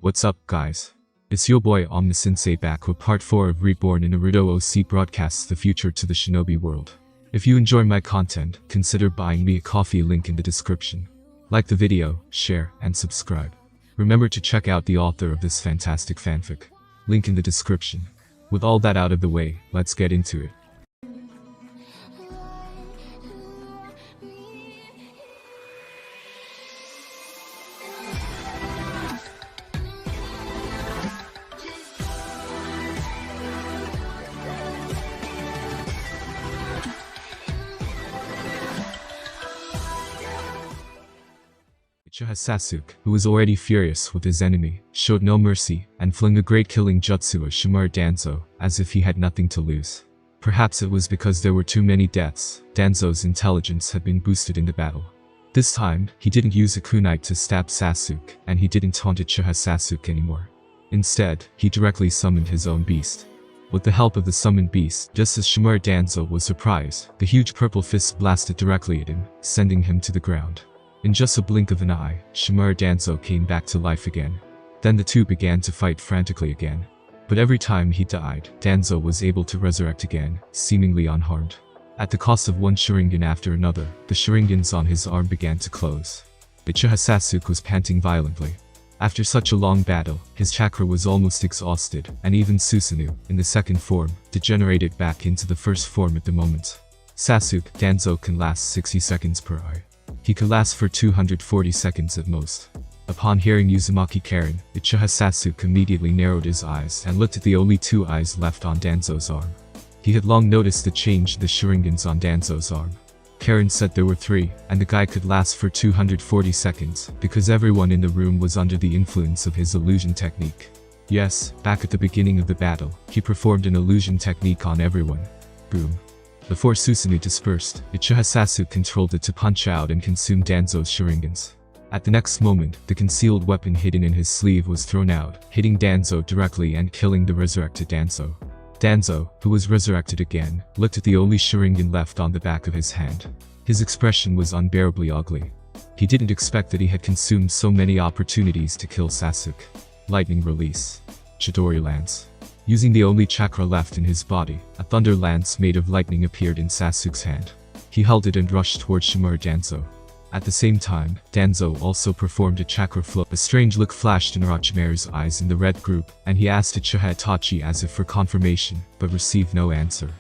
What's up, guys? It's your boy Omnisensei back with part 4 of Reborn in Naruto OC broadcasts the future to the Shinobi world. If you enjoy my content, consider buying me a coffee, link in the description. Like the video, share, and subscribe. Remember to check out the author of this fantastic fanfic. Link in the description. With all that out of the way, let's get into it. Uchiha Sasuke, who was already furious with his enemy, showed no mercy and flung a great killing jutsu at Shimura Danzo, as if he had nothing to lose. Perhaps it was because there were too many deaths. Danzo's intelligence had been boosted in the battle. This time, he didn't use a kunai to stab Sasuke, and he didn't taunt Uchiha Sasuke anymore. Instead, he directly summoned his own beast. With the help of the summoned beast, just as Shimura Danzo was surprised, the huge purple fist blasted directly at him, sending him to the ground. In just a blink of an eye, Shimura Danzo came back to life again. Then the two began to fight frantically again. But every time he died, Danzo was able to resurrect again, seemingly unharmed. At the cost of one Sharingan after another, the Sharingans on his arm began to close. Uchiha Sasuke was panting violently. After such a long battle, his chakra was almost exhausted, and even Susanoo, in the second form, degenerated back into the first form at the moment. Sasuke, Danzo can last 60 seconds per eye. He could last for 240 seconds at most. Upon hearing Uzumaki Karen, Uchiha Sasuke immediately narrowed his eyes and looked at the only two eyes left on Danzo's arm. He had long noticed the change in the Sharingans on Danzo's arm. Karen said there were 3, and the guy could last for 240 seconds, because everyone in the room was under the influence of his illusion technique. Yes, back at the beginning of the battle, he performed an illusion technique on everyone. Boom. Before Susanoo dispersed, Uchiha Sasuke controlled it to punch out and consume Danzo's Sharingans. At the next moment, the concealed weapon hidden in his sleeve was thrown out, hitting Danzo directly and killing the resurrected Danzo. Danzo, who was resurrected again, looked at the only Sharingan left on the back of his hand. His expression was unbearably ugly. He didn't expect that he had consumed so many opportunities to kill Sasuke. Lightning release. Chidori lance. Using the only chakra left in his body, a thunder lance made of lightning appeared in Sasuke's hand. He held it and rushed towards Shimura Danzo. At the same time, Danzo also performed a chakra flow. A strange look flashed in Orochimaru's eyes in the red group, and he asked Uchiha Itachi as if for confirmation, but received no answer.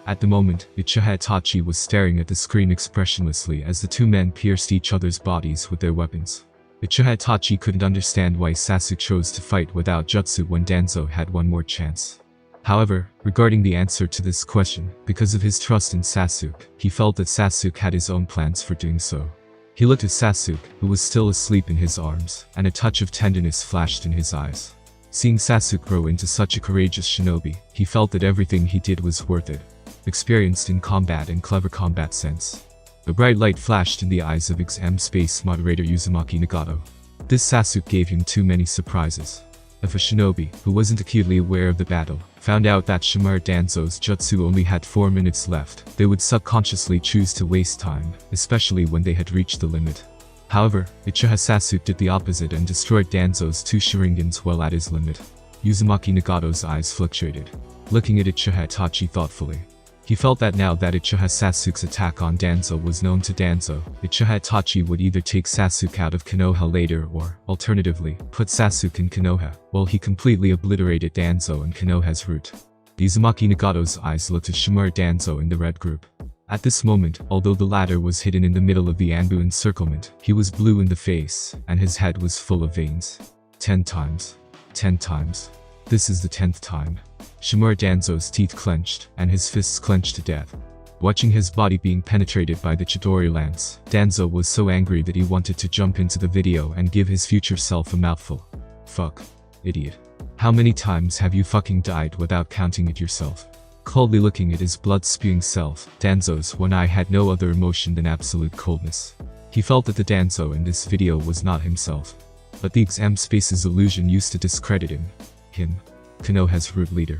At the moment, Uchiha Itachi was staring at the screen expressionlessly as the two men pierced each other's bodies with their weapons. Uchiha Itachi couldn't understand why Sasuke chose to fight without jutsu when Danzo had one more chance. However, regarding the answer to this question, because of his trust in Sasuke, he felt that Sasuke had his own plans for doing so. He looked at Sasuke, who was still asleep in his arms, and a touch of tenderness flashed in his eyes. Seeing Sasuke grow into such a courageous shinobi, he felt that everything he did was worth it. Experienced in combat and clever combat sense. A bright light flashed in the eyes of exam space moderator Uzumaki Nagato. This Sasuke gave him too many surprises. If a shinobi, who wasn't acutely aware of the battle, found out that Shimura Danzo's jutsu only had 4 minutes left, they would subconsciously choose to waste time, especially when they had reached the limit. However, Uchiha Sasuke did the opposite and destroyed Danzo's 2 Sharingans well at his limit. Uzumaki Nagato's eyes fluctuated, looking at Uchiha Itachi thoughtfully. He felt that now that Uchiha Sasuke's attack on Danzo was known to Danzo, Uchiha Itachi would either take Sasuke out of Konoha later or, alternatively, put Sasuke in Konoha, while he completely obliterated Danzo and Konoha's root. Uzumaki Nagato's eyes looked at Shimura Danzo in the red group. At this moment, although the latter was hidden in the middle of the Anbu encirclement, he was blue in the face, and his head was full of veins. 10 times. 10 times. This is the 10th time. Shimura Danzo's teeth clenched, and his fists clenched to death. Watching his body being penetrated by the Chidori lance, Danzo was so angry that he wanted to jump into the video and give his future self a mouthful. Fuck. Idiot. How many times have you fucking died without counting it yourself? Coldly looking at his blood-spewing self, Danzo's one eye had no other emotion than absolute coldness. He felt that the Danzo in this video was not himself. But the exam space's illusion used to discredit him. Him. Konoha's root leader.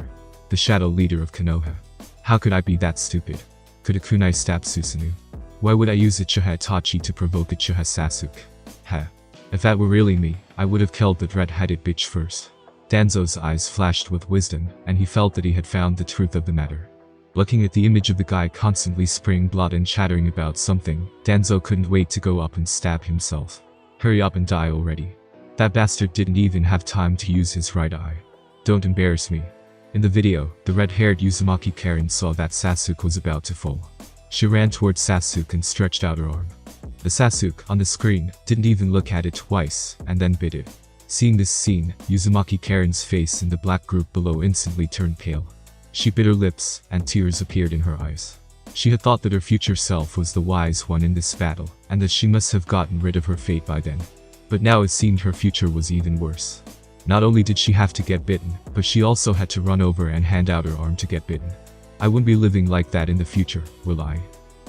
The shadow leader of Konoha. How could I be that stupid? Could a kunai stab Susanoo? Why would I use Uchiha Itachi to provoke Uchiha Sasuke? Heh. If that were really me, I would have killed that red-headed bitch first. Danzo's eyes flashed with wisdom, and he felt that he had found the truth of the matter. Looking at the image of the guy constantly spraying blood and chattering about something, Danzo couldn't wait to go up and stab himself. Hurry up and die already. That bastard didn't even have time to use his right eye. Don't embarrass me. In the video, the red-haired Uzumaki Karen saw that Sasuke was about to fall. She ran towards Sasuke and stretched out her arm. The Sasuke, on the screen, didn't even look at it twice, and then bit it. Seeing this scene, Uzumaki Karen's face in the black group below instantly turned pale. She bit her lips, and tears appeared in her eyes. She had thought that her future self was the wise one in this battle, and that she must have gotten rid of her fate by then. But now it seemed her future was even worse. Not only did she have to get bitten, but she also had to run over and hand out her arm to get bitten. I wouldn't be living like that in the future, will I?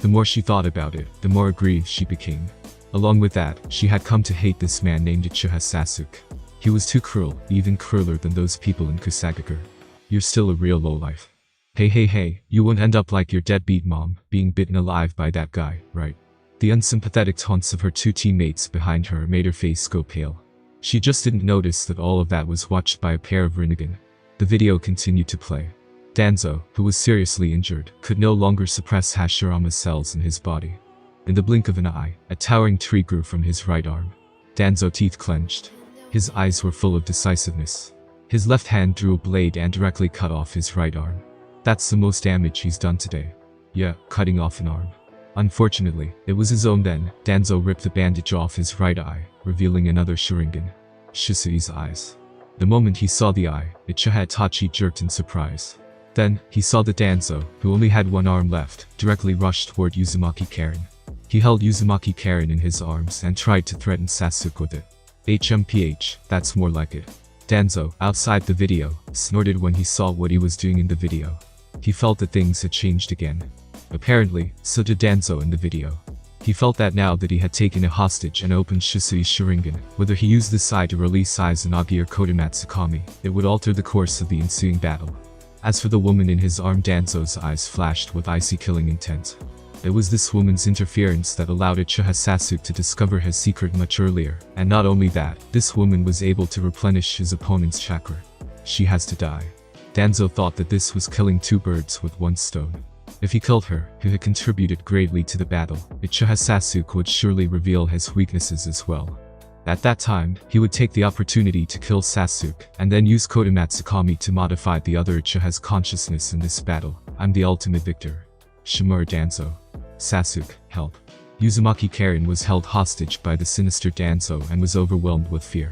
The more she thought about it, the more aggrieved she became. Along with that, she had come to hate this man named Uchiha Sasuke. He was too cruel, even crueler than those people in Kazekage. You're still a real lowlife. Hey, you won't end up like your deadbeat mom, being bitten alive by that guy, right? The unsympathetic taunts of her two teammates behind her made her face go pale. She just didn't notice that all of that was watched by a pair of Rinnegan. The video continued to play. Danzo, who was seriously injured, could no longer suppress Hashirama's cells in his body. In the blink of an eye, a towering tree grew from his right arm. Danzo teeth clenched. His eyes were full of decisiveness. His left hand drew a blade and directly cut off his right arm. That's the most damage he's done today. Yeah, cutting off an arm. Unfortunately, it was his own then. Danzo ripped the bandage off his right eye, revealing another Sharingan. Shisui's eyes. The moment he saw the eye, Itachi jerked in surprise. Then, he saw that Danzo, who only had one arm left, directly rushed toward Uzumaki Karen. He held Uzumaki Karen in his arms and tried to threaten Sasuke with it. HMPH, that's more like it. Danzo, outside the video, snorted when he saw what he was doing in the video. He felt that things had changed again. Apparently, so did Danzo in the video. He felt that now that he had taken a hostage and opened Shisui's Sharingan, whether he used this eye to release Izanagi or Kodomatsukami, it would alter the course of the ensuing battle. As for the woman in his arm, Danzo's eyes flashed with icy killing intent. It was this woman's interference that allowed Uchiha Sasuke to discover his secret much earlier, and not only that, this woman was able to replenish his opponent's chakra. She has to die. Danzo thought that this was killing two birds with one stone. If he killed her, who had contributed greatly to the battle, Uchiha Sasuke would surely reveal his weaknesses as well. At that time, he would take the opportunity to kill Sasuke, and then use Kodomatsukami to modify the other Uchiha's consciousness in this battle. I'm the ultimate victor. Shimura Danzo. Sasuke, help. Uzumaki Karen was held hostage by the sinister Danzo and was overwhelmed with fear.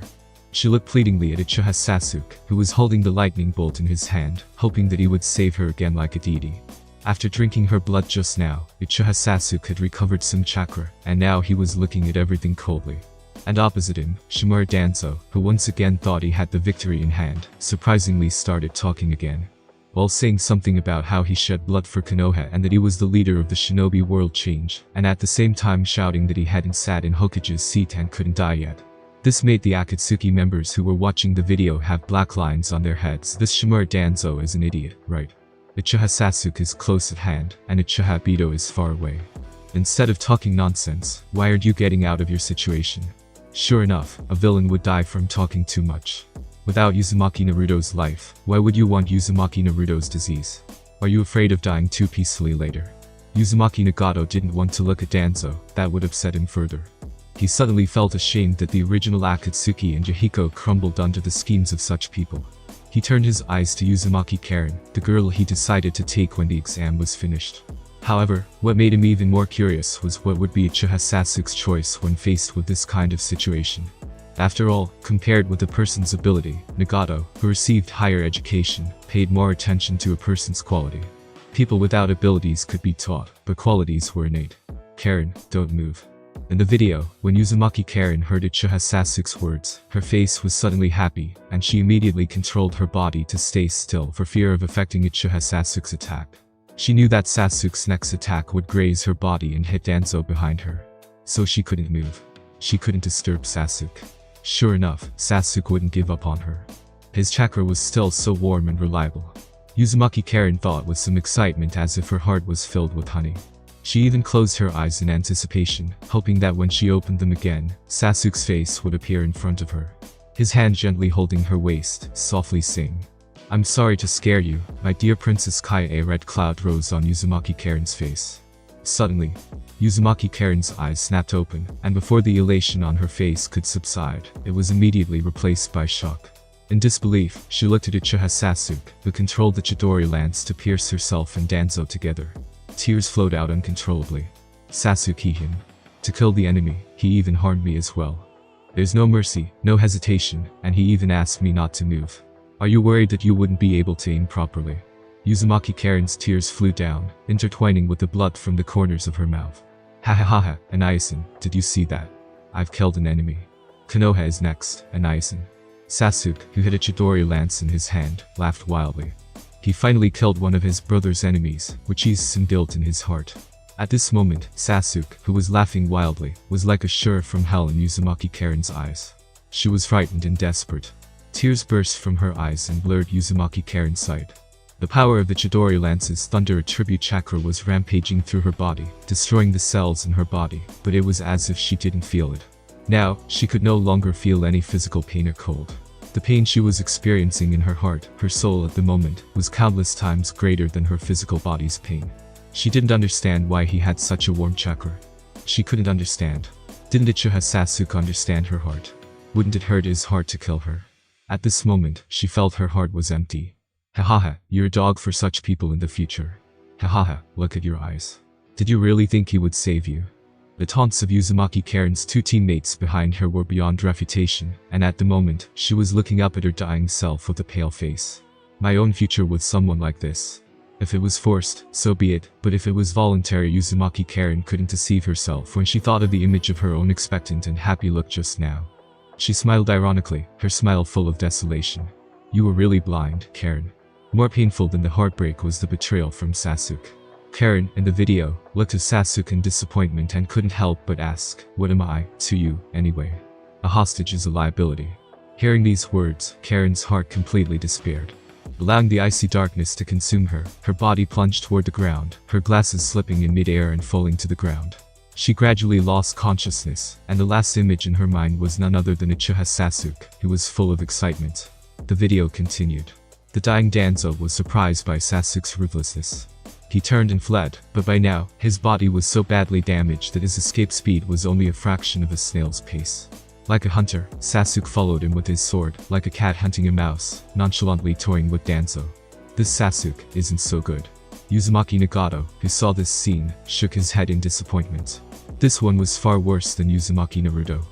She looked pleadingly at Uchiha Sasuke, who was holding the lightning bolt in his hand, hoping that he would save her again like a deity. After drinking her blood just now, Uchiha Sasuke had recovered some chakra, and now he was looking at everything coldly. And opposite him, Shimura Danzo, who once again thought he had the victory in hand, surprisingly started talking again. While saying something about how he shed blood for Konoha and that he was the leader of the Shinobi world change, and at the same time shouting that he hadn't sat in Hokage's seat and couldn't die yet. This made the Akatsuki members who were watching the video have black lines on their heads. This Shimura Danzo is an idiot, right? Uchiha Sasuke is close at hand, and Uchiha Bito is far away. Instead of talking nonsense, why aren't you getting out of your situation? Sure enough, a villain would die from talking too much. Without Uzumaki Naruto's life, why would you want Uzumaki Naruto's disease? Are you afraid of dying too peacefully later? Uzumaki Nagato didn't want to look at Danzo, that would upset him further. He suddenly felt ashamed that the original Akatsuki and Yahiko crumbled under the schemes of such people. He turned his eyes to Uzumaki Karen, the girl he decided to take when the exam was finished. However, what made him even more curious was what would be Uchiha Sasuke's choice when faced with this kind of situation. After all, compared with a person's ability, Nagato, who received higher education, paid more attention to a person's quality. People without abilities could be taught, but qualities were innate. Karen, don't move. In the video, when Uzumaki Karen heard Uchiha Sasuke's words, her face was suddenly happy, and she immediately controlled her body to stay still for fear of affecting Uchiha Sasuke's attack. She knew that Sasuke's next attack would graze her body and hit Danzo behind her. So she couldn't move. She couldn't disturb Sasuke. Sure enough, Sasuke wouldn't give up on her. His chakra was still so warm and reliable. Uzumaki Karen thought with some excitement as if her heart was filled with honey. She even closed her eyes in anticipation, hoping that when she opened them again, Sasuke's face would appear in front of her. His hand gently holding her waist, softly saying, "I'm sorry to scare you, my dear Princess Kaya." A red cloud rose on Uzumaki Karen's face. Suddenly, Uzumaki Karen's eyes snapped open, and before the elation on her face could subside, it was immediately replaced by shock. In disbelief, she looked at Uchiha Sasuke, who controlled the Chidori lance to pierce herself and Danzo together. Tears flowed out uncontrollably. "Sasuke him. To kill the enemy, he even harmed me as well. There's no mercy, no hesitation, and he even asked me not to move. Are you worried that you wouldn't be able to aim properly?" Uzumaki Karen's tears flew down, intertwining with the blood from the corners of her mouth. "Ha ha ha ha, Anayasin, did you see that? I've killed an enemy. Konoha is next, Anayasin." Sasuke, who had a Chidori lance in his hand, laughed wildly. He finally killed one of his brother's enemies, which he's built in his heart. At this moment, Sasuke, who was laughing wildly, was like a sheriff from hell in Uzumaki Karen's eyes. She was frightened and desperate. Tears burst from her eyes and blurred Uzumaki Karen's sight. The power of the Chidori lance's thunder attribute chakra was rampaging through her body, destroying the cells in her body, but it was as if she didn't feel it. Now, she could no longer feel any physical pain or cold. The pain she was experiencing in her heart, her soul at the moment, was countless times greater than her physical body's pain. She didn't understand why he had such a warm chakra. She couldn't understand. Didn't Uchiha Sasuke understand her heart? Wouldn't it hurt his heart to kill her? At this moment, she felt her heart was empty. "Ha ha ha, you're a dog for such people in the future. Ha ha ha, look at your eyes. Did you really think he would save you?" The taunts of Uzumaki Karen's two teammates behind her were beyond refutation, and at the moment, she was looking up at her dying self with a pale face. "My own future with someone like this. If it was forced, so be it, but if it was voluntary." Uzumaki Karen couldn't deceive herself when she thought of the image of her own expectant and happy look just now. She smiled ironically, her smile full of desolation. "You were really blind, Karen." More painful than the heartbreak was the betrayal from Sasuke. Karen, in the video, looked at Sasuke in disappointment and couldn't help but ask, "What am I, to you, anyway? A hostage is a liability." Hearing these words, Karen's heart completely despaired. Allowing the icy darkness to consume her, her body plunged toward the ground, her glasses slipping in mid-air and falling to the ground. She gradually lost consciousness, and the last image in her mind was none other than Uchiha Sasuke, who was full of excitement. The video continued. The dying Danzo was surprised by Sasuke's ruthlessness. He turned and fled, but by now, his body was so badly damaged that his escape speed was only a fraction of a snail's pace. Like a hunter, Sasuke followed him with his sword, like a cat hunting a mouse, nonchalantly toying with Danzo. This Sasuke isn't so good. Uzumaki Nagato, who saw this scene, shook his head in disappointment. This one was far worse than Uzumaki Naruto.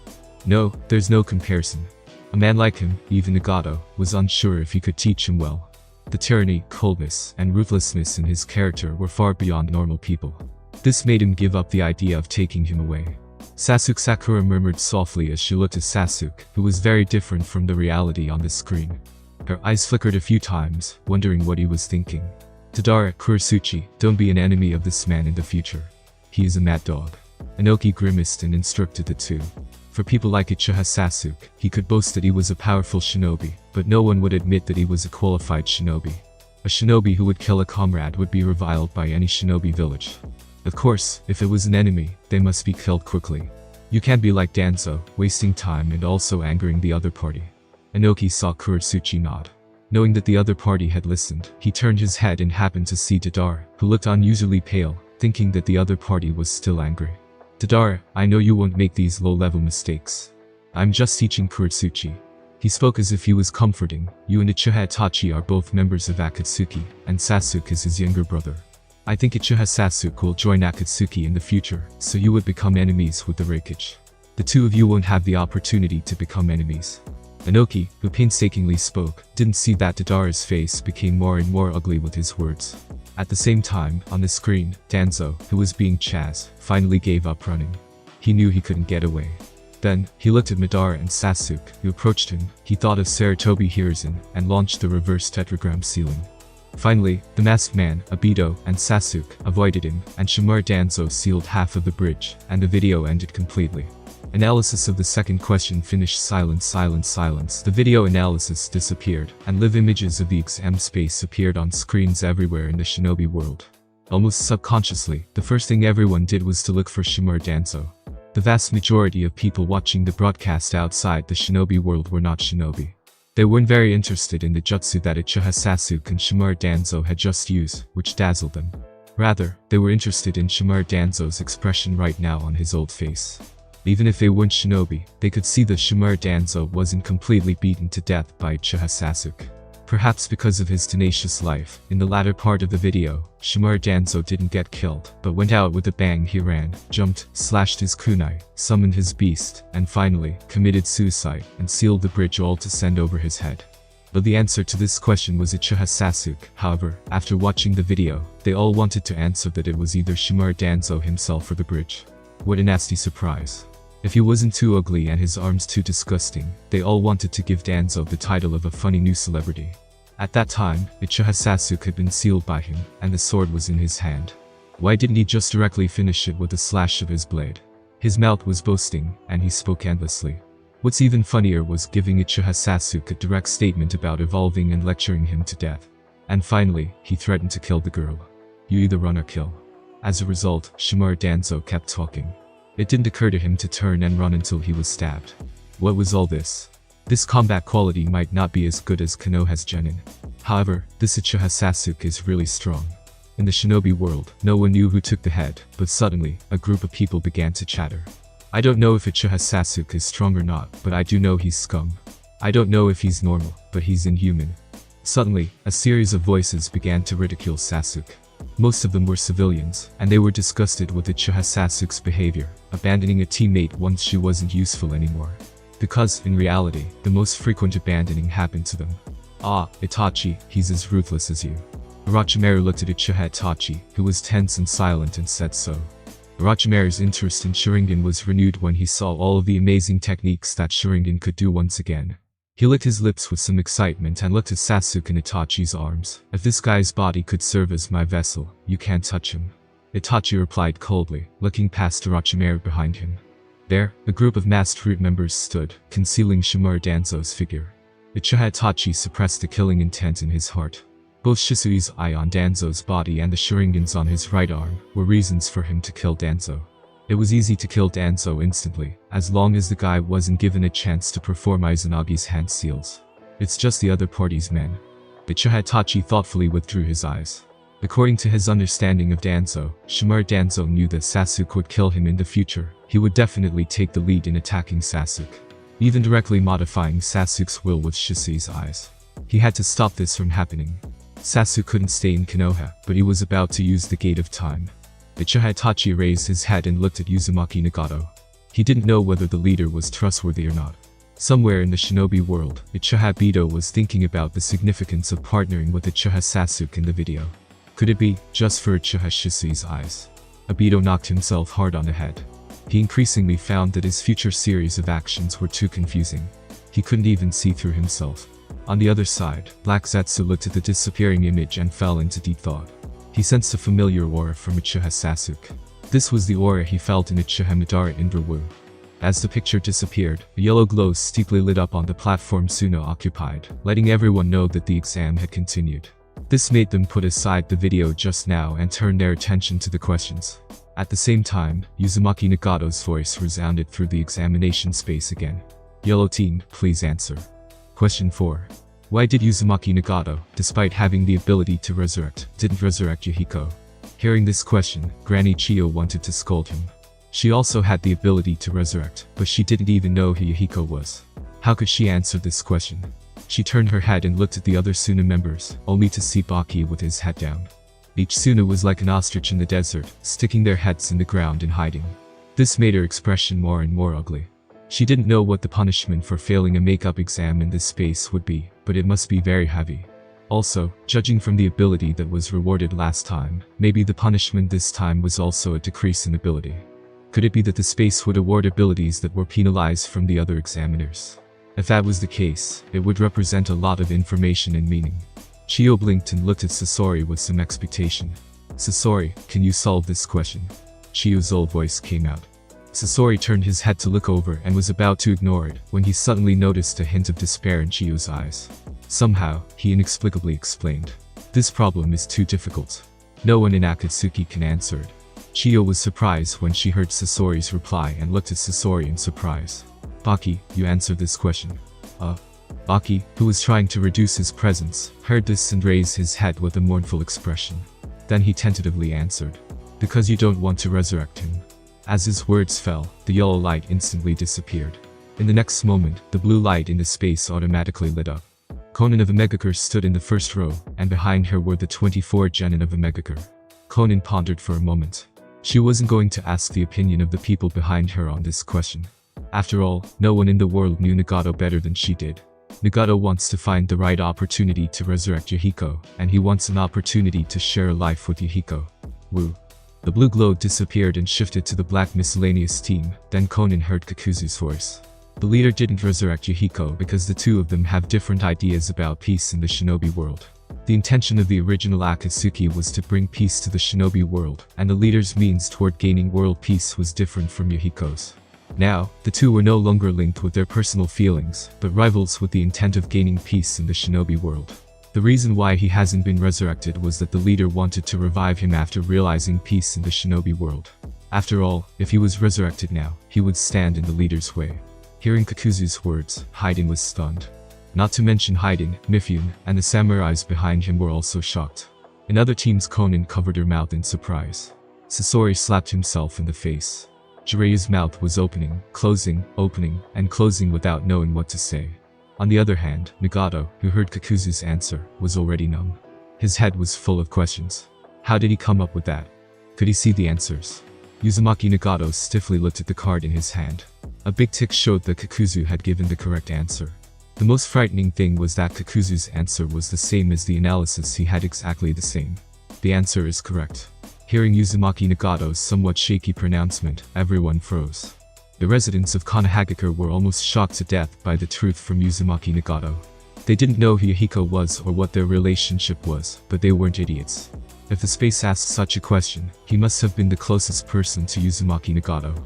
No, there's no comparison. A man like him, even Nagato, was unsure if he could teach him well. The tyranny, coldness, and ruthlessness in his character were far beyond normal people. This made him give up the idea of taking him away. Sasuke Sakura murmured softly as she looked at Sasuke, who was very different from the reality on the screen. Her eyes flickered a few times, wondering what he was thinking. "Tadara, Kurasuchi, don't be an enemy of this man in the future. He is a mad dog." Inoki grimaced and instructed the two. For people like Uchiha Sasuke, he could boast that he was a powerful shinobi, but no one would admit that he was a qualified shinobi. A shinobi who would kill a comrade would be reviled by any shinobi village. Of course, if it was an enemy, they must be killed quickly. You can't be like Danzo, wasting time and also angering the other party. Inoki saw Kurasuchi nod. Knowing that the other party had listened, he turned his head and happened to see Tadara, who looked unusually pale, thinking that the other party was still angry. "Tadara, I know you won't make these low-level mistakes. I'm just teaching Kurasuchi." He spoke as if he was comforting. "You and Uchiha Itachi are both members of Akatsuki, and Sasuke is his younger brother. I think Uchiha Sasuke will join Akatsuki in the future, so you would become enemies with the Raikage. The two of you won't have the opportunity to become enemies." Inoki, who painstakingly spoke, didn't see that Tadara's face became more and more ugly with his words. At the same time, on the screen, Danzo, who was being Chaz, finally gave up running. He knew he couldn't get away. Then, he looked at Madara and Sasuke, who approached him. He thought of Sarutobi Hiruzen, and launched the reverse tetragram ceiling. Finally, the masked man, Obito, and Sasuke avoided him, and Shimura Danzo sealed half of the bridge, and the video ended completely. Analysis of the second question finished. Silence. The video analysis disappeared, and live images of the exam space appeared on screens everywhere in the shinobi world. Almost subconsciously, the first thing everyone did was to look for Shimura Danzo. The vast majority of people watching the broadcast outside the shinobi world were not shinobi. They weren't very interested in the jutsu that Uchiha Sasuke and Shimura Danzo had just used, which dazzled them. Rather, they were interested in Shimura Danzo's expression right now on his old face. Even if they weren't shinobi, they could see that Shimura Danzo wasn't completely beaten to death by Uchiha Sasuke. Perhaps because of his tenacious life, in the latter part of the video, Shimura Danzo didn't get killed, but went out with a bang. He ran, jumped, slashed his kunai, summoned his beast, and finally, committed suicide, and sealed the bridge all to send over his head. But the answer to this question was Uchiha Sasuke. However, after watching the video, they all wanted to answer that it was either Shimura Danzo himself or the bridge. What a nasty surprise. If he wasn't too ugly and his arms too disgusting, they all wanted to give Danzo the title of a funny new celebrity. At that time, Uchiha Sasuke had been sealed by him, and the sword was in his hand. Why didn't he just directly finish it with a slash of his blade? His mouth was boasting, and he spoke endlessly. What's even funnier was giving Uchiha Sasuke a direct statement about evolving and lecturing him to death. And finally, he threatened to kill the girl. You either run or kill. As a result, Shimura Danzo kept talking. It didn't occur to him to turn and run until he was stabbed. What was all this? This combat quality might not be as good as Konoha's genin. However, this Uchiha Sasuke is really strong. In the shinobi world, no one knew who took the head, but suddenly, a group of people began to chatter. I don't know if Uchiha Sasuke is strong or not, but I do know he's scum. I don't know if he's normal, but he's inhuman. Suddenly, a series of voices began to ridicule Sasuke. Most of them were civilians, and they were disgusted with Uchiha Sasuke's behavior, abandoning a teammate once she wasn't useful anymore. Because, in reality, the most frequent abandoning happened to them. Ah, Itachi, he's as ruthless as you. Orochimaru looked at Uchiha Itachi, who was tense and silent, and said so. Orochimaru's interest in Sharingan was renewed when he saw all of the amazing techniques that Sharingan could do once again. He licked his lips with some excitement and looked at Sasuke in Itachi's arms. If this guy's body could serve as my vessel, you can't touch him. Itachi replied coldly, looking past Orochimaru behind him. There, a group of masked fruit members stood, concealing Shimura Danzo's figure. Uchiha Itachi suppressed the killing intent in his heart. Both Shisui's eye on Danzo's body and the Sharingans on his right arm were reasons for him to kill Danzo. It was easy to kill Danzo instantly, as long as the guy wasn't given a chance to perform Izunagi's hand seals. It's just the other party's men. Uchiha Itachi thoughtfully withdrew his eyes. According to his understanding of Danzo, Shimura Danzo knew that Sasuke would kill him in the future. He would definitely take the lead in attacking Sasuke, even directly modifying Sasuke's will with Shisui's eyes. He had to stop this from happening. Sasuke couldn't stay in Konoha, but he was about to use the Gate of Time. Uchiha Itachi raised his head and looked at Uzumaki Nagato. He didn't know whether the leader was trustworthy or not. Somewhere in the shinobi world, Uchiha Bito was thinking about the significance of partnering with Uchiha Sasuke in the video. Could it be, just for Uchiha Shisui's eyes? Obito knocked himself hard on the head. He increasingly found that his future series of actions were too confusing. He couldn't even see through himself. On the other side, Black Zetsu looked at the disappearing image and fell into deep thought. He sensed a familiar aura from Uchiha Sasuke. This was the aura he felt in Uchiha Madara Indrawu. As the picture disappeared, a yellow glow steeply lit up on the platform Suna occupied, letting everyone know that the exam had continued. This made them put aside the video just now and turn their attention to the questions. At the same time, Uzumaki Nagato's voice resounded through the examination space again. Yellow team, please answer. Question 4. Why did Uzumaki Nagato, despite having the ability to resurrect, didn't resurrect Yahiko? Hearing this question, Granny Chiyo wanted to scold him. She also had the ability to resurrect, but she didn't even know who Yahiko was. How could she answer this question? She turned her head and looked at the other Suna members, only to see Baki with his head down. Each Suna was like an ostrich in the desert, sticking their heads in the ground and hiding. This made her expression more and more ugly. She didn't know what the punishment for failing a makeup exam in this space would be, but it must be very heavy. Also, judging from the ability that was rewarded last time, maybe the punishment this time was also a decrease in ability. Could it be that the space would award abilities that were penalized from the other examiners? If that was the case, it would represent a lot of information and meaning. Chiyo blinked and looked at Sasori with some expectation. Sasori, can you solve this question? Chiyo's old voice came out. Sasori turned his head to look over and was about to ignore it when he suddenly noticed a hint of despair in Chiyo's eyes. Somehow, he inexplicably explained. This problem is too difficult. No one in Akatsuki can answer it. Chiyo was surprised when she heard Sasori's reply and looked at Sasori in surprise. Baki, you answered this question. Baki, who was trying to reduce his presence, heard this and raised his head with a mournful expression. Then he tentatively answered. Because you don't want to resurrect him. As his words fell, the yellow light instantly disappeared. In the next moment, the blue light in the space automatically lit up. Konan of Omegakure stood in the first row, and behind her were the 24 genin of Omegakure. Konan pondered for a moment. She wasn't going to ask the opinion of the people behind her on this question. After all, no one in the world knew Nagato better than she did. Nagato wants to find the right opportunity to resurrect Yahiko, and he wants an opportunity to share a life with Yahiko. Woo. The blue glow disappeared and shifted to the black miscellaneous team, then Konan heard Kakuzu's voice. The leader didn't resurrect Yahiko because the two of them have different ideas about peace in the shinobi world. The intention of the original Akatsuki was to bring peace to the shinobi world, and the leader's means toward gaining world peace was different from Yahiko's. Now, the two were no longer linked with their personal feelings, but rivals with the intent of gaining peace in the shinobi world. The reason why he hasn't been resurrected was that the leader wanted to revive him after realizing peace in the shinobi world. After all, if he was resurrected now, he would stand in the leader's way. Hearing Kakuzu's words, Haiden was stunned. Not to mention Haiden, Mifune, and the samurais behind him were also shocked. In other teams, Konan covered her mouth in surprise. Sasori slapped himself in the face. Jiraiya's mouth was opening, and closing without knowing what to say. On the other hand, Nagato, who heard Kakuzu's answer, was already numb. His head was full of questions. How did he come up with that? Could he see the answers? Uzumaki Nagato stiffly looked at the card in his hand. A big tick showed that Kakuzu had given the correct answer. The most frightening thing was that Kakuzu's answer was the same as the analysis. He had exactly the same. The answer is correct. Hearing Uzumaki Nagato's somewhat shaky pronouncement, everyone froze. The residents of Konohagakure were almost shocked to death by the truth from Uzumaki Nagato. They didn't know who Yahiko was or what their relationship was, but they weren't idiots. If the space asked such a question, he must have been the closest person to Uzumaki Nagato.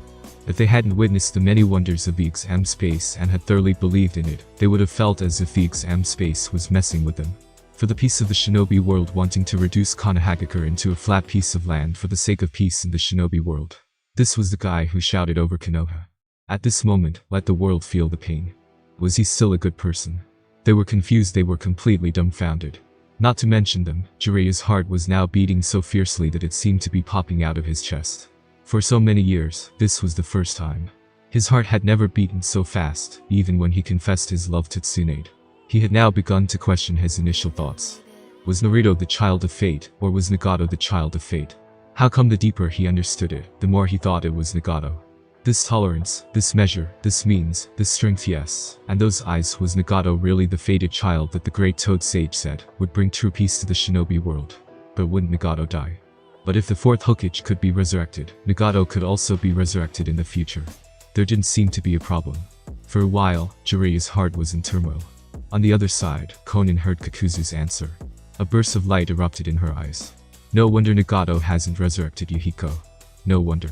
If they hadn't witnessed the many wonders of the exam space and had thoroughly believed in it, they would have felt as if the exam space was messing with them. For the peace of the shinobi world, wanting to reduce Konohagakure into a flat piece of land for the sake of peace in the shinobi world. This was the guy who shouted over Konoha. At this moment, let the world feel the pain. Was he still a good person? They were confused, they were completely dumbfounded. Not to mention them, Jiraiya's heart was now beating so fiercely that it seemed to be popping out of his chest. For so many years, this was the first time. His heart had never beaten so fast, even when he confessed his love to Tsunade. He had now begun to question his initial thoughts. Was Naruto the child of fate, or was Nagato the child of fate? How come the deeper he understood it, the more he thought it was Nagato? This tolerance, this measure, this means, this strength, yes, and those eyes, was Nagato really the fated child that the great Toad Sage said would bring true peace to the shinobi world? But wouldn't Nagato die? But if the fourth Hokage could be resurrected, Nagato could also be resurrected in the future. There didn't seem to be a problem. For a while, Jiraiya's heart was in turmoil. On the other side, Konan heard Kakuzu's answer. A burst of light erupted in her eyes. No wonder Nagato hasn't resurrected Yahiko. No wonder.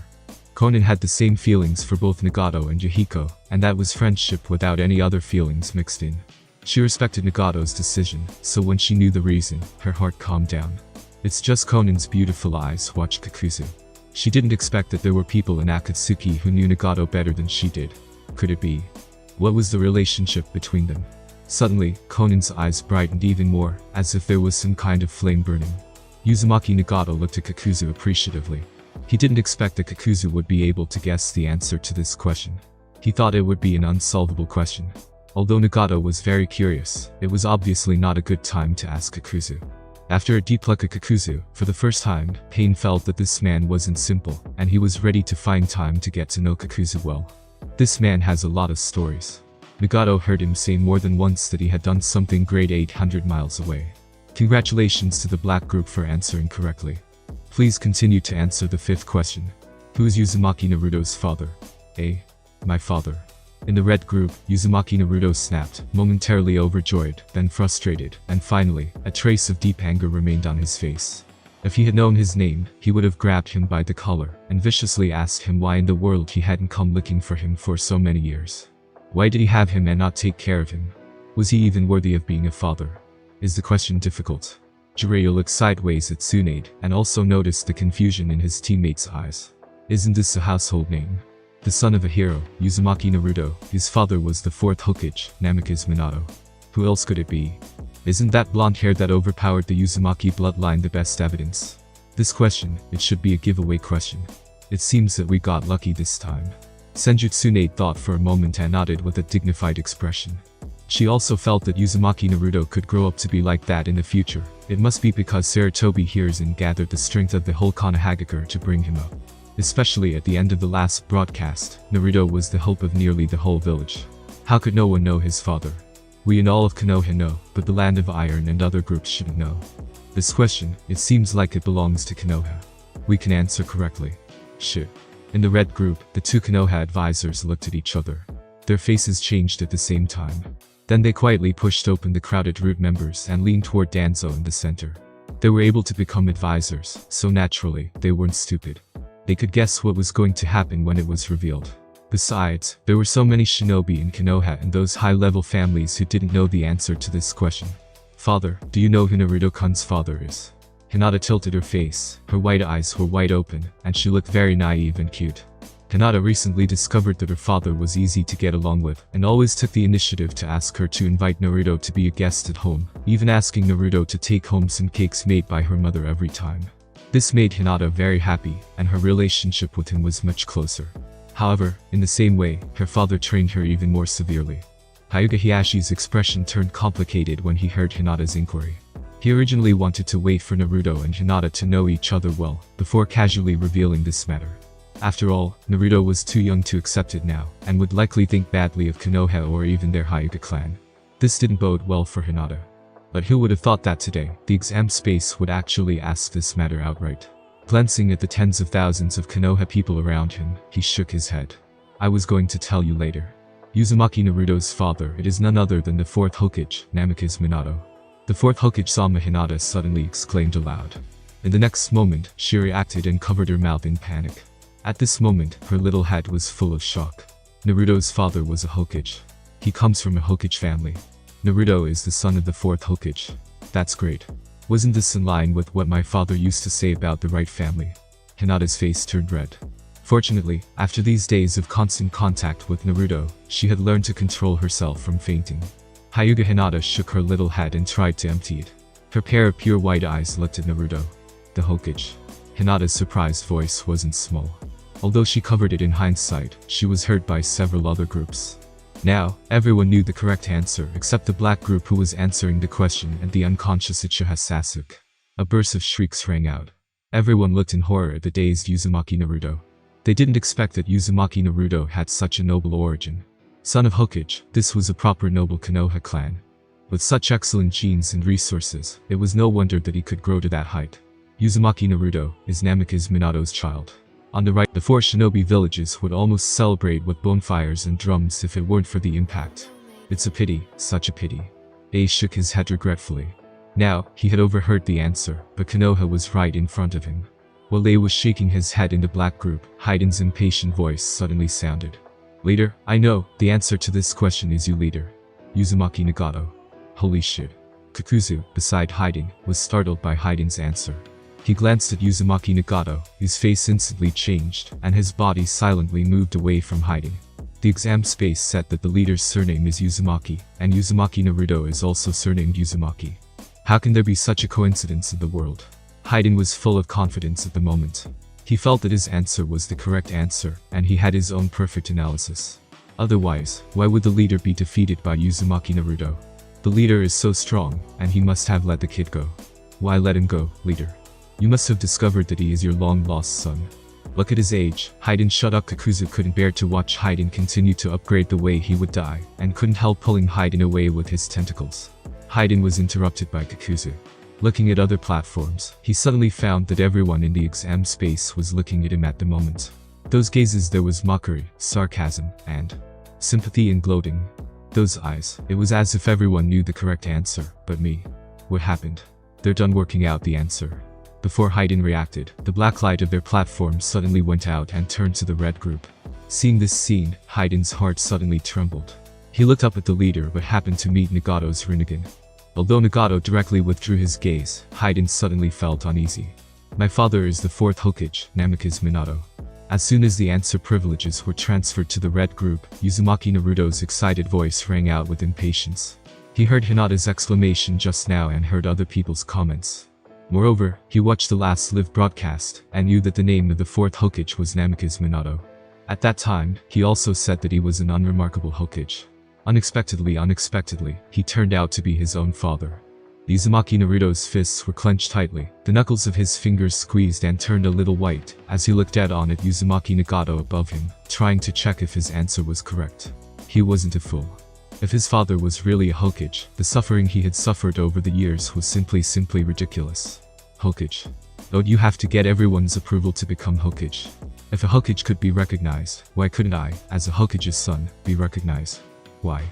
Konan had the same feelings for both Nagato and Yahiko, and that was friendship without any other feelings mixed in. She respected Nagato's decision, so when she knew the reason, her heart calmed down. It's just Konan's beautiful eyes watched Kakuzu. She didn't expect that there were people in Akatsuki who knew Nagato better than she did. Could it be? What was the relationship between them? Suddenly, Konan's eyes brightened even more, as if there was some kind of flame burning. Uzumaki Nagato looked at Kakuzu appreciatively. He didn't expect that Kakuzu would be able to guess the answer to this question. He thought it would be an unsolvable question. Although Nagato was very curious, it was obviously not a good time to ask Kakuzu. After a deep look at Kakuzu, for the first time, Pain felt that this man wasn't simple, and he was ready to find time to get to know Kakuzu well. This man has a lot of stories. Nagato heard him say more than once that he had done something great 800 miles away. Congratulations to the black group for answering correctly. Please continue to answer the fifth question. Who is Uzumaki Naruto's father? A. My father. In the red group, Uzumaki Naruto snapped, momentarily overjoyed, then frustrated, and finally, a trace of deep anger remained on his face. If he had known his name, he would have grabbed him by the collar, and viciously asked him why in the world he hadn't come looking for him for so many years. Why did he have him and not take care of him? Was he even worthy of being a father? Is the question difficult? Jiraiya looked sideways at Tsunade and also noticed the confusion in his teammates' eyes. Isn't this a household name? The son of a hero, Uzumaki Naruto, his father was the 4th Hokage, Namikaze Minato. Who else could it be? Isn't that blonde hair that overpowered the Uzumaki bloodline the best evidence? This question, it should be a giveaway question. It seems that we got lucky this time. Senju Tsunade thought for a moment and nodded with a dignified expression. She also felt that Uzumaki Naruto could grow up to be like that in the future. It must be because Sarutobi hears and gathered the strength of the whole Konohagakure to bring him up. Especially at the end of the last broadcast, Naruto was the hope of nearly the whole village. How could no one know his father? We and all of Konoha know, but the Land of Iron and other groups shouldn't know. This question, it seems like it belongs to Konoha. We can answer correctly. Shit. In the red group, the 2 Konoha advisors looked at each other. Their faces changed at the same time. Then they quietly pushed open the crowded root members and leaned toward Danzo in the center. They were able to become advisors, so naturally, they weren't stupid. They could guess what was going to happen when it was revealed. Besides, there were so many shinobi in Konoha and those high-level families who didn't know the answer to this question. Father, do you know who Naruto-kun's father is? Hinata tilted her face, her white eyes were wide open, and she looked very naive and cute. Hinata recently discovered that her father was easy to get along with, and always took the initiative to ask her to invite Naruto to be a guest at home, even asking Naruto to take home some cakes made by her mother every time. This made Hinata very happy, and her relationship with him was much closer. However, in the same way, her father trained her even more severely. Hyuga Hayashi's expression turned complicated when he heard Hinata's inquiry. He originally wanted to wait for Naruto and Hinata to know each other well, before casually revealing this matter. After all, Naruto was too young to accept it now, and would likely think badly of Konoha or even their Hyuga clan. This didn't bode well for Hinata. But who would have thought that today, the exam space would actually ask this matter outright? Glancing at the tens of thousands of Konoha people around him, he shook his head. I was going to tell you later. Uzumaki Naruto's father, it is none other than the 4th Hokage, Namikaze Minato. The 4th Hokage Sama Hinata suddenly exclaimed aloud. In the next moment, she reacted and covered her mouth in panic. At this moment, her little head was full of shock. Naruto's father was a Hokage. He comes from a Hokage family. Naruto is the son of the 4th Hokage. That's great. Wasn't this in line with what my father used to say about the right family? Hinata's face turned red. Fortunately, after these days of constant contact with Naruto, she had learned to control herself from fainting. Hyuga Hinata shook her little head and tried to empty it. Her pair of pure white eyes looked at Naruto. The Hokage. Hinata's surprised voice wasn't small. Although she covered it in hindsight, she was heard by several other groups. Now, everyone knew the correct answer except the black group who was answering the question and the unconscious Uchiha Sasuke. A burst of shrieks rang out. Everyone looked in horror at the dazed Uzumaki Naruto. They didn't expect that Uzumaki Naruto had such a noble origin. Son of Hokage, this was a proper noble Konoha clan. With such excellent genes and resources, it was no wonder that he could grow to that height. Uzumaki Naruto is Namikaze Minato's child. On the right, the 4 shinobi villages would almost celebrate with bonfires and drums if it weren't for the impact. It's a pity, such a pity. Ace shook his head regretfully. Now, he had overheard the answer, but Konoha was right in front of him. While Ace was shaking his head in the black group, Haiden's impatient voice suddenly sounded. Leader, I know, the answer to this question is you leader. Uzumaki Nagato. Holy shit. Kakuzu, beside Haiden, was startled by Haiden's answer. He glanced at Uzumaki Nagato, his face instantly changed, and his body silently moved away from Haiden. The exam space said that the leader's surname is Uzumaki, and Uzumaki Naruto is also surnamed Uzumaki. How can there be such a coincidence in the world? Haiden was full of confidence at the moment. He felt that his answer was the correct answer, and he had his own perfect analysis. Otherwise, why would the leader be defeated by Uzumaki Naruto? The leader is so strong, and he must have let the kid go. Why let him go, leader? You must have discovered that he is your long-lost son. Look at his age. Haiden shut up. Kakuzu couldn't bear to watch Haiden continue to upgrade the way he would die, and couldn't help pulling Haiden away with his tentacles. Haiden was interrupted by Kakuzu. Looking at other platforms, he suddenly found that everyone in the exam space was looking at him at the moment. Those gazes, there was mockery, sarcasm, and sympathy and gloating. Those eyes, it was as if everyone knew the correct answer, but me. What happened? They're done working out the answer. Before Haiden reacted, the black light of their platform suddenly went out and turned to the red group. Seeing this scene, Haiden's heart suddenly trembled. He looked up at the leader but happened to meet Nagato's Rinnegan. Although Nagato directly withdrew his gaze, Haiden suddenly felt uneasy. My father is the 4th Hokage, Namikaze Minato. As soon as the answer privileges were transferred to the red group, Uzumaki Naruto's excited voice rang out with impatience. He heard Hinata's exclamation just now and heard other people's comments. Moreover, he watched the last live broadcast, and knew that the name of the 4th Hokage was Namikaze Minato. At that time, he also said that he was an unremarkable Hokage. Unexpectedly, he turned out to be his own father. Uzumaki Naruto's fists were clenched tightly, the knuckles of his fingers squeezed and turned a little white, as he looked dead-on at Uzumaki Nagato above him, trying to check if his answer was correct. He wasn't a fool. If his father was really a Hokage, the suffering he had suffered over the years was simply ridiculous. Hokage. Don't you have to get everyone's approval to become Hokage? If a Hokage could be recognized, why couldn't I, as a Hokage's son, be recognized? Why?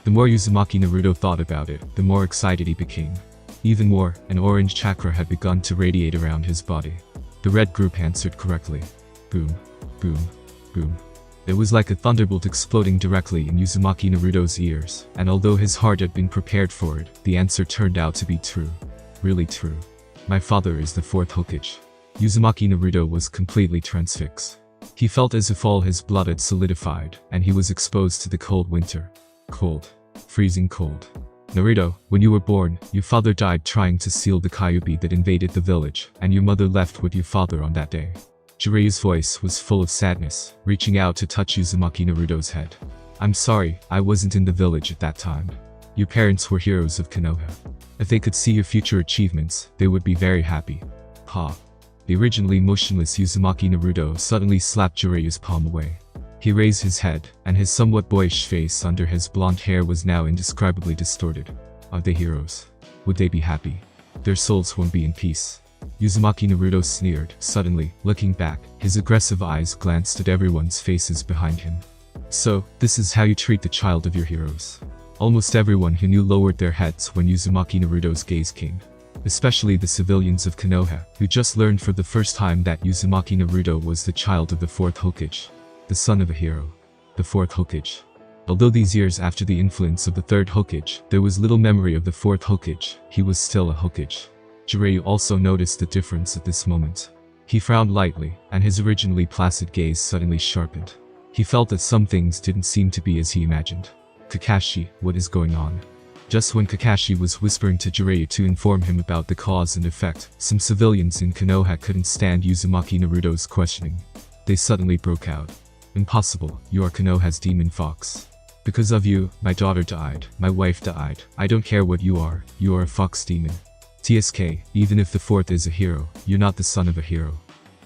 The more Uzumaki Naruto thought about it, the more excited he became. Even more, an orange chakra had begun to radiate around his body. The red group answered correctly. Boom. Boom. Boom. It was like a thunderbolt exploding directly in Uzumaki Naruto's ears, and although his heart had been prepared for it, the answer turned out to be true. Really true. My father is the 4th Hokage. Uzumaki Naruto was completely transfixed. He felt as if all his blood had solidified, and he was exposed to the cold winter. Cold. Freezing cold. Naruto, when you were born, your father died trying to seal the Kyuubi that invaded the village, and your mother left with your father on that day. Jiraiya's voice was full of sadness, reaching out to touch Uzumaki Naruto's head. I'm sorry, I wasn't in the village at that time. Your parents were heroes of Konoha. If they could see your future achievements, they would be very happy. Ha. The originally motionless Uzumaki Naruto suddenly slapped Jiraiya's palm away. He raised his head, and his somewhat boyish face under his blonde hair was now indescribably distorted. Are they heroes? Would they be happy? Their souls won't be in peace. Uzumaki Naruto sneered, suddenly, looking back, his aggressive eyes glanced at everyone's faces behind him. So, this is how you treat the child of your heroes. Almost everyone who knew lowered their heads when Uzumaki Naruto's gaze came. Especially the civilians of Konoha, who just learned for the first time that Uzumaki Naruto was the child of the 4th Hokage. The son of a hero. The 4th Hokage. Although these years after the influence of the 3rd Hokage, there was little memory of the 4th Hokage, he was still a Hokage. Jiraiya also noticed the difference at this moment. He frowned lightly, and his originally placid gaze suddenly sharpened. He felt that some things didn't seem to be as he imagined. Kakashi, what is going on? Just when Kakashi was whispering to Jiraiya to inform him about the cause and effect, some civilians in Konoha couldn't stand Uzumaki Naruto's questioning. They suddenly broke out. Impossible, you are Konoha's demon fox. Because of you, my daughter died, my wife died, I don't care what you are a fox demon. TSK, even if the 4th is a hero, you're not the son of a hero.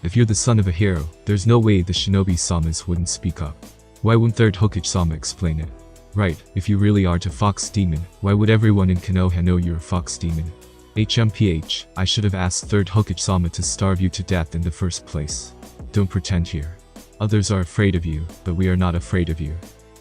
If you're the son of a hero, there's no way the Shinobi Samas wouldn't speak up. Why wouldn't 3rd Hokage Sama explain it? Right, if you really aren't a fox demon, why would everyone in Konoha know you're a fox demon? HMPH, I should have asked 3rd Hokage Sama to starve you to death in the first place. Don't pretend here. Others are afraid of you, but we are not afraid of you.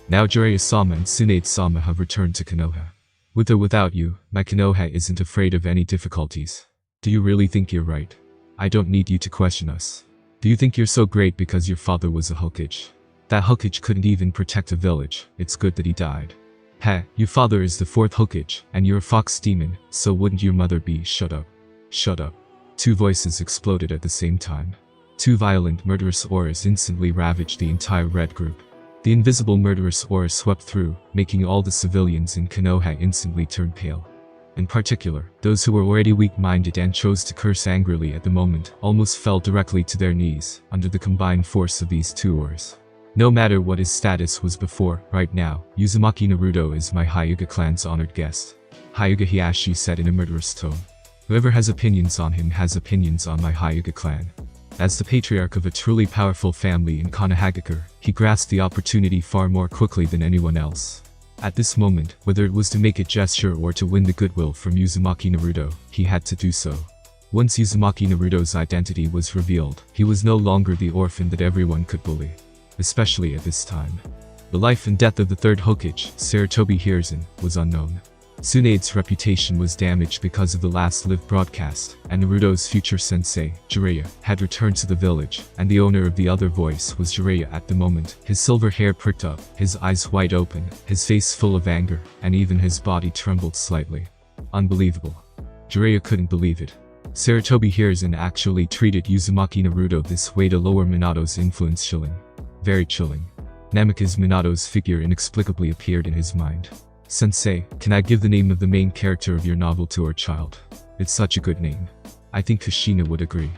Now Jiraiya-sama and Tsunade-sama have returned to Konoha. With or without you, my Konoha isn't afraid of any difficulties. Do you really think you're right? I don't need you to question us. Do you think you're so great because your father was a Hokage? That Hokage couldn't even protect a village, it's good that he died. Heh, your father is the 4th Hokage, and you're a fox demon, so wouldn't your mother be? Shut up. Shut up. Two voices exploded at the same time. Two violent, murderous auras instantly ravaged the entire red group. The invisible murderous aura swept through, making all the civilians in Konoha instantly turn pale. In particular, those who were already weak-minded and chose to curse angrily at the moment almost fell directly to their knees, under the combined force of these two auras. No matter what his status was before, right now, Uzumaki Naruto is my Hyuga clan's honored guest. Hyuga Hiashi said in a murderous tone. Whoever has opinions on him has opinions on my Hyuga clan. As the patriarch of a truly powerful family in Konohagakure, he grasped the opportunity far more quickly than anyone else. At this moment, whether it was to make a gesture or to win the goodwill from Uzumaki Naruto, he had to do so. Once Uzumaki Naruto's identity was revealed, he was no longer the orphan that everyone could bully. Especially at this time. The life and death of the 3rd Hokage, Sarutobi Hiruzen, was unknown. Tsunade's reputation was damaged because of the last live broadcast, and Naruto's future sensei, Jiraiya, had returned to the village, and the owner of the other voice was Jiraiya at the moment. His silver hair pricked up, his eyes wide open, his face full of anger, and even his body trembled slightly. Unbelievable. Jiraiya couldn't believe it. Sarutobi hears and actually treated Uzumaki Naruto this way to lower Minato's influence. Chilling. Very chilling. Namikaze Minato's figure inexplicably appeared in his mind. Sensei, can I give the name of the main character of your novel to our child? It's such a good name. I think Kushina would agree.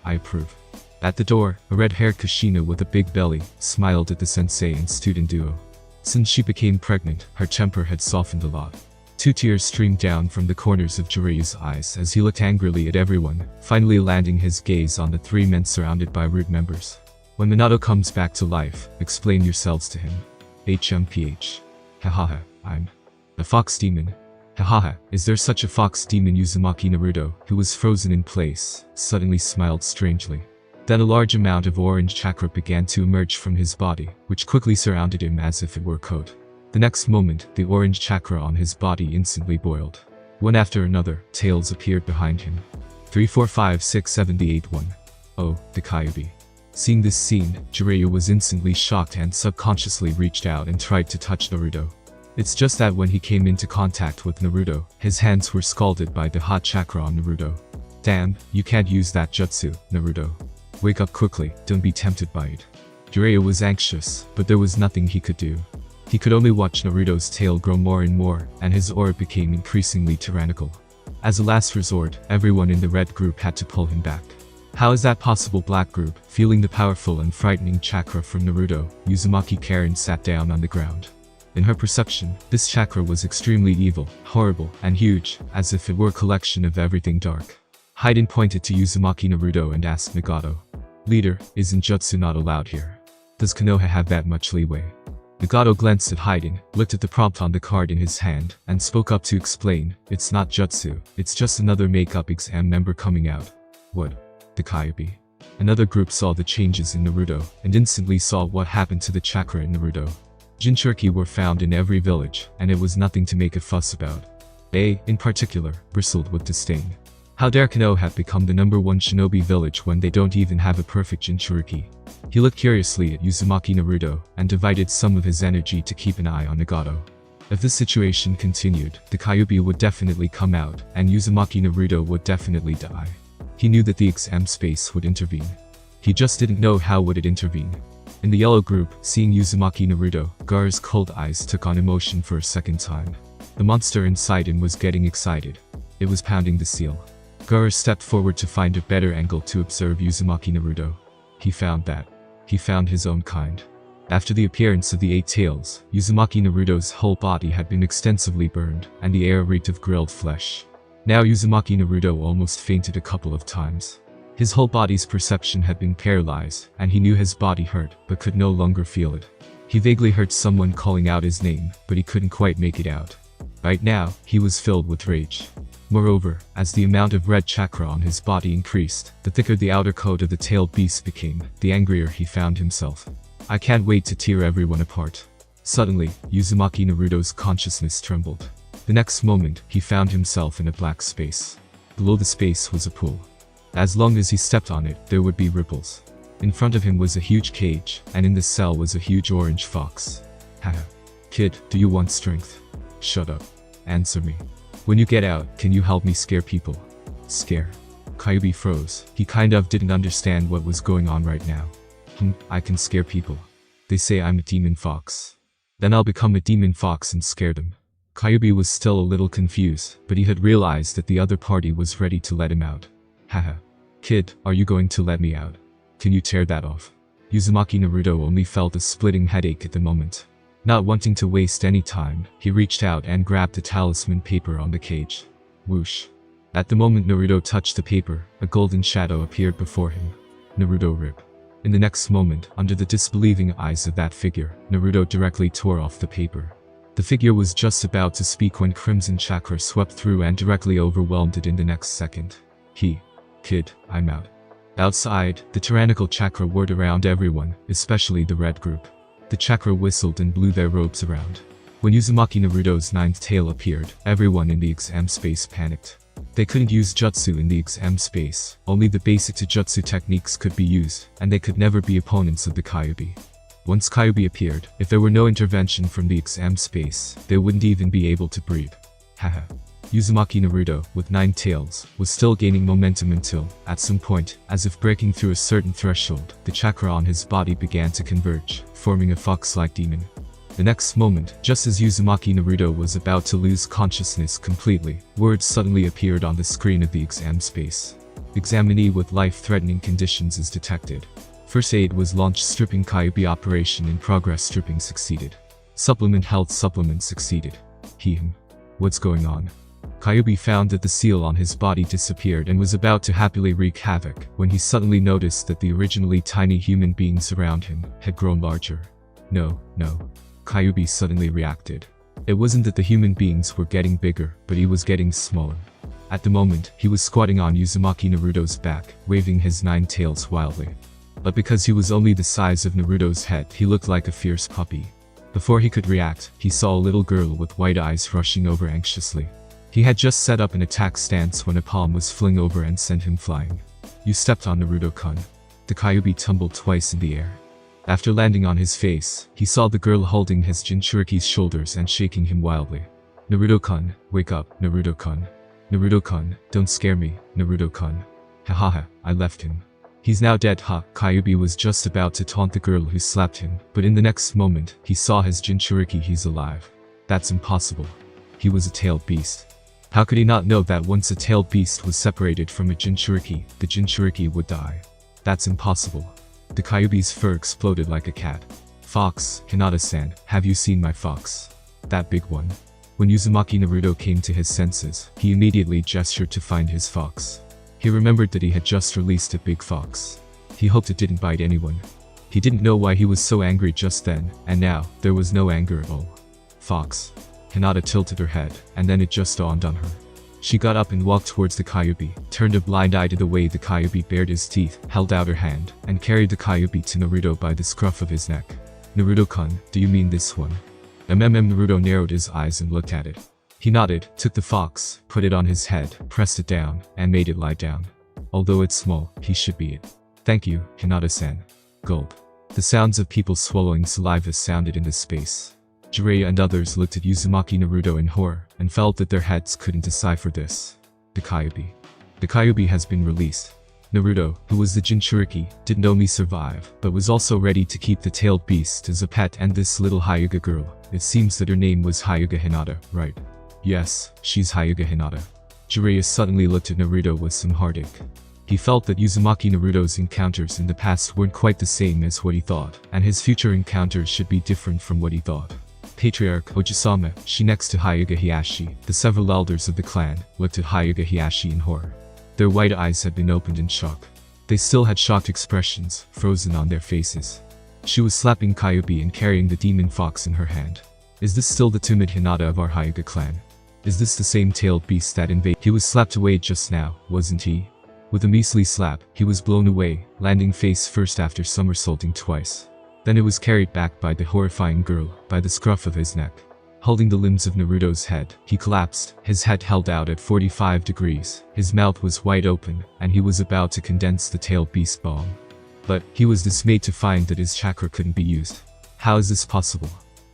I approve. At the door, a red-haired Kushina with a big belly smiled at the sensei and student duo. Since she became pregnant, her temper had softened a lot. 2 tears streamed down from the corners of Jiraiya's eyes as he looked angrily at everyone, finally landing his gaze on the 3 men surrounded by rude members. When Minato comes back to life, explain yourselves to him. HMPH. Hahaha, I'm a fox demon. Hahaha, is there such a fox demon? Uzumaki Naruto, who was frozen in place, suddenly smiled strangely. Then a large amount of orange chakra began to emerge from his body, which quickly surrounded him as if it were a coat. The next moment, the orange chakra on his body instantly boiled. One after another, tails appeared behind him. 3, 4, 5, 6, 7, 8, 1. Oh, the Kyuubi. Seeing this scene, Jiraiya was instantly shocked and subconsciously reached out and tried to touch Naruto. It's just that when he came into contact with Naruto, his hands were scalded by the hot chakra on Naruto. Damn, you can't use that jutsu, Naruto. Wake up quickly, don't be tempted by it. Jiraiya was anxious, but there was nothing he could do. He could only watch Naruto's tail grow more and more, and his aura became increasingly tyrannical. As a last resort, everyone in the red group had to pull him back. How is that possible? Black group, feeling the powerful and frightening chakra from Naruto, Uzumaki Karen sat down on the ground. In her perception, this chakra was extremely evil, horrible, and huge, as if it were a collection of everything dark. Haiden pointed to Uzumaki Naruto and asked Nagato. Leader, isn't jutsu not allowed here? Does Konoha have that much leeway? Nagato glanced at Haiden, looked at the prompt on the card in his hand, and spoke up to explain, it's not jutsu, it's just another makeup exam member coming out. What? The Kyuubi. Another group saw the changes in Naruto, and instantly saw what happened to the chakra in Naruto. Jinchuriki were found in every village, and it was nothing to make a fuss about. They, in particular, bristled with disdain. How dare Konoha have become the #1 shinobi village when they don't even have a perfect Jinchuriki? He looked curiously at Uzumaki Naruto, and divided some of his energy to keep an eye on Nagato. If this situation continued, the Kyuubi would definitely come out, and Uzumaki Naruto would definitely die. He knew that the exam space would intervene. He just didn't know how would it intervene. In the yellow group, seeing Uzumaki Naruto, Gaara's cold eyes took on emotion for a second time. The monster inside him was getting excited. It was pounding the seal. Gaara stepped forward to find a better angle to observe Uzumaki Naruto. He found his own kind. After the appearance of the 8 tails, Uzumaki Naruto's whole body had been extensively burned, and the air reeked of grilled flesh. Now Uzumaki Naruto almost fainted a couple of times. His whole body's perception had been paralyzed, and he knew his body hurt, but could no longer feel it. He vaguely heard someone calling out his name, but he couldn't quite make it out. Right now, he was filled with rage. Moreover, as the amount of red chakra on his body increased, the thicker the outer coat of the tailed beast became, the angrier he found himself. I can't wait to tear everyone apart. Suddenly, Uzumaki Naruto's consciousness trembled. The next moment, he found himself in a black space. Below the space was a pool. As long as he stepped on it, there would be ripples. In front of him was a huge cage, and in the cell was a huge orange fox. Haha. Kid, do you want strength? Shut up. Answer me. When you get out, can you help me scare people? Scare? Kyuubi froze. He kind of didn't understand what was going on right now. I can scare people. They say I'm a demon fox. Then I'll become a demon fox and scare them. Kyuubi was still a little confused, but he had realized that the other party was ready to let him out. Haha. Kid, are you going to let me out? Can you tear that off? Uzumaki Naruto only felt a splitting headache at the moment. Not wanting to waste any time, he reached out and grabbed the talisman paper on the cage. Whoosh. At the moment Naruto touched the paper, a golden shadow appeared before him. Naruto rip. In the next moment, under the disbelieving eyes of that figure, Naruto directly tore off the paper. The figure was just about to speak when Crimson Chakra swept through and directly overwhelmed it in the next second. Kid, I'm out. Outside, the tyrannical chakra whirred around everyone, especially the red group. The chakra whistled and blew their robes around. When Uzumaki Naruto's 9th tail appeared, everyone in the exam space panicked. They couldn't use jutsu in the exam space, only the basic jutsu techniques could be used, and they could never be opponents of the Kyuubi. Once Kyuubi appeared, if there were no intervention from the exam space, they wouldn't even be able to breathe. Haha. Uzumaki Naruto, with 9 tails, was still gaining momentum until, at some point, as if breaking through a certain threshold, the chakra on his body began to converge, forming a fox-like demon. The next moment, just as Uzumaki Naruto was about to lose consciousness completely, words suddenly appeared on the screen of the exam space. Examinee with life-threatening conditions is detected. First aid was launched. Stripping Kyuubi operation in progress. Stripping succeeded. Supplement health supplement succeeded. What's going on? Kyuubi found that the seal on his body disappeared and was about to happily wreak havoc when he suddenly noticed that the originally tiny human beings around him had grown larger. No. Kyuubi suddenly reacted. It wasn't that the human beings were getting bigger, but he was getting smaller. At the moment, he was squatting on Uzumaki Naruto's back, waving his 9 tails wildly. But because he was only the size of Naruto's head, he looked like a fierce puppy. Before he could react, he saw a little girl with white eyes rushing over anxiously. He had just set up an attack stance when a palm was flung over and sent him flying. You stepped on Naruto-kun. The Kyuubi tumbled twice in the air. After landing on his face, he saw the girl holding his Jinchuriki's shoulders and shaking him wildly. Naruto-kun, wake up, Naruto-kun. Naruto-kun, don't scare me, Naruto-kun. Hahaha, I left him. He's now dead. Kyuubi was just about to taunt the girl who slapped him, but in the next moment, he saw his Jinchuriki. He's alive. That's impossible. He was a tailed beast. How could he not know that once a tailed beast was separated from a Jinchuriki, the Jinchuriki would die? That's impossible. The Kyuubi's fur exploded like a cat. Fox, Hinata-san, have you seen my fox? That big one. When Uzumaki Naruto came to his senses, he immediately gestured to find his fox. He remembered that he had just released a big fox. He hoped it didn't bite anyone. He didn't know why he was so angry just then, and now, there was no anger at all. Fox. Hinata tilted her head, and then it just dawned on her. She got up and walked towards the Kyuubi, turned a blind eye to the way the Kyuubi bared his teeth, held out her hand, and carried the Kyuubi to Naruto by the scruff of his neck. Naruto-kun, do you mean this one? Naruto narrowed his eyes and looked at it. He nodded, took the fox, put it on his head, pressed it down, and made it lie down. Although it's small, he should be it. Thank you, Hinata-san. Gulp. The sounds of people swallowing saliva sounded in the space. Jiraiya and others looked at Uzumaki Naruto in horror, and felt that their heads couldn't decipher this. The Kyuubi. The Kyuubi has been released. Naruto, who was the Jinchuriki, didn't only survive, but was also ready to keep the tailed beast as a pet. And this little Hyuga girl, it seems that her name was Hyuga Hinata, right? Yes, she's Hyuga Hinata. Jiraiya suddenly looked at Naruto with some heartache. He felt that Uzumaki Naruto's encounters in the past weren't quite the same as what he thought, and his future encounters should be different from what he thought. Patriarch Ojisama, she next to Hyuga Hiashi, the several elders of the clan, looked at Hyuga Hiashi in horror. Their white eyes had been opened in shock. They still had shocked expressions, frozen on their faces. She was slapping Kyuubi and carrying the demon fox in her hand. Is this still the timid Hinata of our Hyuga clan? Is this the same tailed beast that invaded? He was slapped away just now, wasn't he? With a measly slap, he was blown away, landing face first after somersaulting twice. Then it was carried back by the horrifying girl, by the scruff of his neck. Holding the limbs of Naruto's head, he collapsed, his head held out at 45 degrees, his mouth was wide open, and he was about to condense the tailed beast bomb. But, he was dismayed to find that his chakra couldn't be used. How is this possible?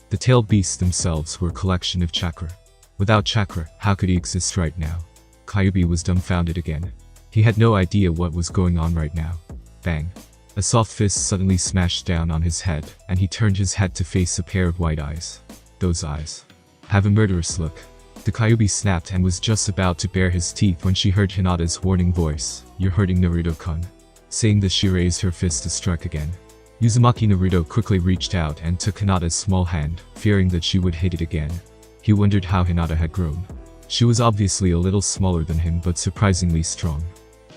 The tailed beasts themselves were a collection of chakra. Without chakra, how could he exist right now? Kyuubi was dumbfounded again. He had no idea what was going on right now. Bang. A soft fist suddenly smashed down on his head, and he turned his head to face a pair of white eyes. Those eyes have a murderous look. The Kyuubi snapped and was just about to bare his teeth when she heard Hinata's warning voice, "You're hurting Naruto-kun." Saying this, she raised her fist to strike again. Uzumaki Naruto quickly reached out and took Hinata's small hand, fearing that she would hit it again. He wondered how Hinata had grown. She was obviously a little smaller than him but surprisingly strong.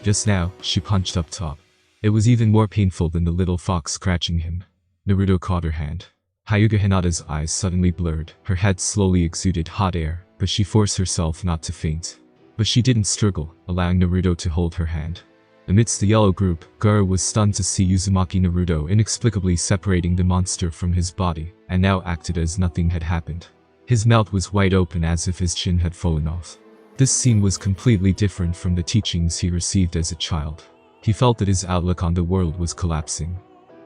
Just now, she punched up top. It was even more painful than the little fox scratching him. Naruto caught her hand. Hyuga Hinata's eyes suddenly blurred, her head slowly exuded hot air, but she forced herself not to faint. But she didn't struggle, allowing Naruto to hold her hand. Amidst the yellow group, Gaara was stunned to see Uzumaki Naruto inexplicably separating the monster from his body, and now acted as nothing had happened. His mouth was wide open as if his chin had fallen off. This scene was completely different from the teachings he received as a child. He felt that his outlook on the world was collapsing.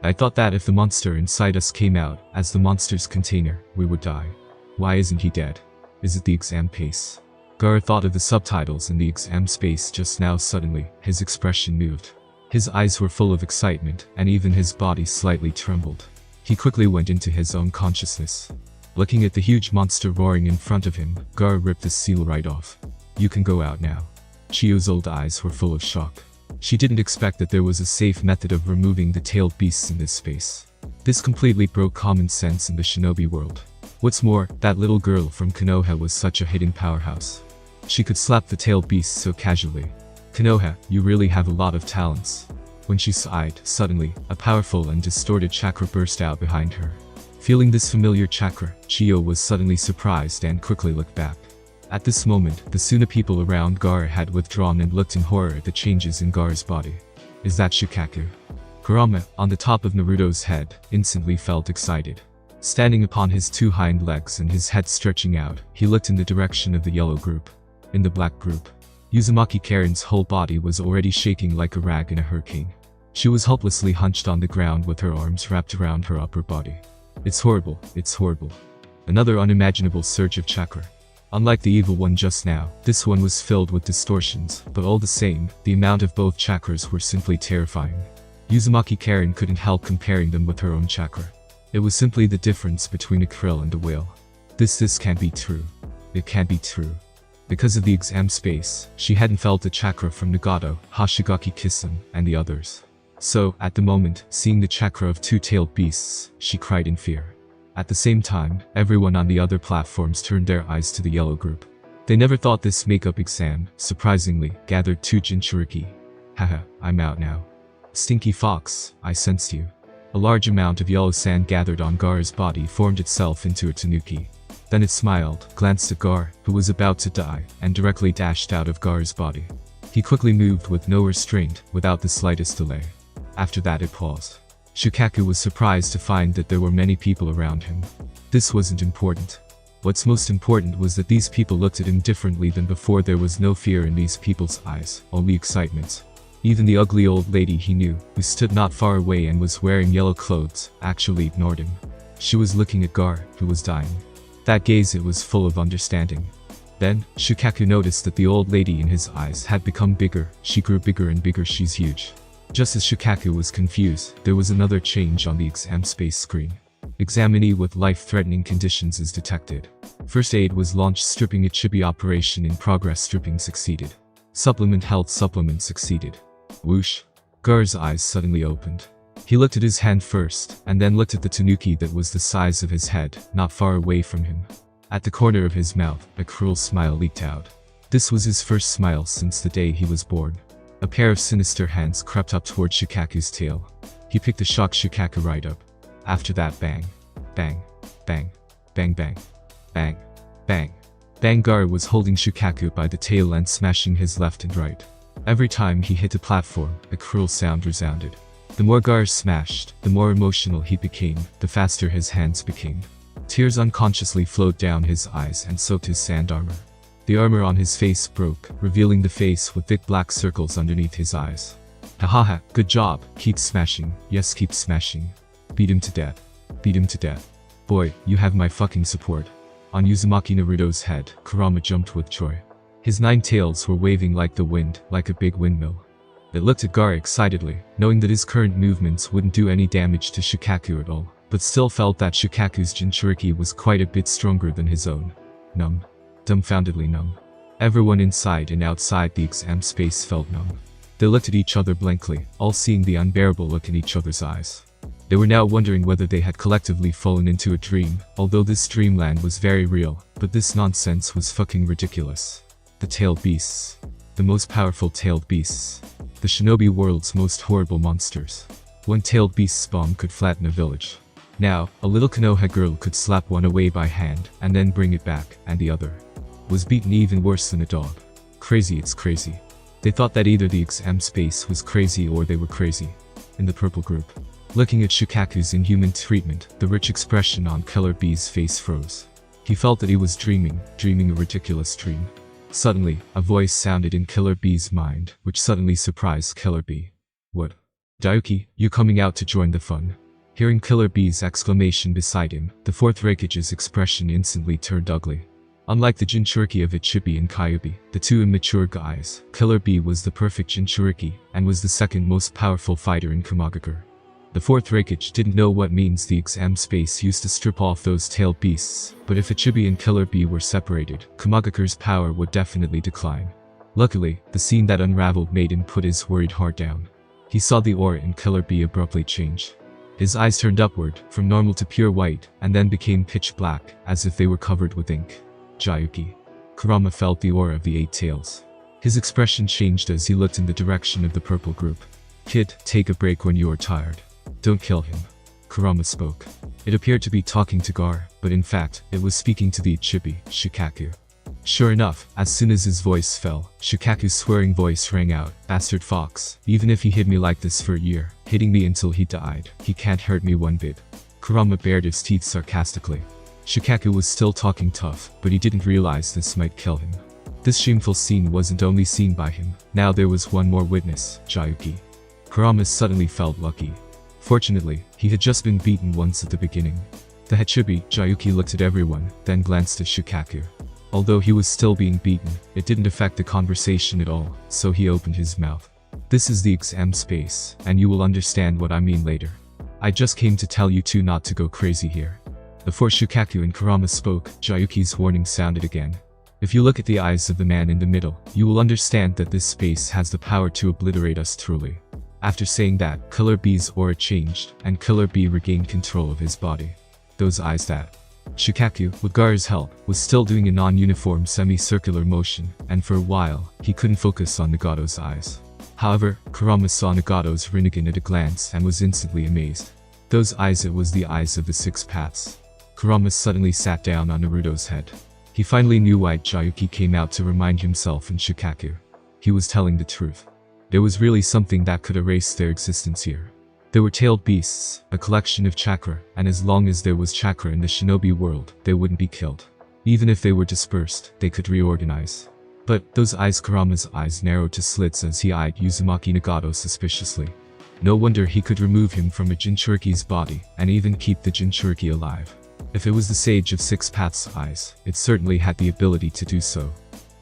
I thought that if the monster inside us came out as the monster's container, we would die. Why isn't he dead? Is it the exam pace? Gaara thought of the subtitles in the exam space just now. Suddenly, his expression moved. His eyes were full of excitement, and even his body slightly trembled. He quickly went into his own consciousness. Looking at the huge monster roaring in front of him, Gaara ripped the seal right off. "You can go out now." Chiyo's old eyes were full of shock. She didn't expect that there was a safe method of removing the tailed beasts in this space. This completely broke common sense in the shinobi world. What's more, that little girl from Konoha was such a hidden powerhouse. She could slap the tailed beasts so casually. "Konoha, you really have a lot of talents." When she sighed, suddenly, a powerful and distorted chakra burst out behind her. Feeling this familiar chakra, Chiyo was suddenly surprised and quickly looked back. At this moment, the Suna people around Gaara had withdrawn and looked in horror at the changes in Gaara's body. "Is that Shukaku?" Kurama, on the top of Naruto's head, instantly felt excited. Standing upon his two hind legs and his head stretching out, he looked in the direction of the yellow group. In the black group, Uzumaki Karen's whole body was already shaking like a rag in a hurricane. She was helplessly hunched on the ground with her arms wrapped around her upper body. "It's horrible, it's horrible." Another unimaginable surge of chakra. Unlike the evil one just now, this one was filled with distortions, but all the same, the amount of both chakras were simply terrifying. Uzumaki Karen couldn't help comparing them with her own chakra. It was simply the difference between a krill and a whale. This can't be true. It can't be true. Because of the exam space, she hadn't felt the chakra from Nagato, Hashigaki Kissen, and the others. So, at the moment, seeing the chakra of two-tailed beasts, she cried in fear. At the same time, everyone on the other platforms turned their eyes to the yellow group. They never thought this makeup exam, surprisingly, gathered two Jinchuriki. "Haha, I'm out now. Stinky fox, I sensed you." A large amount of yellow sand gathered on Gaara's body formed itself into a tanuki. Then it smiled, glanced at Gaara, who was about to die, and directly dashed out of Gaara's body. He quickly moved with no restraint, without the slightest delay. After that it paused. Shukaku was surprised to find that there were many people around him. This wasn't important. What's most important was that these people looked at him differently than before. There was no fear in these people's eyes, only excitement. Even the ugly old lady he knew, who stood not far away and was wearing yellow clothes, actually ignored him. She was looking at Gaara, who was dying. That gaze, it was full of understanding. Then, Shukaku noticed that the old lady in his eyes had become bigger. She grew bigger and bigger. She's huge. Just as Shukaku was confused, there was another change on the exam space screen. Examinee with life-threatening conditions is detected. First aid was launched. Stripping Ichibi operation in progress. Stripping succeeded. Supplement health supplement succeeded. Whoosh. Gaara's eyes suddenly opened. He looked at his hand first, and then looked at the tanuki that was the size of his head, not far away from him. At the corner of his mouth, a cruel smile leaked out. This was his first smile since the day he was born. A pair of sinister hands crept up toward Shukaku's tail. He picked the shocked Shukaku right up. After that, bang. Bang. Bang. Bang bang. Bang. Bang. Bang. Gaara was holding Shukaku by the tail and smashing his left and right. Every time he hit a platform, a cruel sound resounded. The more Gaara smashed, the more emotional he became, the faster his hands became. Tears unconsciously flowed down his eyes and soaked his sand armor. The armor on his face broke, revealing the face with thick black circles underneath his eyes. "Hahaha, good job, keep smashing, yes keep smashing. Beat him to death. Beat him to death. Boy, you have my fucking support." On Uzumaki Naruto's head, Kurama jumped with joy. His 9 tails were waving like the wind, like a big windmill. It looked at Gaara excitedly, knowing that his current movements wouldn't do any damage to Shukaku at all, but still felt that Shukaku's Jinchuriki was quite a bit stronger than his own. Numb. Dumbfoundedly numb. Everyone inside and outside the exam space felt numb. They looked at each other blankly, all seeing the unbearable look in each other's eyes. They were now wondering whether they had collectively fallen into a dream, although this dreamland was very real, but this nonsense was fucking ridiculous. The tailed beasts. The most powerful tailed beasts. The shinobi world's most horrible monsters. One tailed beast's bomb could flatten a village. Now, a little Konoha girl could slap one away by hand, and then bring it back, and the other was beaten even worse than a dog. Crazy, it's crazy. They thought that either the exam space was crazy or they were crazy. In the purple group, looking at Shukaku's inhuman treatment, the rich expression on Killer B's face froze. He felt that he was dreaming a ridiculous dream. Suddenly, a voice sounded in Killer B's mind, which suddenly surprised Killer B. "What? Daisuke, you coming out to join the fun?" Hearing Killer B's exclamation beside him, the 4th Raikage's expression instantly turned ugly. Unlike the Jinchuriki of Ichibi and Kyuubi, the two immature guys, Killer Bee was the perfect Jinchuriki and was the second most powerful fighter in Kamagakure. The fourth Raikage didn't know what means the exam space used to strip off those tailed beasts, but if Ichibi and Killer Bee were separated, Kamagakure's power would definitely decline. Luckily, the scene that unraveled made him put his worried heart down. He saw the aura in Killer Bee abruptly change. His eyes turned upward, from normal to pure white, and then became pitch black, as if they were covered with ink. Jayuki. Kurama felt the aura of the eight tails. His expression changed as he looked in the direction of the purple group. Kid, take a break when you are tired. Don't kill him. Kurama spoke. It appeared to be talking to Gaara, but in fact, it was speaking to the Ichibi, Shukaku. Sure enough, as soon as his voice fell, Shukaku's swearing voice rang out, "Bastard fox, even if he hid me like this for a year, hitting me until he died, he can't hurt me one bit." Kurama bared his teeth sarcastically. Shukaku was still talking tough, but he didn't realize this might kill him. This shameful scene wasn't only seen by him, now there was one more witness, Jayuki. Kurama suddenly felt lucky. Fortunately, he had just been beaten once at the beginning. The Hachibi, Jayuki looked at everyone, then glanced at Shukaku. Although he was still being beaten, it didn't affect the conversation at all, so he opened his mouth. "This is the exam space, and you will understand what I mean later. I just came to tell you two not to go crazy here." Before Shukaku and Kurama spoke, Jayuki's warning sounded again. "If you look at the eyes of the man in the middle, you will understand that this space has the power to obliterate us truly." After saying that, Killer Bee's aura changed, and Killer Bee regained control of his body. Those eyes that... Shukaku, with Gaara's help, was still doing a non-uniform semicircular motion, and for a while, he couldn't focus on Nagato's eyes. However, Kurama saw Nagato's Rinnegan at a glance and was instantly amazed. Those eyes, it was the eyes of the Six Paths. Kurama suddenly sat down on Naruto's head. He finally knew why Jayuki came out to remind himself and Shukaku. He was telling the truth. There was really something that could erase their existence here. There were tailed beasts, a collection of chakra, and as long as there was chakra in the shinobi world, they wouldn't be killed. Even if they were dispersed, they could reorganize. But those eyes, Kurama's eyes narrowed to slits as he eyed Uzumaki Nagato suspiciously. No wonder he could remove him from a Jinchuriki's body, and even keep the Jinchuriki alive. If it was the Sage of Six Paths' eyes, it certainly had the ability to do so.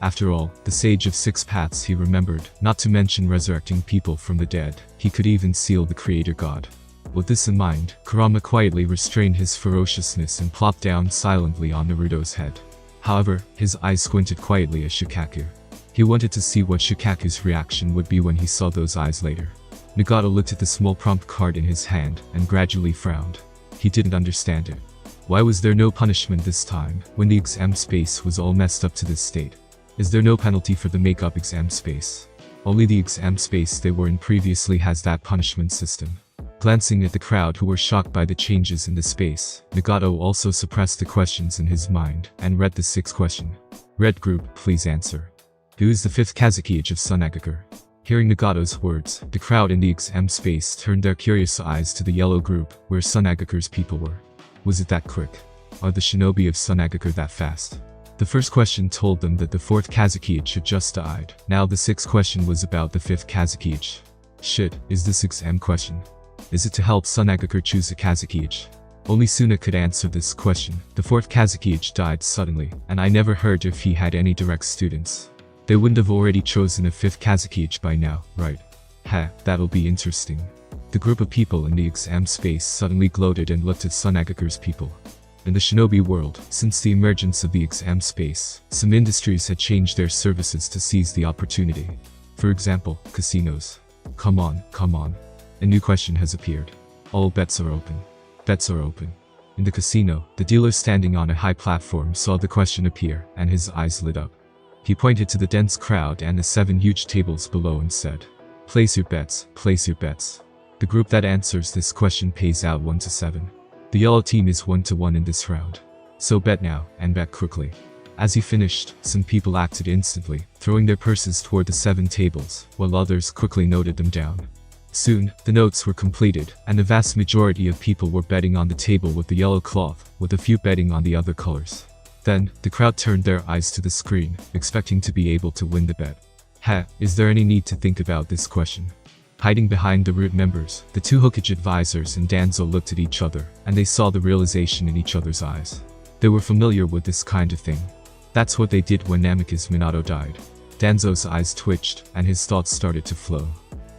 After all, the Sage of Six Paths, he remembered, not to mention resurrecting people from the dead, he could even seal the Creator God. With this in mind, Kurama quietly restrained his ferociousness and plopped down silently on Naruto's head. However, his eyes squinted quietly at Shukaku. He wanted to see what Shukaku's reaction would be when he saw those eyes later. Nagato looked at the small prompt card in his hand and gradually frowned. He didn't understand it. Why was there no punishment this time, when the exam space was all messed up to this state? Is there no penalty for the make-up exam space? Only the exam space they were in previously has that punishment system. Glancing at the crowd who were shocked by the changes in the space, Nagato also suppressed the questions in his mind and read the sixth question. "Red group, please answer. Who is the fifth Kazekage of Nagato?" Hearing Nagato's words, the crowd in the exam space turned their curious eyes to the yellow group, where Nagato's people were. Was it that quick? Are the shinobi of Nagato that fast? The first question told them that the fourth Kazekage had just died. Now the sixth question was about the fifth Kazekage. Shit, is this exam question? Is it to help Nagato choose a Kazekage? Only Suna could answer this question. The fourth Kazekage died suddenly, and I never heard if he had any direct students. They wouldn't have already chosen a fifth Kazekage by now, right? Ha, that'll be interesting. The group of people in the exam space suddenly gloated and looked at Nagato's people. In the shinobi world, since the emergence of the exam space, some industries had changed their services to seize the opportunity. For example, casinos. Come on, come on. A new question has appeared. All bets are open. Bets are open. In the casino, the dealer standing on a high platform saw the question appear, and his eyes lit up. He pointed to the dense crowd and the 7 huge tables below and said, "Place your bets, place your bets. The group that answers this question pays out 1 to 7. The yellow team is 1 to 1 in this round. So bet now, and bet quickly." As he finished, some people acted instantly, throwing their purses toward the 7 tables, while others quickly noted them down. Soon, the notes were completed, and the vast majority of people were betting on the table with the yellow cloth, with a few betting on the other colors. Then, the crowd turned their eyes to the screen, expecting to be able to win the bet. Is there any need to think about this question? Hiding behind the root members, the 2 Hokage advisors and Danzo looked at each other, and they saw the realization in each other's eyes. They were familiar with this kind of thing. That's what they did when Namikaze Minato died. Danzo's eyes twitched, and his thoughts started to flow.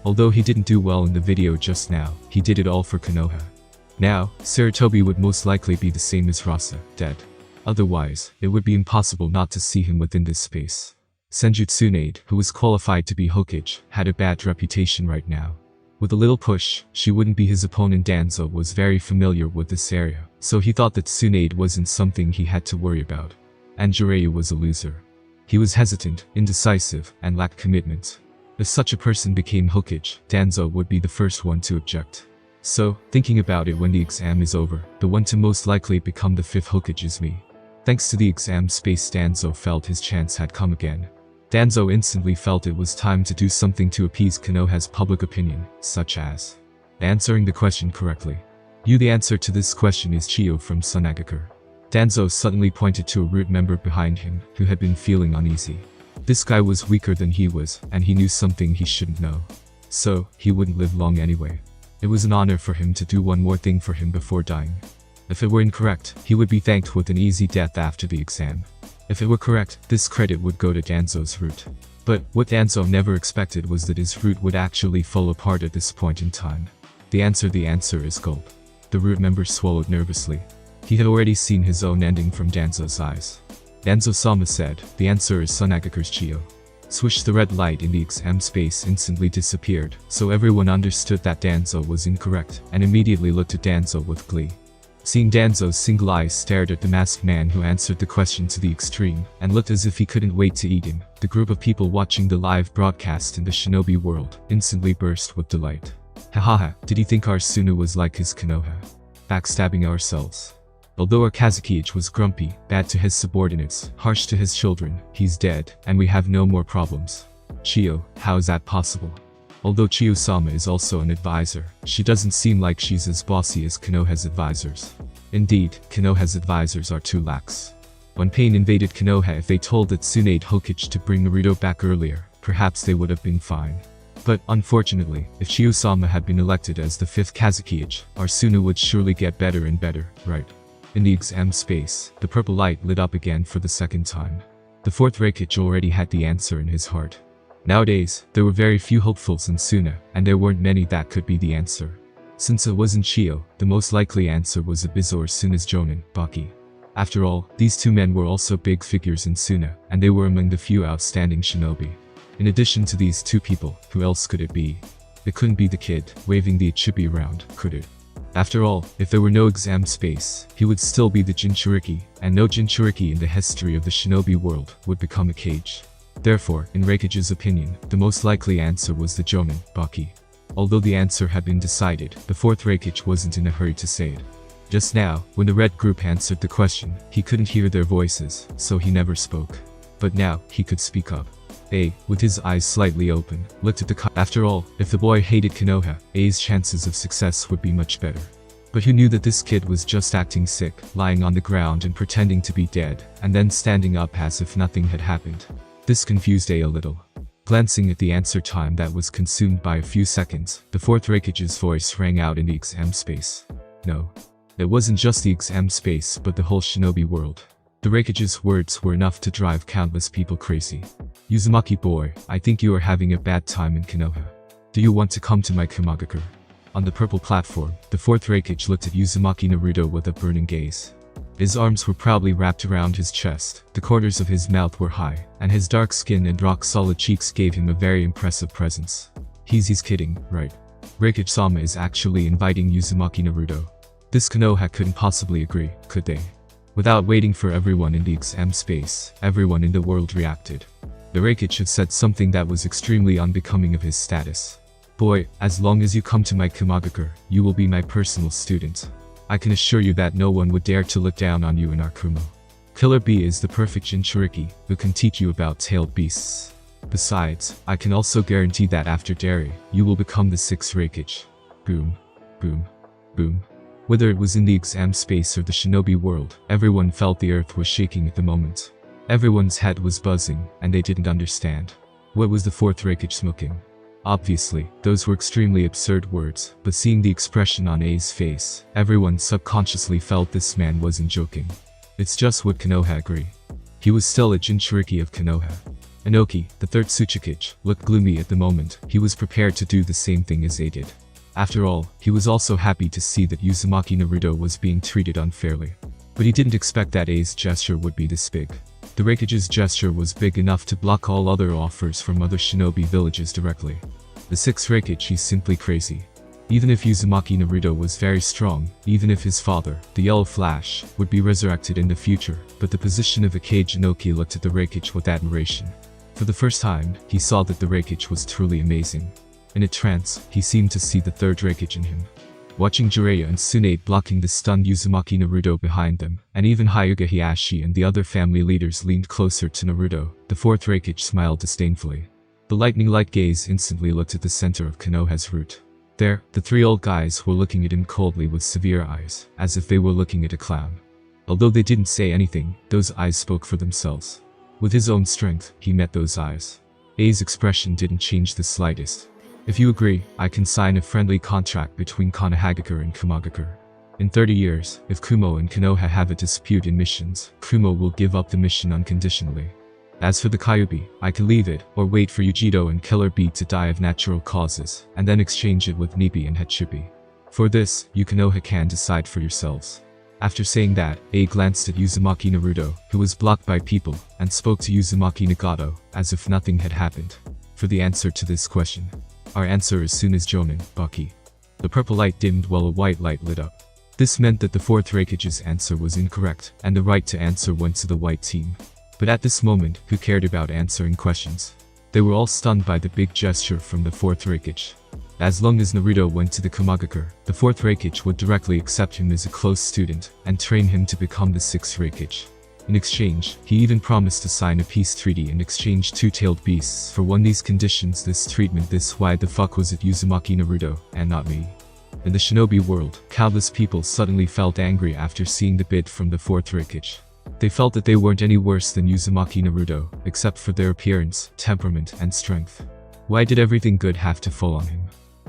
Although he didn't do well in the video just now, he did it all for Konoha. Now, Sarutobi would most likely be the same as Rasa, dead. Otherwise, it would be impossible not to see him within this space. Senjutsunade, who was qualified to be Hokage, had a bad reputation right now. With a little push, she wouldn't be his opponent. Danzo was very familiar with this area, so he thought that Tsunade wasn't something he had to worry about. And Jiraiya was a loser. He was hesitant, indecisive, and lacked commitment. If such a person became Hokage, Danzo would be the first one to object. So, thinking about it when the exam is over, the one to most likely become the 5th Hokage is me. Thanks to the exam space, Danzo felt his chance had come again. Danzo instantly felt it was time to do something to appease Konoha's public opinion, such as answering the question correctly. The answer to this question is Chiyo from Sunagakur. Danzo suddenly pointed to a root member behind him, who had been feeling uneasy. This guy was weaker than he was, and he knew something he shouldn't know. So, he wouldn't live long anyway. It was an honor for him to do one more thing for him before dying. If it were incorrect, he would be thanked with an easy death after the exam. If it were correct, this credit would go to Danzo's root. But what Danzo never expected was that his root would actually fall apart at this point in time. The answer is gulp. The root member swallowed nervously. He had already seen his own ending from Danzo's eyes. Danzo-sama said, the answer is Sunagakur's Chiyo. Swish, the red light in the exam space instantly disappeared, so everyone understood that Danzo was incorrect, and immediately looked at Danzo with glee. Seeing Danzo's single eye stared at the masked man who answered the question to the extreme, and looked as if he couldn't wait to eat him, the group of people watching the live broadcast in the shinobi world instantly burst with delight. Hahaha, did he think our Sunu was like his Konoha? Backstabbing ourselves. Although our Kazekage was grumpy, bad to his subordinates, harsh to his children, he's dead, and we have no more problems. Chiyo, how is that possible? Although Chiyo-sama is also an advisor, she doesn't seem like she's as bossy as Konoha's advisors. Indeed, Konoha's advisors are too lax. When pain invaded Konoha, if they told that Tsunade Hokage to bring Naruto back earlier, perhaps they would have been fine. But, unfortunately, if Chiyo-sama had been elected as the 5th Kazekage, our Sunu would surely get better and better, right? In the exam space, the purple light lit up again for the second time. The 4th Raikage already had the answer in his heart. Nowadays, there were very few hopefuls in Suna, and there weren't many that could be the answer. Since it wasn't Chiyo, the most likely answer was Abizo or Suna's Jonin, Baki. After all, these two men were also big figures in Suna, and they were among the few outstanding shinobi. In addition to these two people, who else could it be? It couldn't be the kid, waving the Ichibi around, could it? After all, if there were no exam space, he would still be the Jinchuriki, and no Jinchuriki in the history of the shinobi world would become a Kage. Therefore, in Raikage's opinion, the most likely answer was the Jonin, Baki. Although the answer had been decided, the 4th Raikage wasn't in a hurry to say it. Just now, when the red group answered the question, he couldn't hear their voices, so he never spoke. But now, he could speak up. A, with his eyes slightly open, looked at the After all, if the boy hated Konoha, A's chances of success would be much better. But who knew that this kid was just acting sick, lying on the ground and pretending to be dead, and then standing up as if nothing had happened. This confused A little. Glancing at the answer time that was consumed by a few seconds, the 4th Raikage's voice rang out in the exam space. No. It wasn't just the exam space but the whole shinobi world. The Raikage's words were enough to drive countless people crazy. Uzumaki boy, I think you are having a bad time in Konoha. Do you want to come to my Kamagakure? On the purple platform, the 4th Raikage looked at Uzumaki Naruto with a burning gaze. His arms were proudly wrapped around his chest, the corners of his mouth were high, and his dark skin and rock-solid cheeks gave him a very impressive presence. He's kidding, right? Raikage-sama is actually inviting Uzumaki Naruto. This Konoha couldn't possibly agree, could they? Without waiting for everyone in the exam space, everyone in the world reacted. The Raikage had said something that was extremely unbecoming of his status. Boy, as long as you come to my Kamagakure, you will be my personal student. I can assure you that no one would dare to look down on you in our Kumo. Killer B is the perfect Jinchuriki, who can teach you about tailed beasts. Besides, I can also guarantee that after Dari, you will become the 6th Raikage. Boom. Boom. Boom. Whether it was in the exam space or the shinobi world, everyone felt the earth was shaking at the moment. Everyone's head was buzzing, and they didn't understand. What was the 4th Raikage smoking? Obviously, those were extremely absurd words, but seeing the expression on A's face, everyone subconsciously felt this man wasn't joking. It's just what Konoha agree. He was still a Jinchuriki of Konoha. Inoki, the third Tsuchikage, looked gloomy at the moment. He was prepared to do the same thing as A did. After all, he was also happy to see that Uzumaki Naruto was being treated unfairly. But he didn't expect that A's gesture would be this big. The Raikage's gesture was big enough to block all other offers from other shinobi villages directly. The sixth Raikage is simply crazy. Even if Uzumaki Naruto was very strong, even if his father, the Yellow Flash, would be resurrected in the future, but the position of Akage Inoki looked at the Raikage with admiration. For the first time, he saw that the Raikage was truly amazing. In a trance, he seemed to see the third Raikage in him. Watching Jiraiya and Tsunade blocking the stunned Uzumaki Naruto behind them, and even Hyuga Hiashi and the other family leaders leaned closer to Naruto, the fourth Raikage smiled disdainfully. The lightning-like gaze instantly looked at the center of Konoha's root. There, the three old guys were looking at him coldly with severe eyes, as if they were looking at a clown. Although they didn't say anything, those eyes spoke for themselves. With his own strength, he met those eyes. A's expression didn't change the slightest. If you agree, I can sign a friendly contract between Konohagakure and Kumagakure. In 30 years, if Kumo and Konoha have a dispute in missions, Kumo will give up the mission unconditionally. As for the Kyuubi, I can leave it, or wait for Yujito and Killer Bee to die of natural causes, and then exchange it with Nibi and Hachibi. For this, you Konoha can decide for yourselves. After saying that, A glanced at Uzumaki Naruto, who was blocked by people, and spoke to Uzumaki Nagato, as if nothing had happened. For the answer to this question. Our answer as soon as Jonin, Baki. The purple light dimmed while a white light lit up. This meant that the fourth Raikage's answer was incorrect, and the right to answer went to the white team. But at this moment, who cared about answering questions? They were all stunned by the big gesture from the fourth Raikage. As long as Naruto went to the Kumagakure, the fourth Raikage would directly accept him as a close student, and train him to become the sixth Raikage. In exchange, he even promised to sign a peace treaty and exchange two-tailed beasts for one these conditions, this treatment, this. Why the fuck was it Uzumaki Naruto, and not me? In the shinobi world, countless people suddenly felt angry after seeing the bid from the fourth Raikage. They felt that they weren't any worse than Uzumaki Naruto, except for their appearance, temperament, and strength. Why did everything good have to fall on him?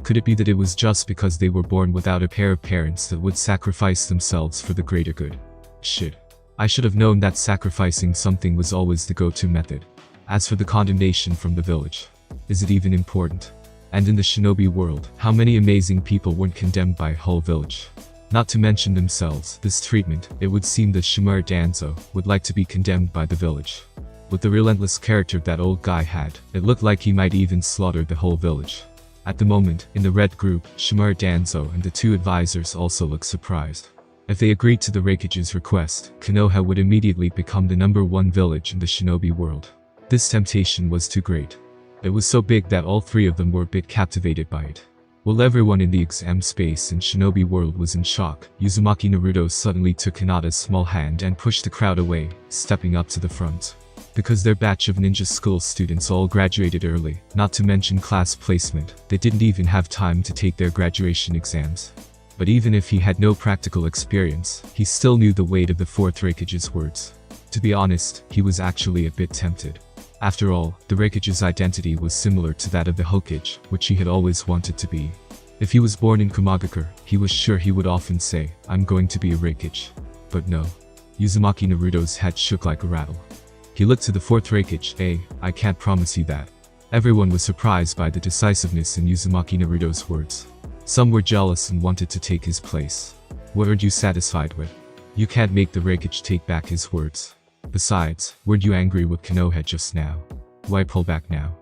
Could it be that it was just because they were born without a pair of parents that would sacrifice themselves for the greater good? Shit. I should have known that sacrificing something was always the go-to method. As for the condemnation from the village, is it even important? And in the shinobi world, how many amazing people weren't condemned by a whole village? Not to mention themselves, this treatment, it would seem that Shimura Danzo would like to be condemned by the village. With the relentless character that old guy had, it looked like he might even slaughter the whole village. At the moment, in the red group, Shimura Danzo and the two advisors also looked surprised. If they agreed to the Raikage's request, Konoha would immediately become the #1 village in the shinobi world. This temptation was too great. It was so big that all three of them were a bit captivated by it. While everyone in the exam space and shinobi world was in shock, Uzumaki Naruto suddenly took Hinata's small hand and pushed the crowd away, stepping up to the front. Because their batch of ninja school students all graduated early, not to mention class placement, they didn't even have time to take their graduation exams. But even if he had no practical experience, he still knew the weight of the fourth Raikage's words. To be honest, he was actually a bit tempted. After all, the Raikage's identity was similar to that of the Hokage, which he had always wanted to be. If he was born in Kumagakure, he was sure he would often say, "I'm going to be a Raikage." But no. Uzumaki Naruto's head shook like a rattle. He looked to the fourth Raikage. I can't promise you that." Everyone was surprised by the decisiveness in Uzumaki Naruto's words. Some were jealous and wanted to take his place. What aren't you satisfied with? You can't make the Raikage take back his words. Besides, weren't you angry with Konoha just now? Why pull back now?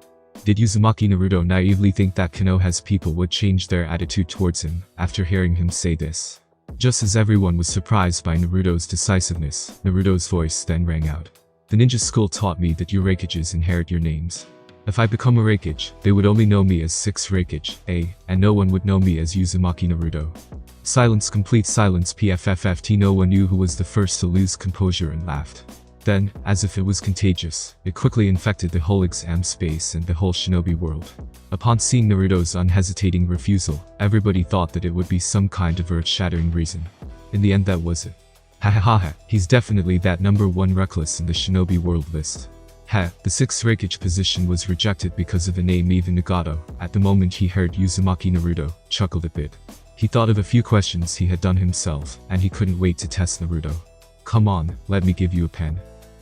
Did Uzumaki Naruto naively think that Konoha's people would change their attitude towards him after hearing him say this? Just as everyone was surprised by Naruto's decisiveness, Naruto's voice then rang out. "The ninja school taught me that you Raikages inherit your names. If I become a Raikage, they would only know me as 6th Raikage, and no one would know me as Uzumaki Naruto." Silence, complete silence. PFFFT. No one knew who was the first to lose composure and laughed. Then, as if it was contagious, it quickly infected the whole exam space and the whole shinobi world. Upon seeing Naruto's unhesitating refusal, everybody thought that it would be some kind of earth-shattering reason. In the end, that was it. Ha ha ha ha, he's definitely that #1 reckless in the shinobi world list. The 6th Raikage position was rejected because of a name. Even Nagato, at the moment he heard Uzumaki Naruto, chuckled a bit. He thought of a few questions he had done himself, and he couldn't wait to test Naruto. "Come on, let me give you a pen."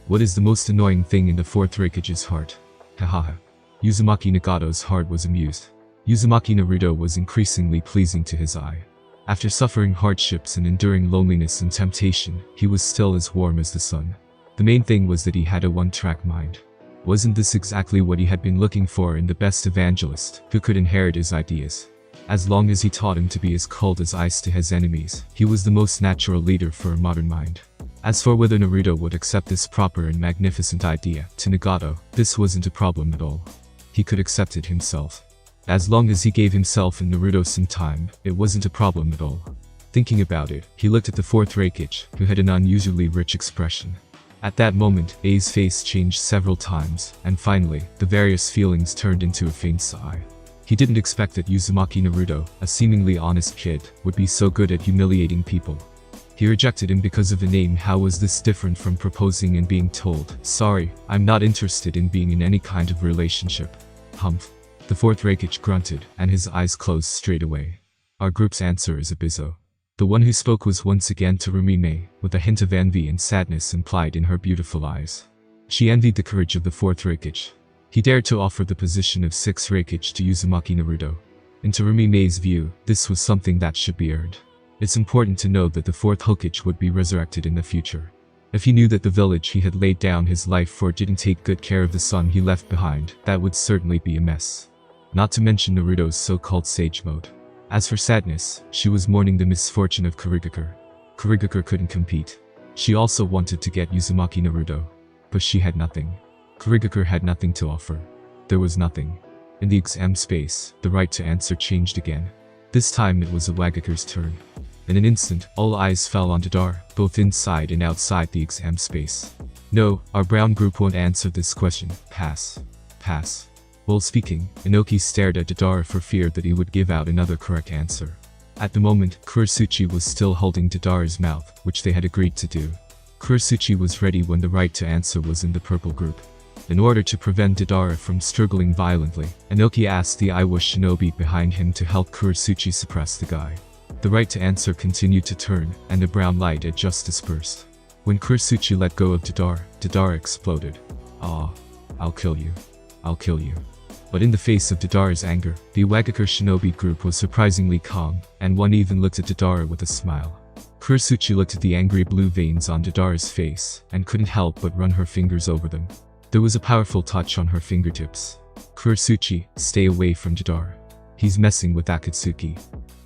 What is the most annoying thing in the fourth Raikage's heart? Hahaha. Uzumaki Nagato's heart was amused. Uzumaki Naruto was increasingly pleasing to his eye. After suffering hardships and enduring loneliness and temptation, he was still as warm as the sun. The main thing was that he had a one-track mind. Wasn't this exactly what he had been looking for in the best evangelist, who could inherit his ideas? As long as he taught him to be as cold as ice to his enemies, he was the most natural leader for a modern mind. As for whether Naruto would accept this proper and magnificent idea, to Nagato, this wasn't a problem at all. He could accept it himself. As long as he gave himself and Naruto some time, it wasn't a problem at all. Thinking about it, he looked at the fourth Raikage, who had an unusually rich expression. At that moment, A's face changed several times, and finally, the various feelings turned into a faint sigh. He didn't expect that Uzumaki Naruto, a seemingly honest kid, would be so good at humiliating people. He rejected him because of the name. How was this different from proposing and being told, "Sorry, I'm not interested in being in any kind of relationship"? Humph. The fourth Raikage grunted, and his eyes closed straight away. Our group's answer is Abizo. The one who spoke was once again Terumine, with a hint of envy and sadness implied in her beautiful eyes. She envied the courage of the fourth Raikage. He dared to offer the position of sixth Raikage to Uzumaki Naruto. In Terumine's view, this was something that should be earned. It's important to note that the fourth Hokage would be resurrected in the future. If he knew that the village he had laid down his life for didn't take good care of the son he left behind, that would certainly be a mess. Not to mention Naruto's so-called sage mode. As for sadness, she was mourning the misfortune of Kurigakure. Kurigakure couldn't compete. She also wanted to get Uzumaki Naruto. But she had nothing. Kurigakure had nothing to offer. There was nothing. In the exam space, the right to answer changed again. This time it was Iwagakure's turn. In an instant, all eyes fell on Dadar, both inside and outside the exam space. No, our brown group won't answer this question. Pass. Pass. While speaking, Inoki stared at Dadara for fear that he would give out another correct answer. At the moment, Kurasuchi was still holding Dadara's mouth, which they had agreed to do. Kurasuchi was ready when the right to answer was in the purple group. In order to prevent Dadara from struggling violently, Inoki asked the Iwa shinobi behind him to help Kurasuchi suppress the guy. The right to answer continued to turn, and the brown light had just dispersed. When Kurasuchi let go of Dadara, Dadara exploded. "Ah, I'll kill you. I'll kill you." But in the face of Dadara's anger, the Iwagakure shinobi group was surprisingly calm, and one even looked at Dadara with a smile. Kurasuchi looked at the angry blue veins on Dadara's face, and couldn't help but run her fingers over them. There was a powerful touch on her fingertips. "Kurasuchi, stay away from Dadara. He's messing with Akatsuki."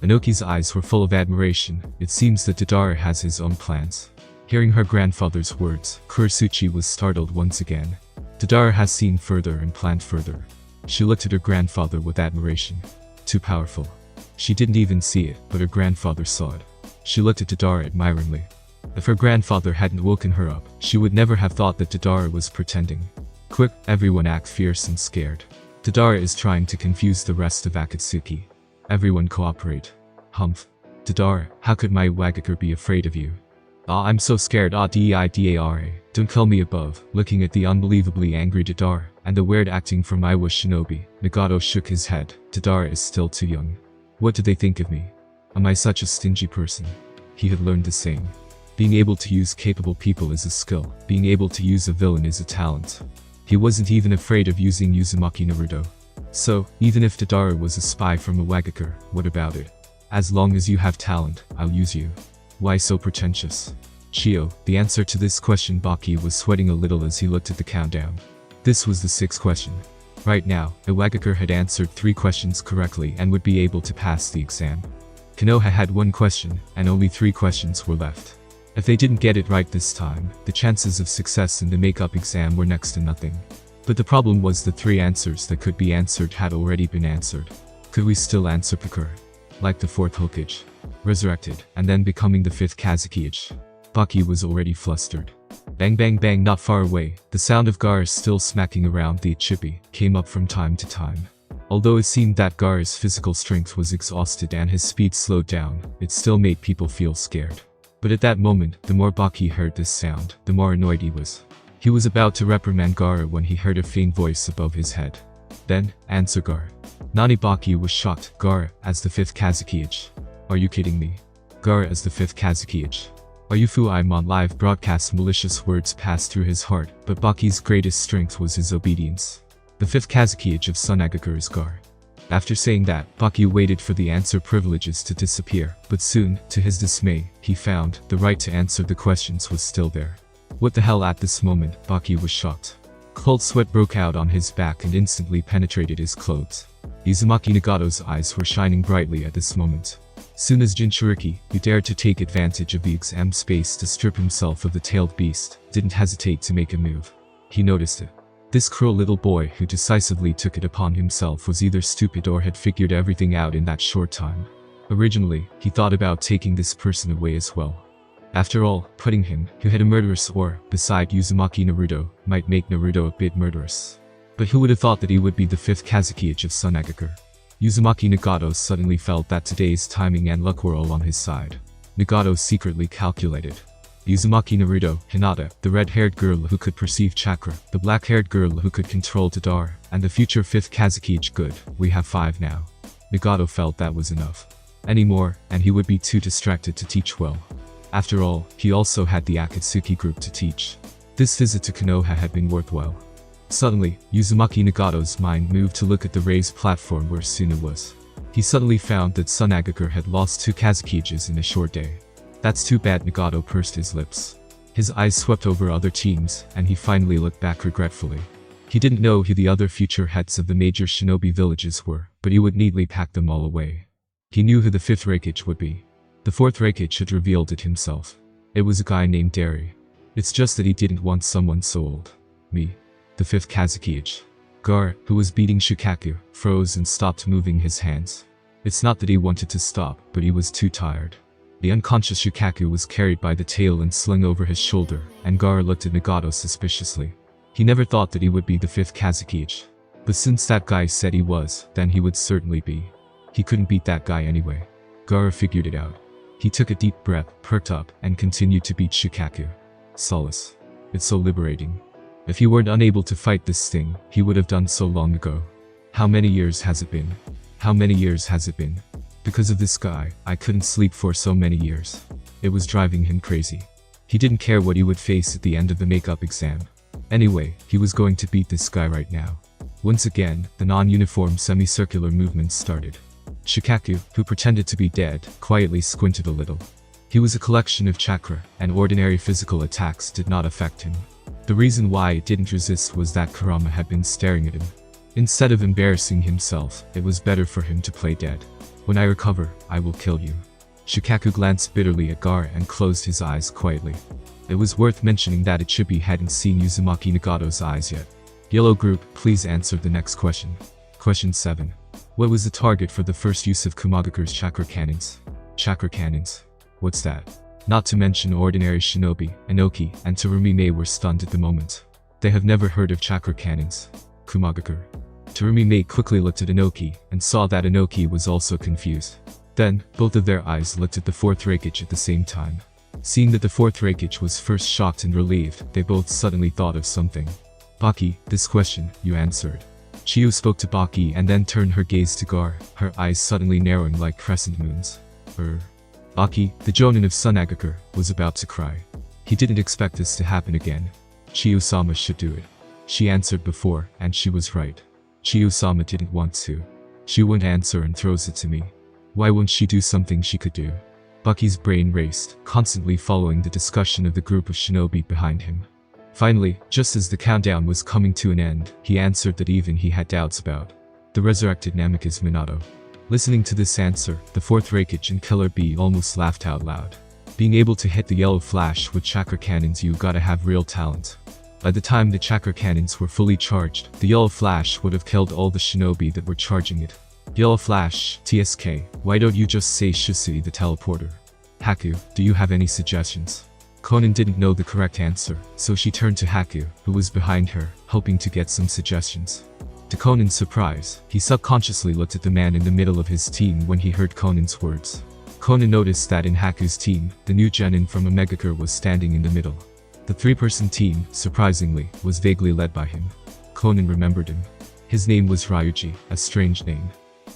Inoki's eyes were full of admiration. It seems that Dadara has his own plans. Hearing her grandfather's words, Kurasuchi was startled once again. Dadara has seen further and planned further. She looked at her grandfather with admiration. Too powerful. She didn't even see it, but her grandfather saw it. She looked at Dadara admiringly. If her grandfather hadn't woken her up, she would never have thought that Dadara was pretending. Quick, everyone act fierce and scared. Dadara is trying to confuse the rest of Akatsuki. Everyone cooperate. Humph. Dadara, how could my Iwagakure be afraid of you? "Ah, I'm so scared. Ah, Deidara. Don't call me above." Looking at the unbelievably angry Dadara, and the weird acting from Iwa shinobi, Nagato shook his head. Dadara is still too young. What do they think of me? Am I such a stingy person? He had learned the saying. Being able to use capable people is a skill. Being able to use a villain is a talent. He wasn't even afraid of using Uzumaki Naruto. So, even if Dadara was a spy from Iwagakure, what about it? As long as you have talent, I'll use you. Why so pretentious? Chio, the answer to this question. Baki was sweating a little as he looked at the countdown. This was the sixth question. Right now, Iwagakure had answered 3 questions correctly and would be able to pass the exam. Konoha had 1 question, and only 3 questions were left. If they didn't get it right this time, the chances of success in the makeup exam were next to nothing. But the problem was the 3 answers that could be answered had already been answered. Could we still answer Pakura? Like the 4th Hokage. Resurrected, and then becoming the 5th Kazekage. Baki was already flustered. Bang bang bang. Not far away, the sound of Gaara still smacking around the chippy came up from time to time. Although it seemed that Gaara's physical strength was exhausted and his speed slowed down, it still made people feel scared. But at that moment, the more Baki heard this sound, the more annoyed he was. He was about to reprimand Gaara when he heard a faint voice above his head. Then, answer Gaara. Nani? Baki was shocked. Gaara, as the 5th Kazekage. Are you kidding me? Gaara as the 5th Kazekage. I'm on live broadcast. Malicious words passed through his heart, but Baki's greatest strength was his obedience. The fifth Kazekage of Sunagaker is Gaara. After saying that, Baki waited for the answer privileges to disappear, but soon, to his dismay, he found the right to answer the questions was still there. What the hell? At this moment, Baki was shocked. Cold sweat broke out on his back and instantly penetrated his clothes. Uzumaki Nagato's eyes were shining brightly at this moment. Soon as Jinchuriki, who dared to take advantage of the exam space to strip himself of the tailed beast, didn't hesitate to make a move. He noticed it. This cruel little boy who decisively took it upon himself was either stupid or had figured everything out in that short time. Originally, he thought about taking this person away as well. After all, putting him, who had a murderous aura, beside Uzumaki Naruto, might make Naruto a bit murderous. But who would have thought that he would be the fifth Kazekage of Sunagaker? Uzumaki Nagato suddenly felt that today's timing and luck were all on his side. Nagato secretly calculated. Uzumaki Naruto, Hinata, the red-haired girl who could perceive chakra, the black-haired girl who could control Tadar, and the future fifth Kazekage. Good, we have 5 now. Nagato felt that was enough. Any more, and he would be too distracted to teach well. After all, he also had the Akatsuki group to teach. This visit to Konoha had been worthwhile. Suddenly, Uzumaki Nagato's mind moved to look at the raised platform where Suna was. He suddenly found that Sunagaker had lost 2 Kazekages in a short day. That's too bad. Nagato pursed his lips. His eyes swept over other teams, and he finally looked back regretfully. He didn't know who the other future heads of the major shinobi villages were, but he would neatly pack them all away. He knew who the 5th Raikage would be. The 4th Raikage had revealed it himself. It was a guy named Dari. It's just that he didn't want someone so old. Me. The 5th Kazekage. Gaara, who was beating Shukaku, froze and stopped moving his hands. It's not that he wanted to stop, but he was too tired. The unconscious Shukaku was carried by the tail and slung over his shoulder, and Gaara looked at Nagato suspiciously. He never thought that he would be the 5th Kazekage. But since that guy said he was, then he would certainly be. He couldn't beat that guy anyway. Gaara figured it out. He took a deep breath, perked up, and continued to beat Shukaku. Solace. It's so liberating. If he weren't unable to fight this thing, he would have done so long ago. How many years has it been? How many years has it been? Because of this guy, I couldn't sleep for so many years. It was driving him crazy. He didn't care what he would face at the end of the makeup exam. Anyway, he was going to beat this guy right now. Once again, the non-uniform semicircular movement started. Shukaku, who pretended to be dead, quietly squinted a little. He was a collection of chakra, and ordinary physical attacks did not affect him. The reason why it didn't resist was that Kurama had been staring at him. Instead of embarrassing himself, it was better for him to play dead. When I recover, I will kill you. Shukaku glanced bitterly at Gaara and closed his eyes quietly. It was worth mentioning that Ichibi hadn't seen Uzumaki Nagato's eyes yet. Yellow group, please answer the next question. Question 7. What was the target for the first use of Kumagakur's chakra cannons? Chakra cannons. What's that? Not to mention ordinary shinobi, Inoki, and Terumi were stunned at the moment. They have never heard of chakra cannons. Kumagakur. Terumi quickly looked at Inoki, and saw that Inoki was also confused. Then, both of their eyes looked at the 4th Raikage at the same time. Seeing that the 4th Raikage was first shocked and relieved, they both suddenly thought of something. Baki, this question, you answered. Chiyo spoke to Baki and then turned her gaze to Gaara, her eyes suddenly narrowing like crescent moons. Baki, the Jonin of Sunagaker, was about to cry. He didn't expect this to happen again. Chiyo-sama should do it. She answered before, and she was right. Chiyo-sama didn't want to. She won't answer and throws it to me. Why won't she do something she could do? Baki's brain raced, constantly following the discussion of the group of shinobi behind him. Finally, just as the countdown was coming to an end, he answered that even he had doubts about. The resurrected Namikaze Minato. Listening to this answer, the 4th Raikage and Killer Bee almost laughed out loud. Being able to hit the yellow flash with chakra cannons, you gotta have real talent. By the time the chakra cannons were fully charged, the yellow flash would have killed all the shinobi that were charging it. Yellow flash, TSK, why don't you just say Shusui the teleporter? Haku, do you have any suggestions? Konan didn't know the correct answer, so she turned to Haku, who was behind her, hoping to get some suggestions. To Konan's surprise, he subconsciously looked at the man in the middle of his team when he heard Konan's words. Konan noticed that in Haku's team, the new genin from Omegakure was standing in the middle. The 3-person team, surprisingly, was vaguely led by him. Konan remembered him. His name was Ryuji, a strange name.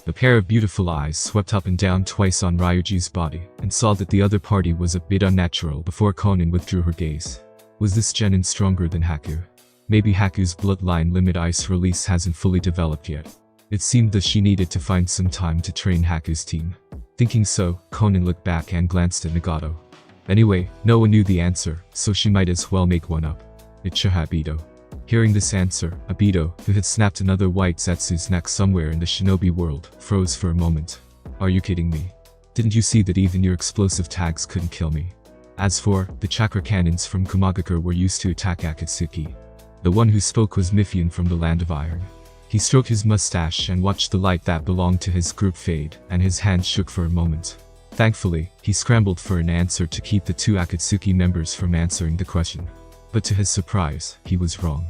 The pair of beautiful eyes swept up and down twice on Ryuji's body, and saw that the other party was a bit unnatural before Konan withdrew her gaze. Was this genin stronger than Haku? Maybe Haku's bloodline limit ice release hasn't fully developed yet. It seemed that she needed to find some time to train Haku's team. Thinking so, Konan looked back and glanced at Nagato. Anyway, no one knew the answer, so she might as well make one up. Uchiha Ibito. Hearing this answer, Ibito, who had snapped another white Zetsu's neck somewhere in the shinobi world, froze for a moment. Are you kidding me? Didn't you see that even your explosive tags couldn't kill me? As for, the chakra cannons from Kamagakure were used to attack Akatsuki. The one who spoke was Miphian from the Land of Iron. He stroked his mustache and watched the light that belonged to his group fade, and his hand shook for a moment. Thankfully, he scrambled for an answer to keep the two Akatsuki members from answering the question. But to his surprise, he was wrong.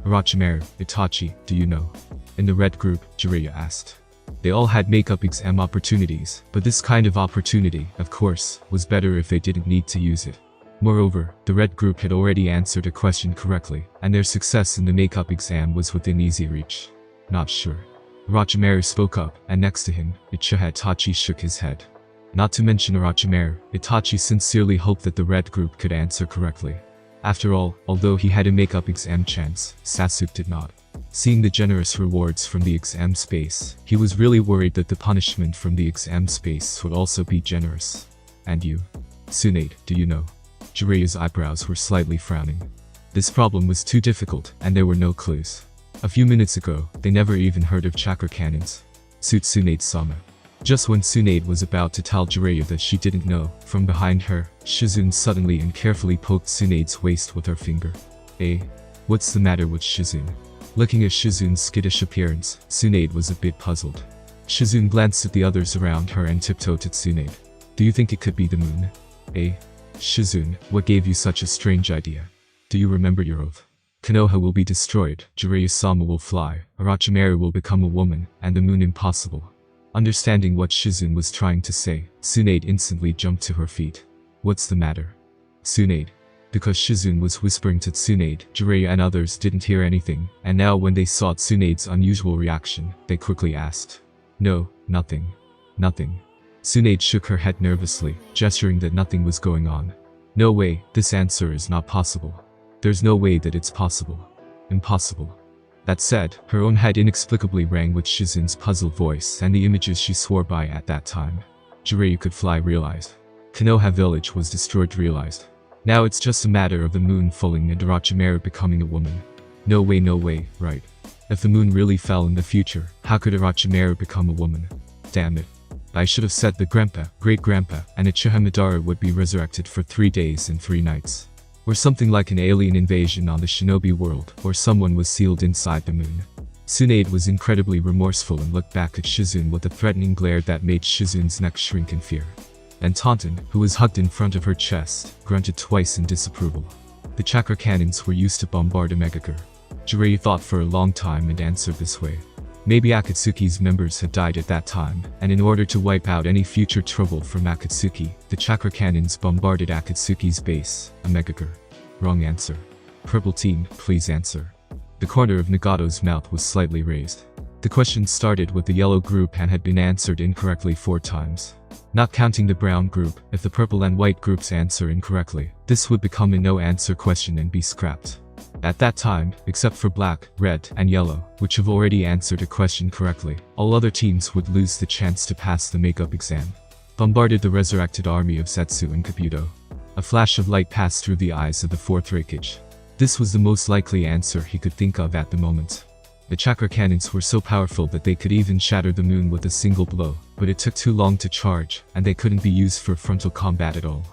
Orochimaru, Itachi, do you know? In the red group, Jiraiya asked. They all had makeup exam opportunities, but this kind of opportunity, of course, was better if they didn't need to use it. Moreover, the red group had already answered a question correctly, and their success in the makeup exam was within easy reach. Not sure. Orochimaru spoke up, and next to him, Uchiha Itachi shook his head. Not to mention Orochimaru, Itachi sincerely hoped that the red group could answer correctly. After all, although he had a makeup exam chance, Sasuke did not. Seeing the generous rewards from the exam space, he was really worried that the punishment from the exam space would also be generous. And you? Tsunade, do you know? Jiraiya's eyebrows were slightly frowning. This problem was too difficult, and there were no clues. A few minutes ago, they never even heard of chakra cannons. Suit Tsunade-sama. Just when Tsunade was about to tell Jiraiya that she didn't know, from behind her, Shizune suddenly and carefully poked Tsunade's waist with her finger. What's the matter with Shizune? Looking at Shizune's skittish appearance, Tsunade was a bit puzzled. Shizune glanced at the others around her and tiptoed to Tsunade. Do you think it could be the moon? Shizune, what gave you such a strange idea? Do you remember your oath? Konoha will be destroyed, Jiraiya-sama will fly, Orochimaru will become a woman, and the moon impossible. Understanding what Shizune was trying to say, Tsunade instantly jumped to her feet. What's the matter? Tsunade. Because Shizune was whispering to Tsunade, Jiraiya and others didn't hear anything, and now when they saw Tsunade's unusual reaction, they quickly asked. No, nothing. Nothing. Tsunade shook her head nervously, gesturing that nothing was going on. No way, this answer is not possible. There's no way that it's possible. Impossible. That said, her own head inexplicably rang with Shizune's puzzled voice and the images she swore by at that time. Jiraiya could fly realized. Konoha village was destroyed realized. Now it's just a matter of the moon falling and Orochimaru becoming a woman. No way, right? If the moon really fell in the future, how could Orochimaru become a woman? Damn it. I should have said that Grandpa, Great-Grandpa, and Uchiha Madara would be resurrected for 3 days and 3 nights. Or something like an alien invasion on the shinobi world, or someone was sealed inside the moon. Tsunade was incredibly remorseful and looked back at Shizune with a threatening glare that made Shizune's neck shrink in fear. And Taunton, who was hugged in front of her chest, grunted twice in disapproval. The chakra cannons were used to bombard Omegakure. Jiraiya thought for a long time and answered this way. Maybe Akatsuki's members had died at that time, and in order to wipe out any future trouble from Akatsuki, the chakra cannons bombarded Akatsuki's base, Omegakure. Wrong answer. Purple team, please answer. The corner of Nagato's mouth was slightly raised. The question started with the yellow group and had been answered incorrectly 4 times. Not counting the brown group, if the purple and white groups answer incorrectly, this would become a no-answer question and be scrapped. At that time, except for black, red, and yellow, which have already answered a question correctly, all other teams would lose the chance to pass the makeup exam. Bombarded the resurrected army of Zetsu and Kabuto. A flash of light passed through the eyes of the 4th Raikage. This was the most likely answer he could think of at the moment. The chakra cannons were so powerful that they could even shatter the moon with a single blow, but it took too long to charge, and they couldn't be used for frontal combat at all.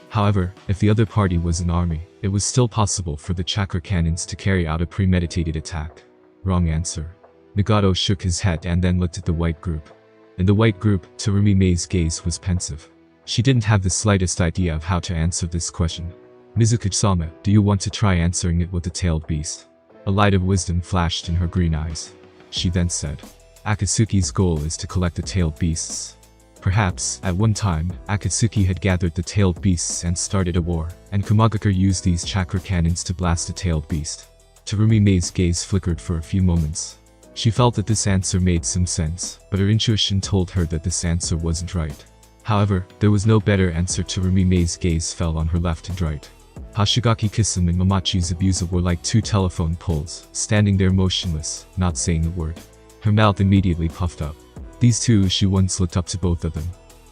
However, if the other party was an army, it was still possible for the chakra cannons to carry out a premeditated attack. Wrong answer. Nagato shook his head and then looked at the white group. In the white group, Terumi Mei's gaze was pensive. She didn't have the slightest idea of how to answer this question. Mizuki-sama, do you want to try answering it with the tailed beast? A light of wisdom flashed in her green eyes. She then said, Akatsuki's goal is to collect the tailed beasts. Perhaps, at one time, Akatsuki had gathered the tailed beasts and started a war, and Kamagakure used these chakra cannons to blast a tailed beast. Terumi Mei's gaze flickered for a few moments. She felt that this answer made some sense, but her intuition told her that this answer wasn't right. However, there was no better answer to her. Mime's gaze fell on her left and right. Hashigaki Kisame and Mamachi Zabuza were like two telephone poles, standing there motionless, not saying a word. Her mouth immediately puffed up. These two, she once looked up to both of them.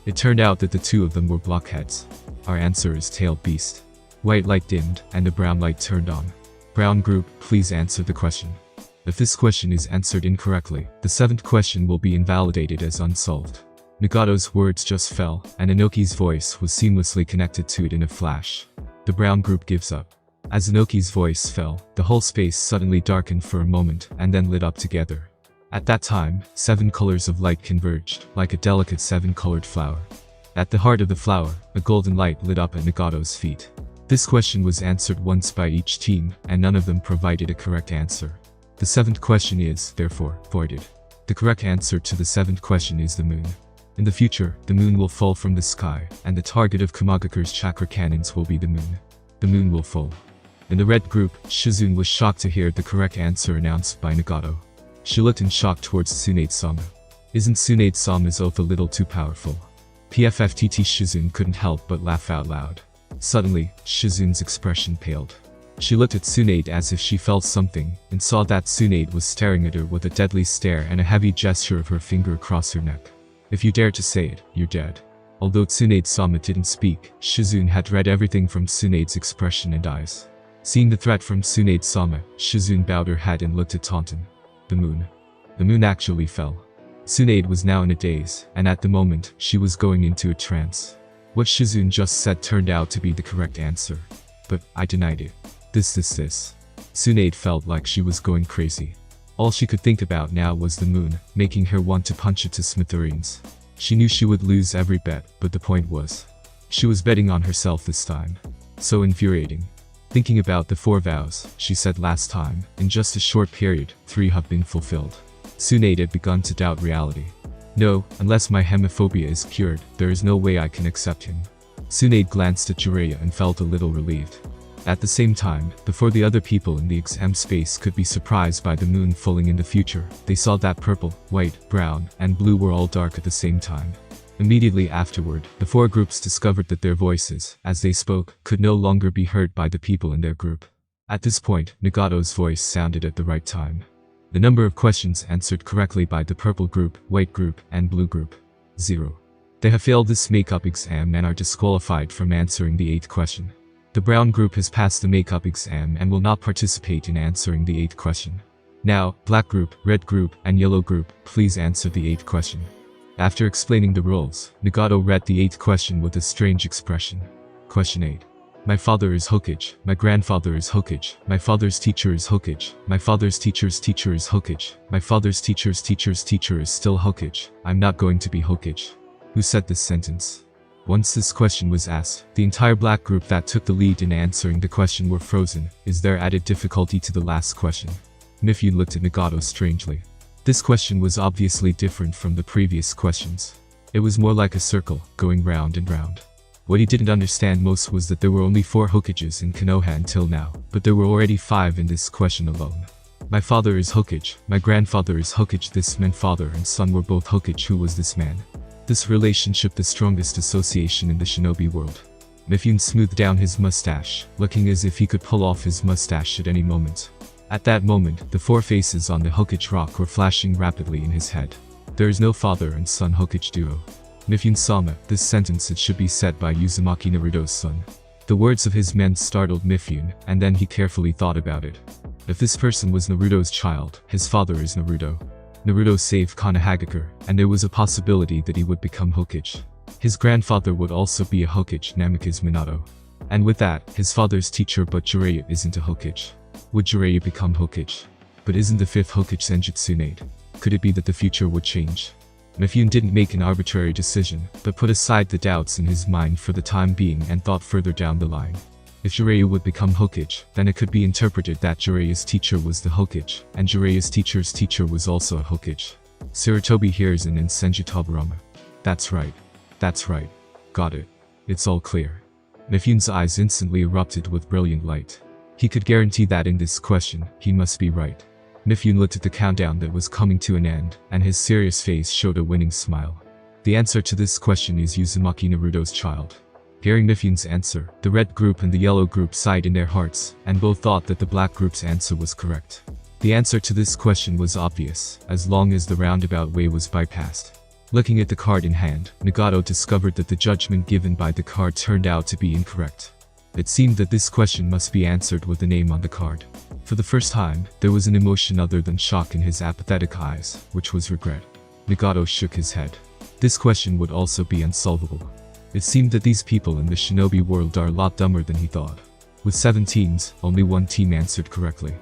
It turned out that the two of them were blockheads. Our answer is tailed beast. White light dimmed, and the brown light turned on. Brown group, please answer the question. If this question is answered incorrectly, the seventh question will be invalidated as unsolved. Nagato's words just fell, and Inoki's voice was seamlessly connected to it in a flash. The brown group gives up. As Inoki's voice fell, the whole space suddenly darkened for a moment and then lit up together. At that time, 7 colors of light converged, like a delicate 7-colored flower. At the heart of the flower, a golden light lit up at Nagato's feet. This question was answered once by each team, and none of them provided a correct answer. The seventh question is, therefore, voided. The correct answer to the seventh question is the moon. In the future, the moon will fall from the sky, and the target of Kumagakure's chakra cannons will be the moon. The moon will fall. In the red group, Shizune was shocked to hear the correct answer announced by Nagato. She looked in shock towards Tsunade-sama. Isn't Tsunade-sama's oath a little too powerful? PFFTT Shizune couldn't help but laugh out loud. Suddenly, Shizune's expression paled. She looked at Tsunade as if she felt something, and saw that Tsunade was staring at her with a deadly stare and a heavy gesture of her finger across her neck. If you dare to say it, you're dead. Although Tsunade-sama didn't speak, Shizune had read everything from Tsunade's expression and eyes. Seeing the threat from Tsunade-sama, Shizune bowed her head and looked at Taunton. The moon. The moon actually fell. Tsunade was now in a daze, and at the moment, she was going into a trance. What Shizune just said turned out to be the correct answer. But I denied it. This. Tsunade felt like she was going crazy. All she could think about now was the moon, making her want to punch it to smithereens. She knew she would lose every bet, but the point was, she was betting on herself this time. So infuriating. Thinking about the 4 vows she said last time, in just a short period, 3 have been fulfilled. Tsunade had begun to doubt reality. No, unless my hemophobia is cured, there is no way I can accept him. Tsunade glanced at Jiraiya and felt a little relieved. At the same time, before the other people in the exam space could be surprised by the moon falling in the future, they saw that purple, white, brown, and blue were all dark at the same time. Immediately afterward, the 4 groups discovered that their voices, as they spoke, could no longer be heard by the people in their group. At this point, Nagato's voice sounded at the right time. The number of questions answered correctly by the purple group, white group, and blue group. 0. They have failed this makeup exam and are disqualified from answering the 8th question. The brown group has passed the makeup exam and will not participate in answering the 8th question. Now, black group, red group, and yellow group, please answer the 8th question. After explaining the rules, Nagato read the 8th question with a strange expression. Question 8. My father is Hokage, my grandfather is Hokage, my father's teacher is Hokage, my father's teacher's teacher is Hokage, my father's teacher's teacher's teacher is still Hokage, I'm not going to be Hokage. Who said this sentence? Once this question was asked, the entire black group that took the lead in answering the question were frozen. Is there added difficulty to the last question? Mifune looked at Nagato strangely. This question was obviously different from the previous questions. It was more like a circle, going round and round. What he didn't understand most was that there were only 4 Hokages in Konoha until now, but there were already 5 in this question alone. My father is Hokage, my grandfather is Hokage. This meant father and son were both Hokage. Who was this man? This relationship the strongest association in the shinobi world. Mifune smoothed down his mustache, looking as if he could pull off his mustache at any moment. At that moment, the 4 faces on the Hokage rock were flashing rapidly in his head. There is no father and son Hokage duo. Mifune-sama, this sentence it should be said by Uzumaki Naruto's son. The words of his men startled Mifune, and then he carefully thought about it. If this person was Naruto's child, his father is Naruto. Naruto saved Konohagakure, and there was a possibility that he would become Hokage. His grandfather would also be a Hokage, Namikaze Minato. And with that, his father's teacher, but Jiraiya isn't a Hokage. Would Jiraiya become Hokage? But isn't the 5th Hokage Senjutsu? Could it be that the future would change? Mifune didn't make an arbitrary decision, but put aside the doubts in his mind for the time being and thought further down the line. If Jiraiya would become Hokage, then it could be interpreted that Jiraiya's teacher was the Hokage, and Jiraiya's teacher's teacher was also a Hokage. Sarutobi Hiruzen and Senju Tobirama. That's right. That's right. Got it. It's all clear. Mifune's eyes instantly erupted with brilliant light. He could guarantee that in this question, he must be right. Mifune looked at the countdown that was coming to an end, and his serious face showed a winning smile. The answer to this question is Uzumaki Naruto's child. Hearing Mifune's answer, the red group and the yellow group sighed in their hearts, and both thought that the black group's answer was correct. The answer to this question was obvious, as long as the roundabout way was bypassed. Looking at the card in hand, Nagato discovered that the judgment given by the card turned out to be incorrect. It seemed that this question must be answered with the name on the card. For the first time, there was an emotion other than shock in his apathetic eyes, which was regret. Nagato shook his head. This question would also be unsolvable. It seemed that these people in the shinobi world are a lot dumber than he thought. With 7 teams, only 1 team answered correctly.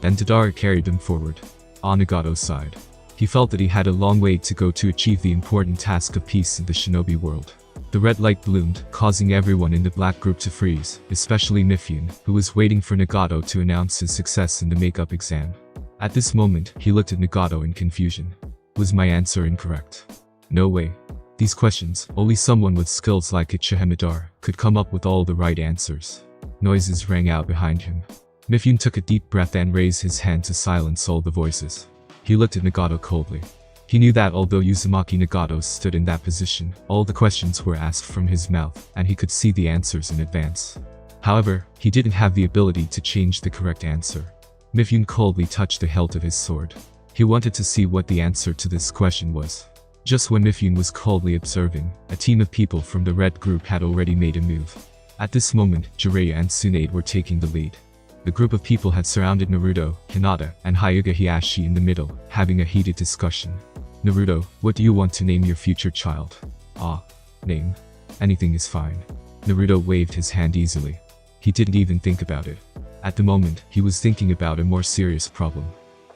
Then Tadara carried them forward. On Nagato's side, he felt that he had a long way to go to achieve the important task of peace in the shinobi world. The red light bloomed, causing everyone in the black group to freeze, especially Mifune, who was waiting for Nagato to announce his success in the makeup exam. At this moment, he looked at Nagato in confusion. Was my answer incorrect? No way. These questions, only someone with skills like Uchiha could come up with all the right answers. Noises rang out behind him. Mifune took a deep breath and raised his hand to silence all the voices. He looked at Nagato coldly. He knew that although Uzumaki Nagato stood in that position, all the questions were asked from his mouth, and he could see the answers in advance. However, he didn't have the ability to change the correct answer. Mifune coldly touched the hilt of his sword. He wanted to see what the answer to this question was. Just when Mifune was coldly observing, a team of people from the red group had already made a move. At this moment, Jiraiya and Tsunade were taking the lead. The group of people had surrounded Naruto, Hinata, and Hyuga Heihachi in the middle, having a heated discussion. Naruto, what do you want to name your future child? Name. Anything is fine. Naruto waved his hand easily. He didn't even think about it. At the moment, he was thinking about a more serious problem.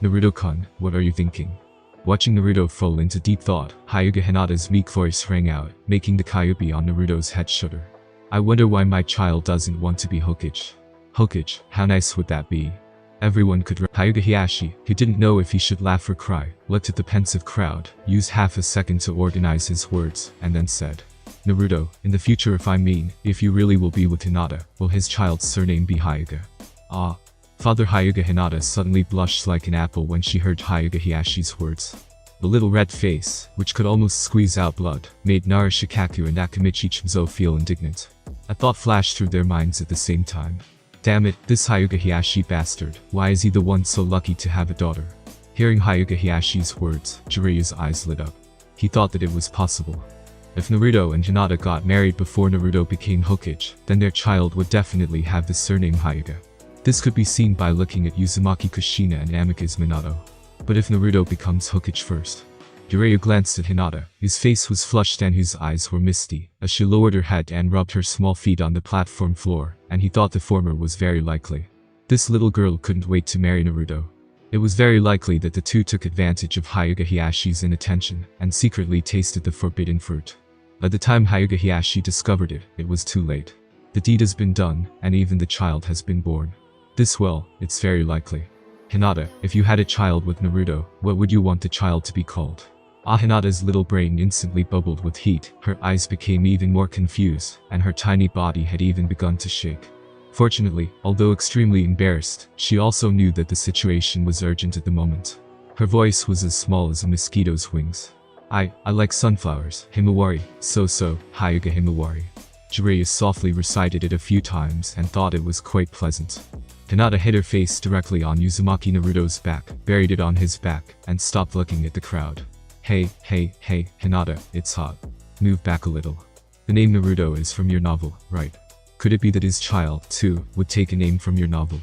Naruto-kun, what are you thinking? Watching Naruto fall into deep thought, Hyuga Hinata's meek voice rang out, making the Kyuubi on Naruto's head shudder. I wonder why my child doesn't want to be Hokage. Hokage, how nice would that be? Everyone could Hyuga Heihachi, who didn't know if he should laugh or cry, looked at the pensive crowd, used half a second to organize his words, and then said, Naruto, in the future if you really will be with Hinata, will his child's surname be Hyuga? Father Hyuga Hinata suddenly blushed like an apple when she heard Hyuga Heihachi's words. The little red face, which could almost squeeze out blood, made Nara Shukaku and Akamichi Chimzo feel indignant. A thought flashed through their minds at the same time. Damn it, this Hyuga Heihachi bastard, why is he the one so lucky to have a daughter? Hearing Hyuga Heihachi's words, Jiraiya's eyes lit up. He thought that it was possible. If Naruto and Hinata got married before Naruto became Hokage, then their child would definitely have the surname Hyuga. This could be seen by looking at Uzumaki Kushina and Amikaze Minato. But if Naruto becomes Hokage first? Jiraiya glanced at Hinata, whose face was flushed and whose eyes were misty, as she lowered her head and rubbed her small feet on the platform floor, and he thought the former was very likely. This little girl couldn't wait to marry Naruto. It was very likely that the two took advantage of Hyuga Heihachi's inattention, and secretly tasted the forbidden fruit. By the time Hyuga Heihachi discovered it, it was too late. The deed has been done, and even the child has been born. It's very likely. Hinata, if you had a child with Naruto, what would you want the child to be called? Hinata's little brain instantly bubbled with heat, her eyes became even more confused, and her tiny body had even begun to shake. Fortunately, although extremely embarrassed, she also knew that the situation was urgent at the moment. Her voice was as small as a mosquito's wings. I like sunflowers, Himawari, Hyuga Himawari. Jiraiya softly recited it a few times and thought it was quite pleasant. Hinata hid her face directly on Uzumaki Naruto's back, buried it on his back, and stopped looking at the crowd. Hey, Hinata, it's hot. Move back a little. The name Naruto is from your novel, right? Could it be that his child, too, would take a name from your novel?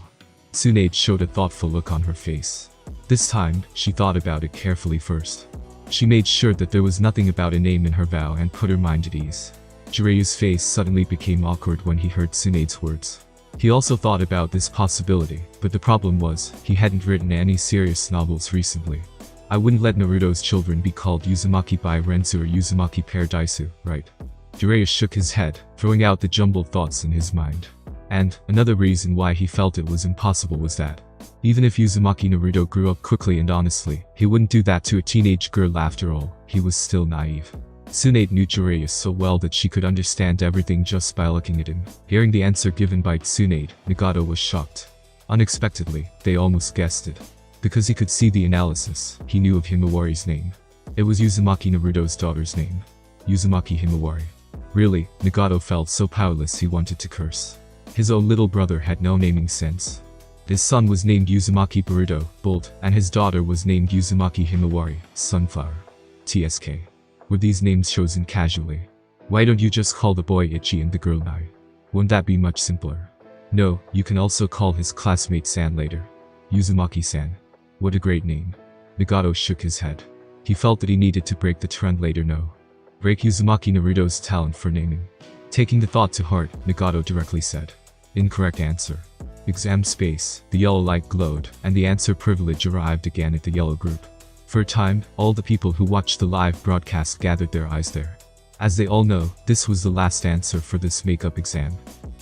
Tsunade showed a thoughtful look on her face. This time, she thought about it carefully first. She made sure that there was nothing about a name in her vow and put her mind at ease. Jiraiya's face suddenly became awkward when he heard Tsunade's words. He also thought about this possibility, but the problem was, he hadn't written any serious novels recently. I wouldn't let Naruto's children be called Uzumaki by Renzu or Uzumaki Paradaisu, right? Jiraiya shook his head, throwing out the jumbled thoughts in his mind. And, another reason why he felt it was impossible was that, even if Uzumaki Naruto grew up quickly and honestly, he wouldn't do that to a teenage girl after all, he was still naive. Tsunade knew Jiraiya so well that she could understand everything just by looking at him. Hearing the answer given by Tsunade, Nagato was shocked. Unexpectedly, they almost guessed it. Because he could see the analysis, he knew of Himawari's name. It was Uzumaki Naruto's daughter's name. Uzumaki Himawari. Really, Nagato felt so powerless he wanted to curse. His own little brother had no naming sense. His son was named Uzumaki Boruto, Bolt, and his daughter was named Uzumaki Himawari, Sunflower. TSK. Were these names chosen casually? Why don't you just call the boy Ichi and the girl Nai? Wouldn't that be much simpler? No, you can also call his classmate San later. Uzumaki-san. What a great name. Nagato shook his head. He felt that he needed to break the trend later. No. Break Uzumaki Naruto's talent for naming. Taking the thought to heart, Nagato directly said. Incorrect answer. Exam space, the yellow light glowed, and the answer privilege arrived again at the yellow group. For a time, all the people who watched the live broadcast gathered their eyes there. As they all know, this was the last answer for this makeup exam.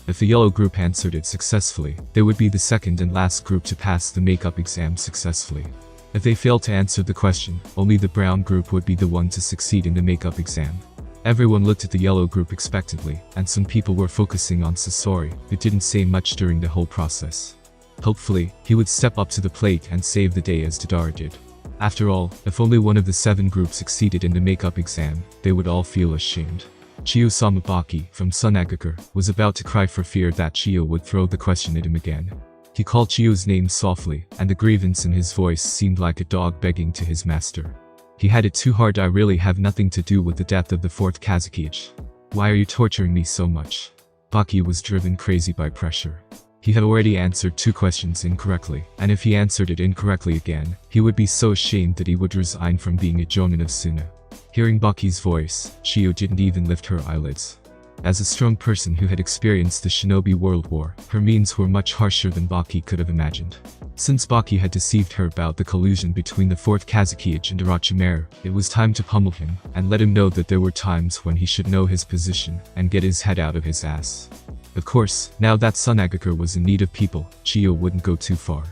If the yellow group answered it successfully, they would be the second and last group to pass the makeup exam successfully. If they failed to answer the question, only the brown group would be the one to succeed in the makeup exam. Everyone looked at the yellow group expectantly, and some people were focusing on Sasori, who didn't say much during the whole process. Hopefully, he would step up to the plate and save the day as Tadara did. After all, if only one of the 7 groups succeeded in the makeup exam, they would all feel ashamed. Chiyo Samabaki, from Sunagaker, was about to cry for fear that Chiyo would throw the question at him again. He called Chiyo's name softly, and the grievance in his voice seemed like a dog begging to his master. He had it too hard. I really have nothing to do with the death of the 4th Kazekage. Why are you torturing me so much? Baki was driven crazy by pressure. He had already answered 2 questions incorrectly, and if he answered it incorrectly again, he would be so ashamed that he would resign from being a jonin of Suna. Hearing Baki's voice, Chiyo didn't even lift her eyelids. As a strong person who had experienced the Shinobi World War, her means were much harsher than Baki could have imagined. Since Baki had deceived her about the collusion between the 4th Kazekage and Orochimaru, it was time to pummel him, and let him know that there were times when he should know his position, and get his head out of his ass. Of course, now that Sunagaker was in need of people, Chiyo wouldn't go too far.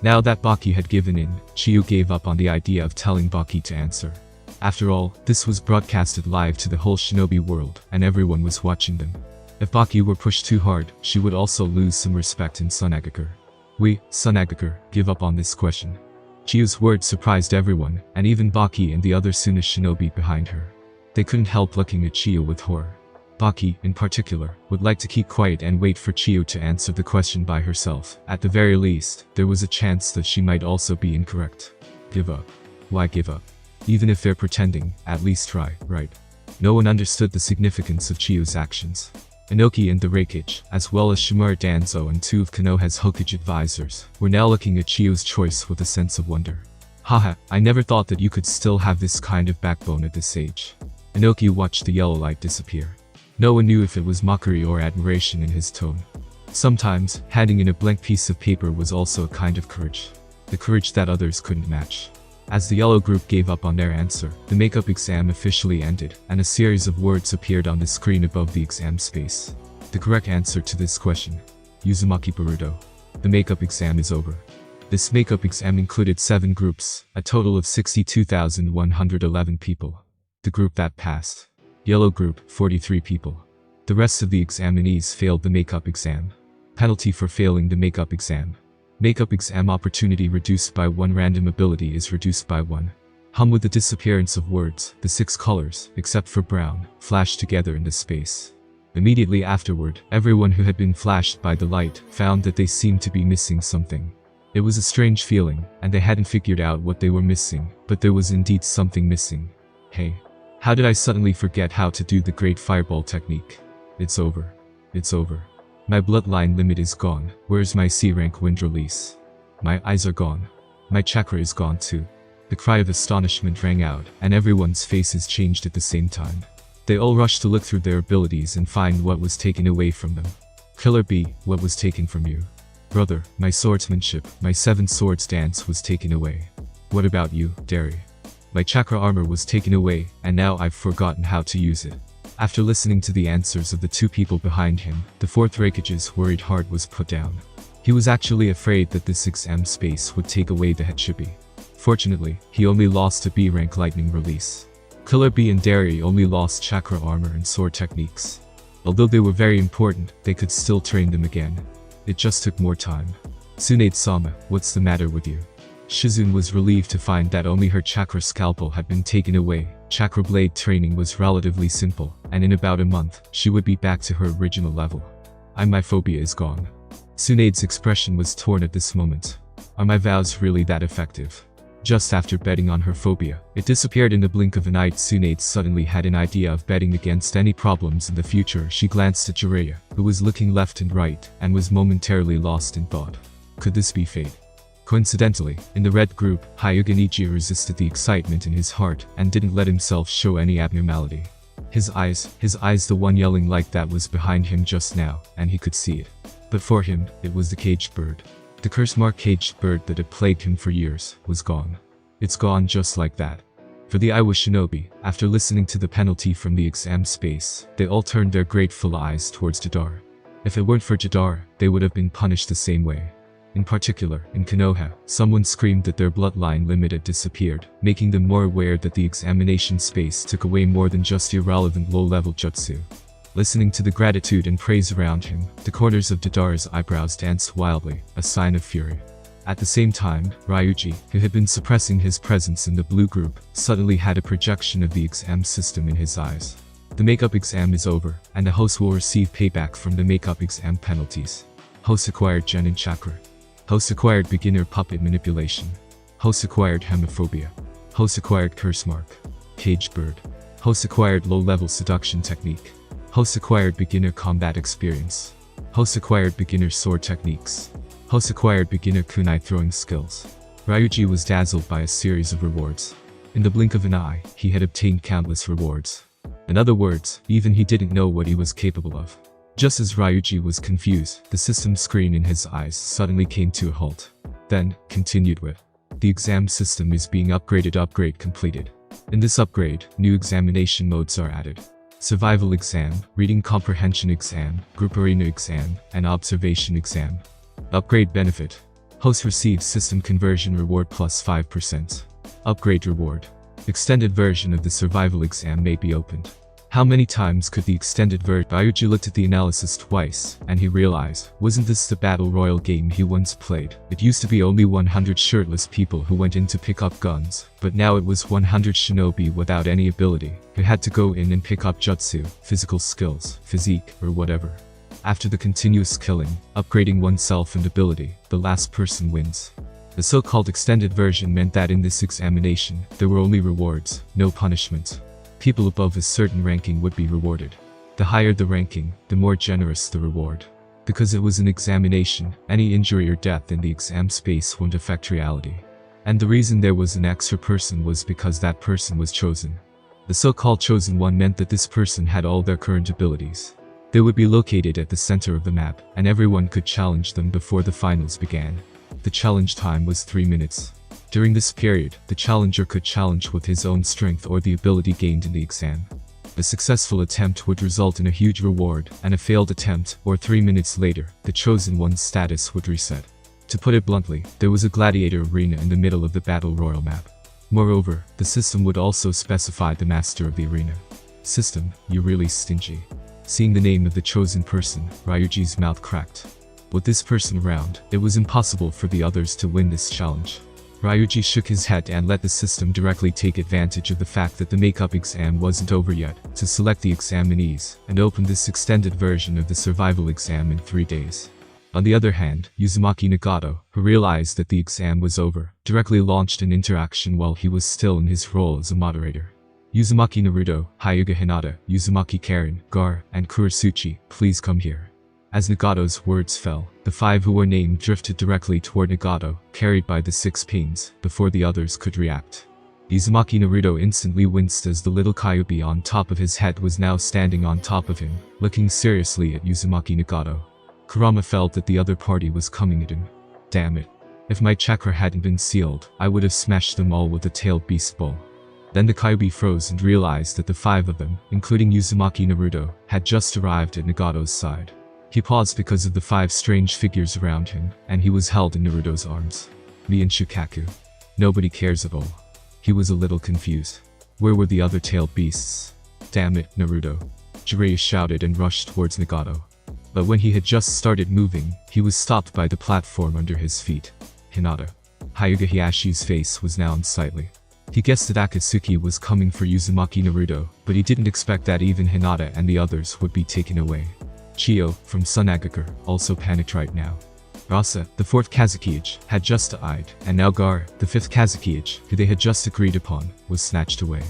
Now that Baki had given in, Chiyo gave up on the idea of telling Baki to answer. After all, this was broadcasted live to the whole Shinobi world, and everyone was watching them. If Baki were pushed too hard, she would also lose some respect in Sunagaker. We, Sunagaker, give up on this question. Chiyo's words surprised everyone, and even Baki and the other Suna shinobi behind her. They couldn't help looking at Chiyo with horror. Baki, in particular, would like to keep quiet and wait for Chiyo to answer the question by herself. At the very least, there was a chance that she might also be incorrect. Give up. Why give up? Even if they're pretending, at least try, right? No one understood the significance of Chiyo's actions. Inoki and the Raikage, as well as Shimura Danzo and 2 of Konoha's Hokage advisors, were now looking at Chiyo's choice with a sense of wonder. Haha, I never thought that you could still have this kind of backbone at this age. Inoki watched the yellow light disappear. No one knew if it was mockery or admiration in his tone. Sometimes, handing in a blank piece of paper was also a kind of courage. The courage that others couldn't match. As the yellow group gave up on their answer, the makeup exam officially ended, and a series of words appeared on the screen above the exam space. The correct answer to this question: Uzumaki Boruto. The makeup exam is over. This makeup exam included 7 groups, a total of 62,111 people. The group that passed. Yellow group, 43 people. The rest of the examinees failed the makeup exam. Penalty for failing the makeup exam. Makeup exam opportunity reduced by 1. Random ability is reduced by 1. With the disappearance of words, the 6 colors, except for brown, flashed together in the space. Immediately afterward, everyone who had been flashed by the light found that they seemed to be missing something. It was a strange feeling, and they hadn't figured out what they were missing, but there was indeed something missing. Hey. How did I suddenly forget how to do the great fireball technique? It's over. It's over. My bloodline limit is gone. Where's my C-rank wind release? My eyes are gone. My chakra is gone too. The cry of astonishment rang out, and everyone's faces changed at the same time. They all rushed to look through their abilities and find what was taken away from them. Killer B, what was taken from you? Brother, my swordsmanship, my 7 swords dance was taken away. What about you, Derry? My chakra armor was taken away, and now I've forgotten how to use it. After listening to the answers of the 2 people behind him, the 4th Raikage's worried heart was put down. He was actually afraid that this exam space would take away the Hachibi. Fortunately, he only lost a B-rank lightning release. Killer B and Derry only lost chakra armor and sword techniques. Although they were very important, they could still train them again. It just took more time. Tsunade-sama, what's the matter with you? Shizune was relieved to find that only her chakra scalpel had been taken away. Chakra blade training was relatively simple, and in about a month, she would be back to her original level. My phobia is gone. Tsunade's expression was torn at this moment. Are my vows really that effective? Just after betting on her phobia, it disappeared in the blink of an eye. Tsunade suddenly had an idea of betting against any problems in the future. She glanced at Jiraiya, who was looking left and right, and was momentarily lost in thought. Could this be fate? Coincidentally, in the red group, Hyuga Nijiya resisted the excitement in his heart, and didn't let himself show any abnormality. His eyes, the one yelling like that was behind him just now, and he could see it. But for him, it was the caged bird. The curse-marked caged bird that had plagued him for years was gone. It's gone just like that. For the Iowa Shinobi, after listening to the penalty from the exam space, they all turned their grateful eyes towards Jadar. If it weren't for Jadar, they would have been punished the same way. In particular, in Konoha, someone screamed that their bloodline limit had disappeared, making them more aware that the examination space took away more than just irrelevant low-level jutsu. Listening to the gratitude and praise around him, the corners of Jadar's eyebrows danced wildly, a sign of fury. At the same time, Ryuji, who had been suppressing his presence in the blue group, suddenly had a projection of the exam system in his eyes. The makeup exam is over, and the host will receive payback from the makeup exam penalties. Host acquired Genin Chakra. Host acquired beginner puppet manipulation. Host acquired hemophobia. Host acquired curse mark. Caged bird. Host acquired low-level seduction technique. Host acquired beginner combat experience. Host acquired beginner sword techniques. Host acquired beginner kunai throwing skills. Ryuji was dazzled by a series of rewards. In the blink of an eye, he had obtained countless rewards. In other words, even he didn't know what he was capable of. Just as Ryuji was confused, the system screen in his eyes suddenly came to a halt. Then, continued with, "The exam system is being upgraded. Upgrade completed." In this upgrade, new examination modes are added. Survival exam, reading comprehension exam, group arena exam, and observation exam. Upgrade benefit. Host receives system conversion reward plus 5%. Upgrade reward. Extended version of the survival exam may be opened. How many times could the extended version? Ryuji looked at the analysis twice, and he realized, wasn't this the battle royale game he once played? It used to be only 100 shirtless people who went in to pick up guns, but now it was 100 shinobi without any ability, who had to go in and pick up jutsu, physical skills, physique, or whatever. After the continuous killing, upgrading oneself and ability, the last person wins. The so-called extended version meant that in this examination, there were only rewards, no punishments. People above a certain ranking would be rewarded. The higher the ranking, the more generous the reward. Because it was an examination, any injury or death in the exam space won't affect reality. And the reason there was an extra person was because that person was chosen. The so-called chosen one meant that this person had all their current abilities. They would be located at the center of the map, and everyone could challenge them before the finals began. The challenge time was 3 minutes. During this period, the challenger could challenge with his own strength or the ability gained in the exam. A successful attempt would result in a huge reward, and a failed attempt, or 3 minutes later, the chosen one's status would reset. To put it bluntly, there was a gladiator arena in the middle of the battle royal map. Moreover, the system would also specify the master of the arena. System, you're really stingy. Seeing the name of the chosen person, Ryuji's mouth cracked. With this person around, it was impossible for the others to win this challenge. Ryuji shook his head and let the system directly take advantage of the fact that the makeup exam wasn't over yet, to select the examinees, and open this extended version of the survival exam in 3 days. On the other hand, Uzumaki Nagato, who realized that the exam was over, directly launched an interaction while he was still in his role as a moderator. Uzumaki Naruto, Hyuga Hinata, Uzumaki Karen, Gaara, and Kurasuchi, please come here. As Nagato's words fell, the 5 who were named drifted directly toward Nagato, carried by the 6 pins, before the others could react. Uzumaki Naruto instantly winced as the little Kyuubi on top of his head was now standing on top of him, looking seriously at Uzumaki Nagato. Kurama felt that the other party was coming at him. Damn it. If my chakra hadn't been sealed, I would have smashed them all with a tailed beast bowl. Then the Kyuubi froze and realized that the 5 of them, including Uzumaki Naruto, had just arrived at Nagato's side. He paused because of the 5 strange figures around him, and he was held in Naruto's arms. Me and Shukaku. Nobody cares at all. He was a little confused. Where were the other tailed beasts? Damn it, Naruto. Jiraiya shouted and rushed towards Nagato. But when he had just started moving, he was stopped by the platform under his feet. Hinata. Hyuga Hayashi's face was now unsightly. He guessed that Akatsuki was coming for Uzumaki Naruto, but he didn't expect that even Hinata and the others would be taken away. Chiyo, from Sunagaker, also panicked right now. Rasa, the fourth Kazekage, had just died, and now Gaara, the fifth Kazekage, who they had just agreed upon, was snatched away.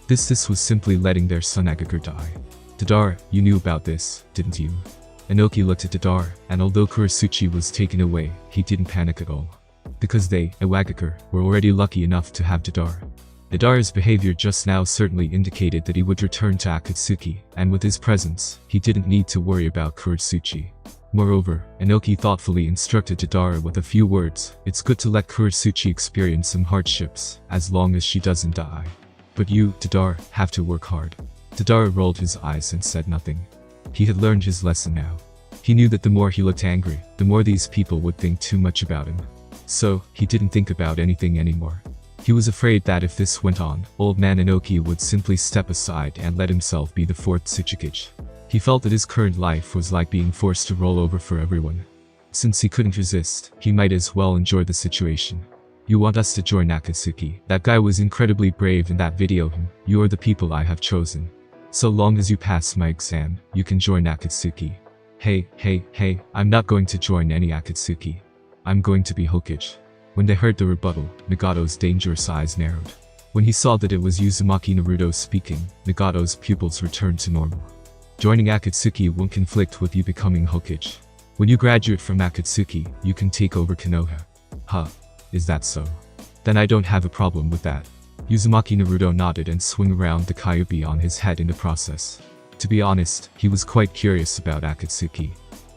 This was simply letting their Sunagaker die. Deidara, you knew about this, didn't you? Inoki looked at Deidara, and although Kurasuchi was taken away, he didn't panic at all. Because they, Iwagakure, were already lucky enough to have Deidara. Deidara's behavior just now certainly indicated that he would return to Akatsuki, and with his presence, he didn't need to worry about Kurasuchi. Moreover, Inoki thoughtfully instructed Deidara with a few words, "It's good to let Kurasuchi experience some hardships, as long as she doesn't die. But you, Deidara, have to work hard." Deidara rolled his eyes and said nothing. He had learned his lesson now. He knew that the more he looked angry, the more these people would think too much about him. So, he didn't think about anything anymore. He was afraid that if this went on, old man Inoki would simply step aside and let himself be the fourth Tsuchikage. He felt that his current life was like being forced to roll over for everyone. Since he couldn't resist, he might as well enjoy the situation. "You want us to join Akatsuki? That guy was incredibly brave in that video. You are the people I have chosen. So long as you pass my exam, you can join Akatsuki." Hey, I'm not going to join any Akatsuki. I'm going to be Hokage. When they heard the rebuttal, Nagato's dangerous eyes narrowed. When he saw that it was Uzumaki Naruto speaking, Nagato's pupils returned to normal. Joining Akatsuki won't conflict with you becoming Hokage. When you graduate from Akatsuki, you can take over Konoha. Huh, is that so? Then I don't have a problem with that. Uzumaki Naruto nodded and swung around the Kyuubi on his head in the process. To be honest, he was quite curious about Akatsuki.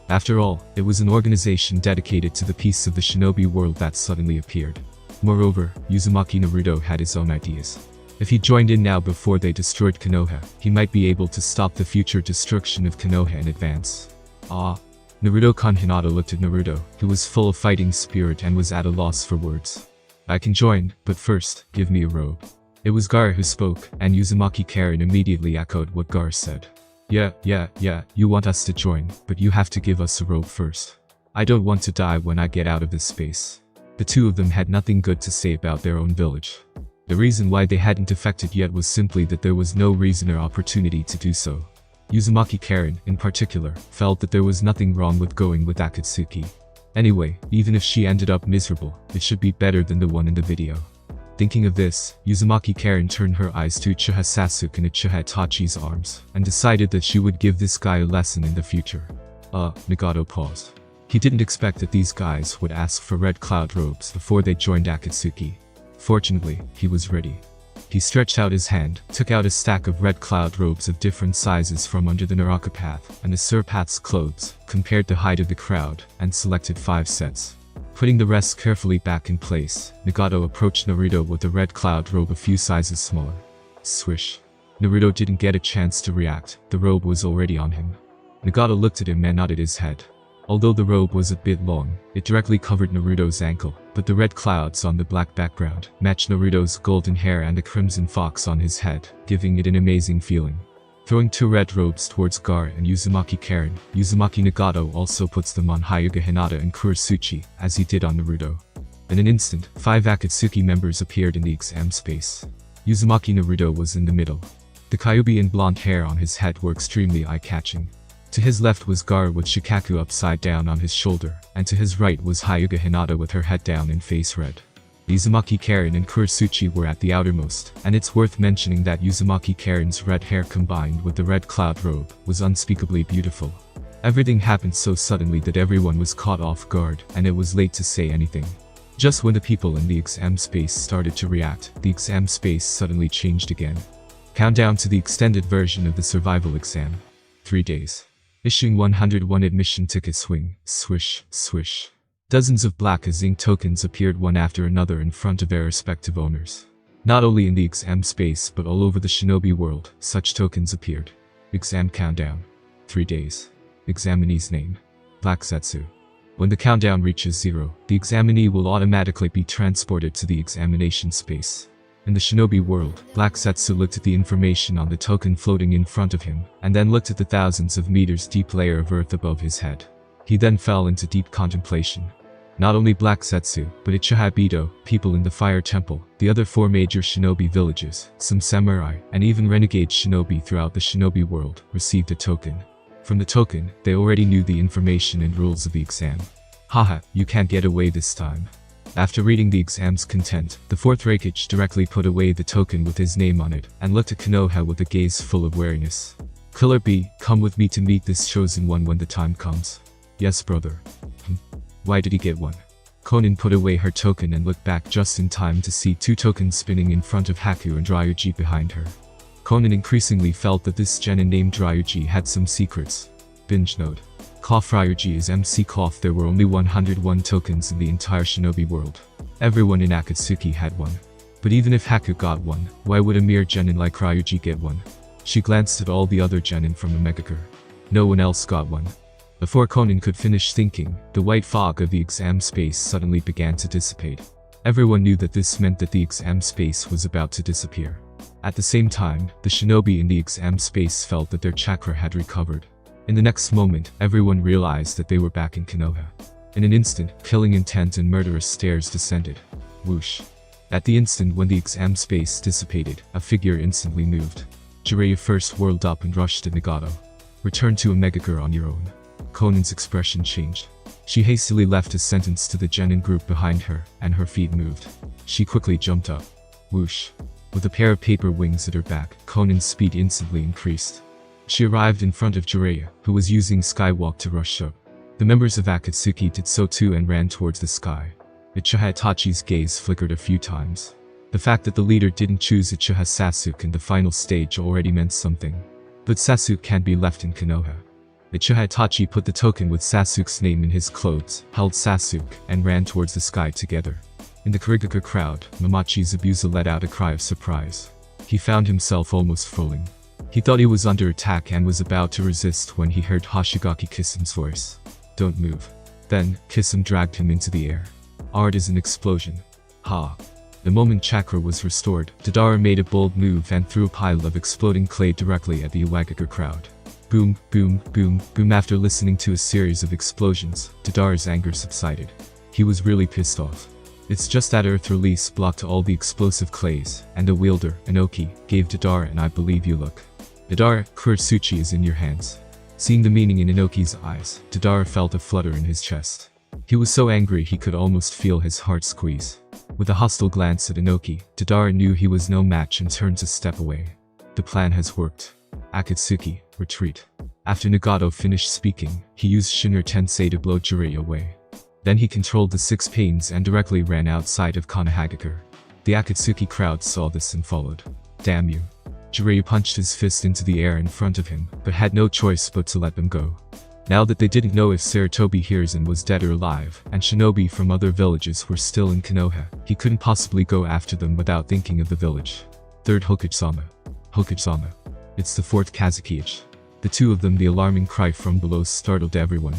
After all, it was an organization dedicated to the peace of the shinobi world that suddenly appeared. Moreover, Uzumaki Naruto had his own ideas. If he joined in now before they destroyed Konoha, he might be able to stop the future destruction of Konoha in advance. Naruto-kun. Hinata looked at Naruto, who was full of fighting spirit and was at a loss for words. "I can join, but first, give me a robe." It was Gaara who spoke, and Uzumaki Karen immediately echoed what Gaara said. Yeah, you want us to join, but you have to give us a robe first. I don't want to die when I get out of this space. The two of them had nothing good to say about their own village. The reason why they hadn't defected yet was simply that there was no reason or opportunity to do so. Uzumaki Karen, in particular, felt that there was nothing wrong with going with Akatsuki. Anyway, even if she ended up miserable, it should be better than the one in the video. Thinking of this, Uzumaki Karen turned her eyes to Uchiha Sasuke and Uchiha Itachi's arms, and decided that she would give this guy a lesson in the future. Nagato paused. He didn't expect that these guys would ask for red cloud robes before they joined Akatsuki. Fortunately, he was ready. He stretched out his hand, took out a stack of red cloud robes of different sizes from under the Naraka path and the Surpath's clothes, compared the height of the crowd, and selected 5 sets. Putting the rest carefully back in place, Nagato approached Naruto with the red cloud robe a few sizes smaller. Swish. Naruto didn't get a chance to react, the robe was already on him. Nagato looked at him and nodded his head. Although the robe was a bit long, it directly covered Naruto's ankle, but the red clouds on the black background matched Naruto's golden hair and the crimson fox on his head, giving it an amazing feeling. Throwing 2 red robes towards Gaara and Uzumaki Karen, Uzumaki Nagato also puts them on Hyuga Hinata and Kurasuchi, as he did on Naruto. In an instant, 5 Akatsuki members appeared in the exam space. Uzumaki Naruto was in the middle. The Kyuubi and blonde hair on his head were extremely eye-catching. To his left was Gaara with Shukaku upside down on his shoulder, and to his right was Hyuga Hinata with her head down and face red. Uzumaki Karen and Kurasuchi were at the outermost, and it's worth mentioning that Uzumaki Karen's red hair combined with the red cloud robe was unspeakably beautiful. Everything happened so suddenly that everyone was caught off guard, and it was late to say anything. Just when the people in the exam space started to react, the exam space suddenly changed again. Countdown to the extended version of the survival exam. 3 days. Issuing 101 admission tickets. Swing, swish, swish. Dozens of black as ink tokens appeared one after another in front of their respective owners. Not only in the exam space but all over the shinobi world, such tokens appeared. Exam countdown. 3 days. Examinee's name. Black Setsu. When the countdown reaches 0, the examinee will automatically be transported to the examination space. In the shinobi world, Black Setsu looked at the information on the token floating in front of him, and then looked at the thousands of meters deep layer of earth above his head. He then fell into deep contemplation. Not only Black Zetsu, but Uchiha Bito, people in the Fire Temple, the other 4 major shinobi villages, some samurai, and even renegade shinobi throughout the shinobi world received a token. From the token, they already knew the information and rules of the exam. Haha, you can't get away this time. After reading the exam's content, the 4th Raikage directly put away the token with his name on it and looked at Konoha with a gaze full of wariness. Killer B, come with me to meet this chosen one when the time comes. Yes, brother. Why did he get one? Konan put away her token and looked back just in time to see 2 tokens spinning in front of Haku and Ryuji behind her. Konan increasingly felt that this genin named Ryuji had some secrets. Binge note. Cough Ryuji is MC Cough. There were only 101 tokens in the entire shinobi world. Everyone in Akatsuki had one. But even if Haku got one, why would a mere genin like Ryuji get one? She glanced at all the other genin from the Megakure. No one else got one. Before Konan could finish thinking, the white fog of the exam space suddenly began to dissipate. Everyone knew that this meant that the exam space was about to disappear. At the same time, the shinobi in the exam space felt that their chakra had recovered. In the next moment, everyone realized that they were back in Konoha. In an instant, killing intent and murderous stares descended. Whoosh. At the instant when the exam space dissipated, a figure instantly moved. Jiraiya first whirled up and rushed at Nagato. Return to a Megakure on your own. Konan's expression changed. She hastily left a sentence to the genin group behind her, and her feet moved. She quickly jumped up. Whoosh. With a pair of paper wings at her back, Konan's speed instantly increased. She arrived in front of Jiraiya, who was using Skywalk to rush up. The members of Akatsuki did so too and ran towards the sky. Uchiha Itachi's gaze flickered a few times. The fact that the leader didn't choose Uchiha Sasuke in the final stage already meant something. But Sasuke can't be left in Konoha. Uchiha Itachi put the token with Sasuke's name in his clothes, held Sasuke, and ran towards the sky together. In the Kurigaka crowd, Mamachi Zabuza let out a cry of surprise. He found himself almost falling. He thought he was under attack and was about to resist when he heard Hoshigaki Kissam's voice. Don't move. Then, Kissam dragged him into the air. Art is an explosion. Ha. The moment chakra was restored, Deidara made a bold move and threw a pile of exploding clay directly at the Iwagakure crowd. Boom, boom, boom, boom. After listening to a series of explosions, Deidara's anger subsided. He was really pissed off. It's just that Earth release blocked all the explosive clays, and the wielder, Inoki, gave Deidara an I believe you look. Deidara, Kuretsuchi is in your hands. Seeing the meaning in Inoki's eyes, Deidara felt a flutter in his chest. He was so angry he could almost feel his heart squeeze. With a hostile glance at Inoki, Deidara knew he was no match and turned to step away. The plan has worked. Akatsuki, retreat. After Nagato finished speaking, he used Shinra Tensei to blow Jiraiya away. Then he controlled the 6 pains and directly ran outside of Konohagakure. The Akatsuki crowd saw this and followed. Damn you. Jiraiya punched his fist into the air in front of him, but had no choice but to let them go. Now that they didn't know if Sarutobi Hiruzen was dead or alive, and shinobi from other villages were still in Konoha, he couldn't possibly go after them without thinking of the village. 3rd Hokage-sama. Hokage-sama. It's the 4th Kazekage. The 2 of them. The alarming cry from below startled everyone.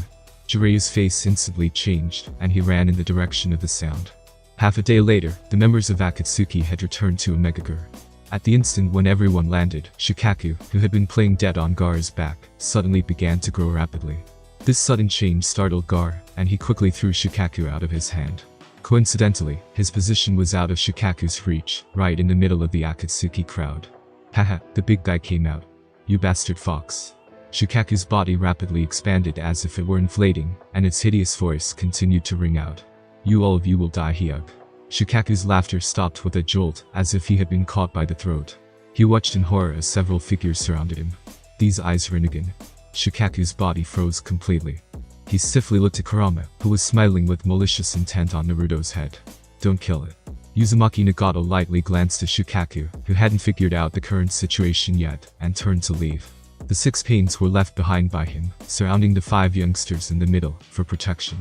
Jiraiya's face instantly changed, and he ran in the direction of the sound. Half a day later, the members of Akatsuki had returned to a Megakure. At the instant when everyone landed, Shukaku, who had been playing dead on Gaara's back, suddenly began to grow rapidly. This sudden change startled Gaara, and he quickly threw Shukaku out of his hand. Coincidentally, his position was out of Shukaku's reach, right in the middle of the Akatsuki crowd. Haha, the big guy came out. You bastard fox. Shukaku's body rapidly expanded as if it were inflating, and its hideous voice continued to ring out. You all of you will die, Hyug. Shukaku's laughter stopped with a jolt, as if he had been caught by the throat. He watched in horror as several figures surrounded him. These eyes Rinnegan. Shukaku's body froze completely. He stiffly looked at Kurama, who was smiling with malicious intent on Naruto's head. Don't kill it. Uzumaki Nagato lightly glanced at Shukaku, who hadn't figured out the current situation yet, and turned to leave. The 6 pains were left behind by him, surrounding the 5 youngsters in the middle, for protection.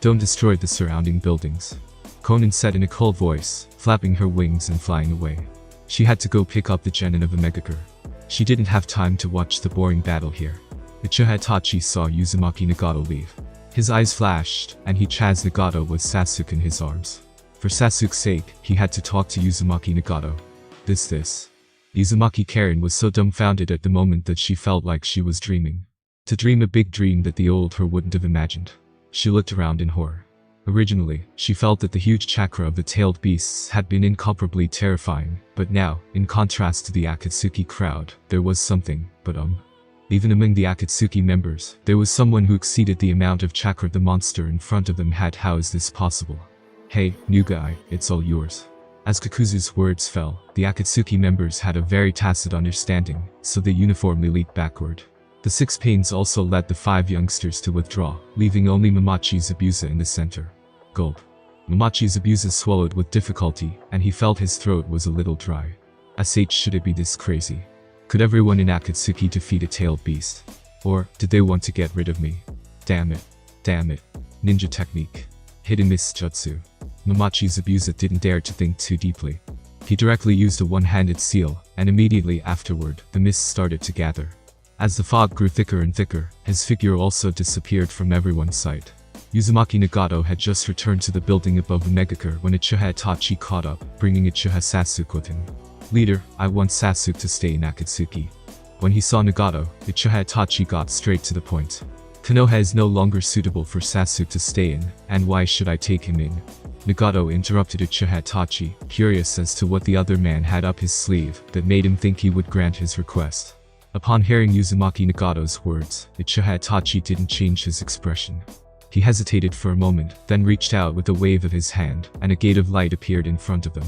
Don't destroy the surrounding buildings. Konan said in a cold voice, flapping her wings and flying away. She had to go pick up the genin of a Megakure. She didn't have time to watch the boring battle here. Uchiha Itachi saw Uzumaki Nagato leave. His eyes flashed, and he chased Nagato with Sasuke in his arms. For Sasuke's sake, he had to talk to Uzumaki Nagato. This. Uzumaki Karen was so dumbfounded at the moment that she felt like she was dreaming. To dream a big dream that the old her wouldn't have imagined. She looked around in horror. Originally, she felt that the huge chakra of the tailed beasts had been incomparably terrifying, but now, in contrast to the Akatsuki crowd, there was something, but even among the Akatsuki members, there was someone who exceeded the amount of chakra the monster in front of them had. How is this possible? Hey, new guy, it's all yours. As Kakuzu's words fell, the Akatsuki members had a very tacit understanding, so they uniformly leaped backward. The 6 pains also led the 5 youngsters to withdraw, leaving only Mamachi Zabuza in the center. Gulp. Mamachi Zabuza swallowed with difficulty, and he felt his throat was a little dry. Should it be this crazy? Could everyone in Akatsuki defeat a tailed beast? Or, did they want to get rid of me? Damn it. Damn it. Ninja technique. Hidden mist jutsu. Mamachi Zabuza didn't dare to think too deeply. He directly used a one-handed seal, and immediately afterward, the mist started to gather. As the fog grew thicker and thicker, his figure also disappeared from everyone's sight. Uzumaki Nagato had just returned to the building above the Megakure when Uchiha Itachi caught up, bringing Uchiha Sasuke with him. Leader, I want Sasuke to stay in Akatsuki. When he saw Nagato, Uchiha Itachi got straight to the point. Konoha is no longer suitable for Sasuke to stay in, and why should I take him in? Nagato interrupted Uchiha Itachi, curious as to what the other man had up his sleeve that made him think he would grant his request. Upon hearing Uzumaki Nagato's words, Uchiha Itachi didn't change his expression. He hesitated for a moment, then reached out with a wave of his hand, and a gate of light appeared in front of them.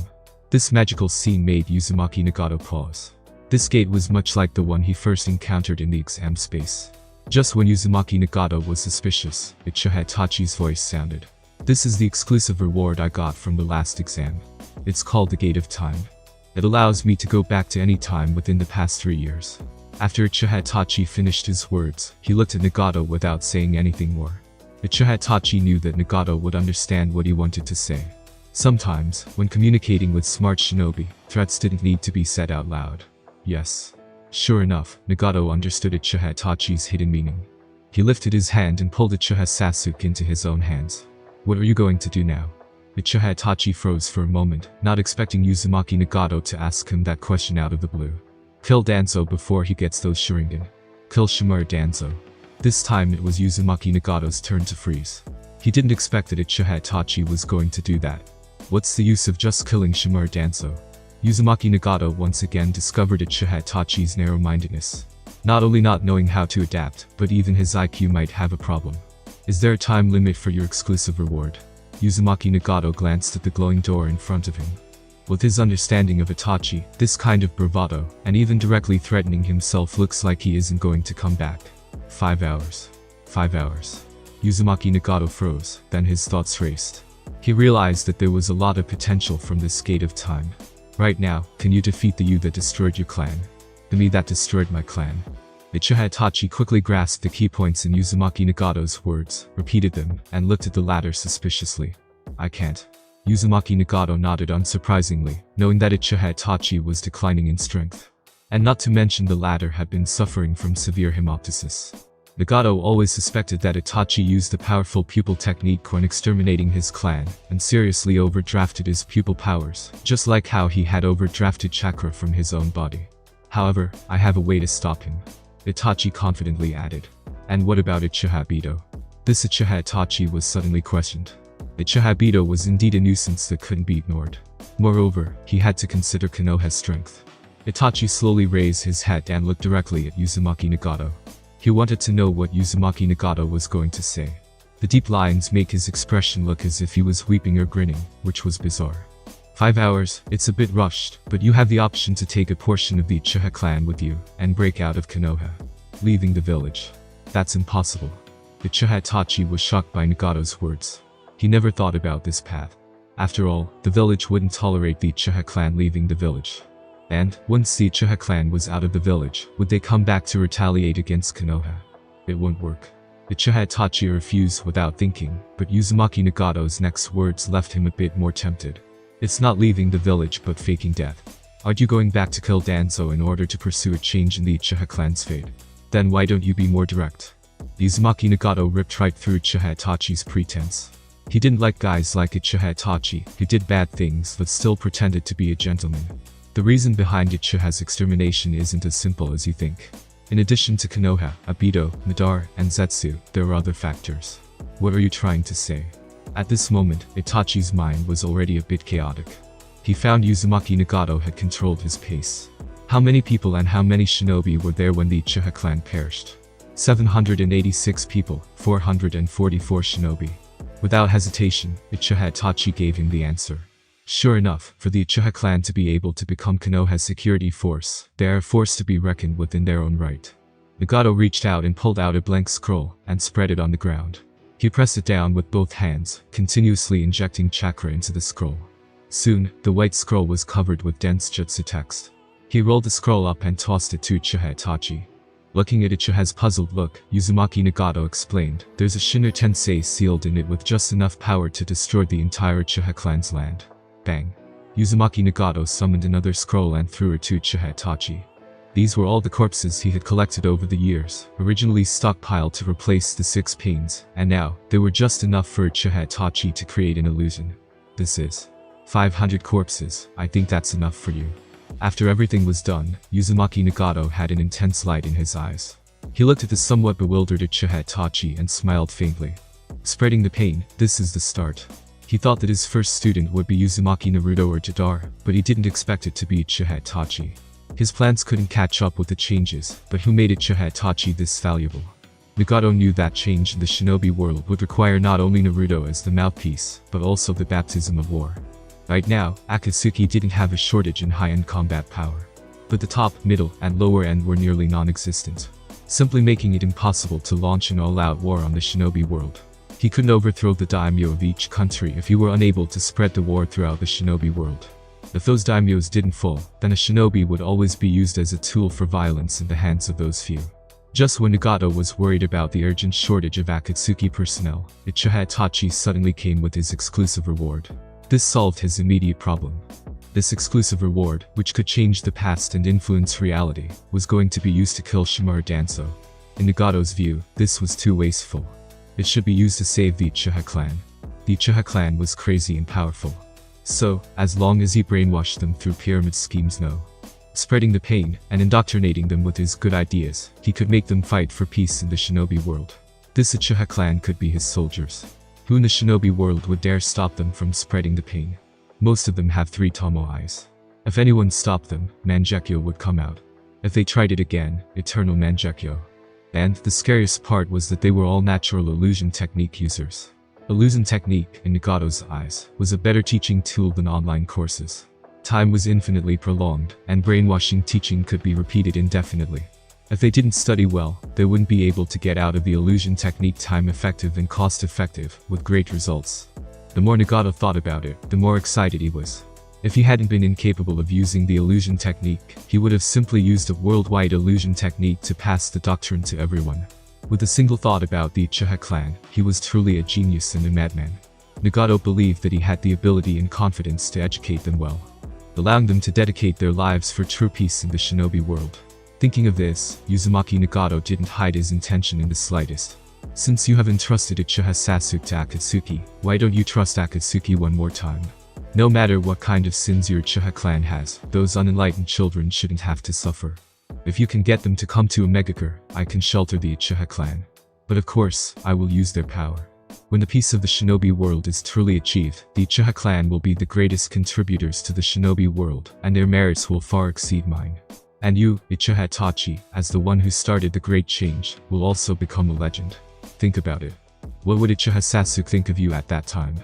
This magical scene made Uzumaki Nagato pause. This gate was much like the one he first encountered in the exam space. Just when Uzumaki Nagato was suspicious, Uchiha Itachi's voice sounded. This is the exclusive reward I got from the last exam. It's called the Gate of Time. It allows me to go back to any time within the past 3 years. After Uchiha Itachi finished his words, he looked at Nagato without saying anything more. Uchiha Itachi knew that Nagato would understand what he wanted to say. Sometimes, when communicating with smart shinobi, threats didn't need to be said out loud. Yes. Sure enough, Nagato understood Uchiha Itachi's hidden meaning. He lifted his hand and pulled Uchiha Sasuke into his own hands. What are you going to do now? Uchiha Itachi froze for a moment, not expecting Uzumaki Nagato to ask him that question out of the blue. Kill Danzo before he gets those Sharingan. Kill Shimura Danzo. This time it was Uzumaki Nagato's turn to freeze. He didn't expect that Uchiha Itachi was going to do that. What's the use of just killing Shimura Danzo? Uzumaki Nagato once again discovered Uchiha Itachi's narrow-mindedness. Not only not knowing how to adapt, but even his IQ might have a problem. Is there a time limit for your exclusive reward? Uzumaki Nagato glanced at the glowing door in front of him. With his understanding of Itachi, this kind of bravado, and even directly threatening himself looks like he isn't going to come back. 5 hours. 5 hours. Uzumaki Nagato froze, then his thoughts raced. He realized that there was a lot of potential from this Gate of Time. Right now, can you defeat the you that destroyed your clan? The me that destroyed my clan. Uchiha Itachi quickly grasped the key points in Uzumaki Nagato's words, repeated them, and looked at the latter suspiciously. I can't. Uzumaki Nagato nodded unsurprisingly, knowing that Uchiha Itachi was declining in strength. And not to mention the latter had been suffering from severe hemoptysis. Nagato always suspected that Itachi used the powerful pupil technique when exterminating his clan, and seriously overdrafted his pupil powers, just like how he had overdrafted chakra from his own body. However, I have a way to stop him. Itachi confidently added. And what about Uchiha Bito? This Uchiha Itachi was suddenly questioned. Uchiha Bito was indeed a nuisance that couldn't be ignored. Moreover, he had to consider Konoha's strength. Itachi slowly raised his head and looked directly at Uzumaki Nagato. He wanted to know what Uzumaki Nagato was going to say. The deep lines make his expression look as if he was weeping or grinning, which was bizarre. 5 hours, it's a bit rushed, but you have the option to take a portion of the Uchiha clan with you, and break out of Konoha. Leaving the village. That's impossible. Uchiha Itachi was shocked by Nagato's words. He never thought about this path. After all, the village wouldn't tolerate the Uchiha clan leaving the village. And, once the Uchiha clan was out of the village, would they come back to retaliate against Konoha? It wouldn't work. Uchiha Itachi refused without thinking, but Uzumaki Nagato's next words left him a bit more tempted. It's not leaving the village but faking death. Aren't you going back to kill Danzo in order to pursue a change in the Uchiha clan's fate? Then why don't you be more direct? Uzumaki Nagato ripped right through Uchiha Itachi's pretense. He didn't like guys like Uchiha Itachi, who did bad things but still pretended to be a gentleman. The reason behind Uchiha's extermination isn't as simple as you think. In addition to Konoha, Abito, Madara, and Zetsu, there are other factors. What are you trying to say? At this moment, Itachi's mind was already a bit chaotic. He found Uzumaki Nagato had controlled his pace. How many people and how many shinobi were there when the Uchiha clan perished? 786 people, 444 shinobi. Without hesitation, Uchiha Itachi gave him the answer. Sure enough, for the Uchiha clan to be able to become Konoha's security force, they are a force to be reckoned with in their own right. Nagato reached out and pulled out a blank scroll and spread it on the ground. He pressed it down with both hands, continuously injecting chakra into the scroll. Soon, the white scroll was covered with dense jutsu text. He rolled the scroll up and tossed it to Uchiha Itachi. Looking at Uchiha's puzzled look, Uzumaki Nagato explained, "There's a Shinra Tensei sealed in it with just enough power to destroy the entire Uchiha clan's land." Bang. Uzumaki Nagato summoned another scroll and threw it to Uchiha Itachi. These were all the corpses he had collected over the years, originally stockpiled to replace the 6 pains, and now, they were just enough for Uchiha Itachi to create an illusion. "This is 500 corpses, I think that's enough for you." After everything was done, Uzumaki Nagato had an intense light in his eyes. He looked at the somewhat bewildered Uchiha Itachi and smiled faintly. Spreading the pain, this is the start. He thought that his first student would be Uzumaki Naruto or Jadar, but he didn't expect it to be Uchiha Itachi. His plans couldn't catch up with the changes, but who made Uchiha Itachi this valuable? Nagato knew that change in the shinobi world would require not only Naruto as the mouthpiece, but also the baptism of war. Right now, Akatsuki didn't have a shortage in high-end combat power. But the top, middle, and lower end were nearly non-existent, simply making it impossible to launch an all-out war on the shinobi world. He couldn't overthrow the daimyo of each country if he were unable to spread the war throughout the shinobi world. If those daimyos didn't fall, then a shinobi would always be used as a tool for violence in the hands of those few. Just when Nagato was worried about the urgent shortage of Akatsuki personnel, Uchiha Itachi suddenly came with his exclusive reward. This solved his immediate problem. This exclusive reward, which could change the past and influence reality, was going to be used to kill Shimura Danzo. In Nagato's view, this was too wasteful. It should be used to save the Uchiha clan. The Uchiha clan was crazy and powerful. So, as long as he brainwashed them through pyramid schemes, spreading the pain and indoctrinating them with his good ideas, he could make them fight for peace in the shinobi world. This Uchiha clan could be his soldiers. Who in the shinobi world would dare stop them from spreading the pain? Most of them have 3 Tomo eyes. If anyone stopped them, Mangekyo would come out. If they tried it again, eternal Mangekyo. And the scariest part was that they were all natural illusion technique users. Illusion technique, in Nagato's eyes, was a better teaching tool than online courses. Time was infinitely prolonged, and brainwashing teaching could be repeated indefinitely. If they didn't study well, they wouldn't be able to get out of the illusion technique time-effective and cost-effective, with great results. The more Nagato thought about it, the more excited he was. If he hadn't been incapable of using the illusion technique, he would have simply used a worldwide illusion technique to pass the doctrine to everyone. With a single thought about the Uchiha clan, he was truly a genius and a madman. Nagato believed that he had the ability and confidence to educate them well, allowing them to dedicate their lives for true peace in the shinobi world. Thinking of this, Uzumaki Nagato didn't hide his intention in the slightest. "Since you have entrusted Uchiha Sasuke to Akatsuki, why don't you trust Akatsuki one more time? No matter what kind of sins your Uchiha clan has, those unenlightened children shouldn't have to suffer. If you can get them to come to Omegakure, I can shelter the Uchiha clan. But of course, I will use their power. When the peace of the shinobi world is truly achieved, the Uchiha clan will be the greatest contributors to the shinobi world, and their merits will far exceed mine. And you, Uchiha Itachi, as the one who started the great change, will also become a legend. Think about it. What would Uchiha Sasuke think of you at that time?"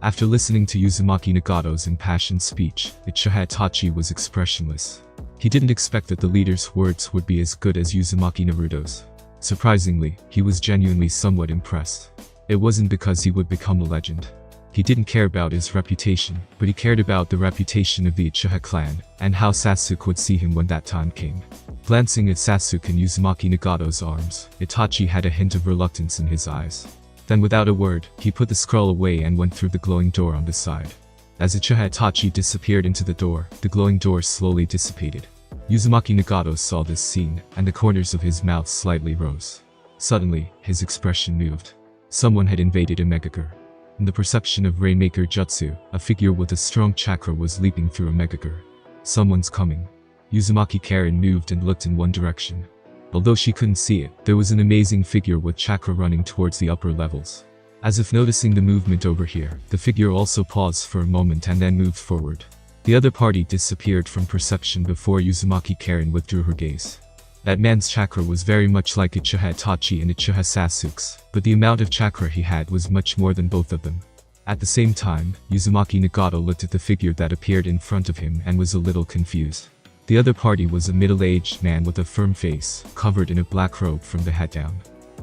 After listening to Uzumaki Nagato's impassioned speech, Uchiha Itachi was expressionless. He didn't expect that the leader's words would be as good as Uzumaki Naruto's. Surprisingly, he was genuinely somewhat impressed. It wasn't because he would become a legend. He didn't care about his reputation, but he cared about the reputation of the Uchiha clan, and how Sasuke would see him when that time came. Glancing at Sasuke and Uzumaki Nagato's arms, Itachi had a hint of reluctance in his eyes. Then without a word, he put the scroll away and went through the glowing door on the side. As Uchiha Itachi disappeared into the door, the glowing door slowly dissipated. Uzumaki Nagato saw this scene, and the corners of his mouth slightly rose. Suddenly, his expression moved. Someone had invaded Omegakure. In the perception of Rainmaker Jutsu, a figure with a strong chakra was leaping through Omegakure. Someone's coming. Uzumaki Karen moved and looked in one direction. Although she couldn't see it, there was an amazing figure with chakra running towards the upper levels. As if noticing the movement over here, the figure also paused for a moment and then moved forward. The other party disappeared from perception before Uzumaki Karen withdrew her gaze. That man's chakra was very much like Uchiha Itachi and Uchiha Sasuke's, but the amount of chakra he had was much more than both of them. At the same time, Uzumaki Nagato looked at the figure that appeared in front of him and was a little confused. The other party was a middle-aged man with a firm face, covered in a black robe from the head down.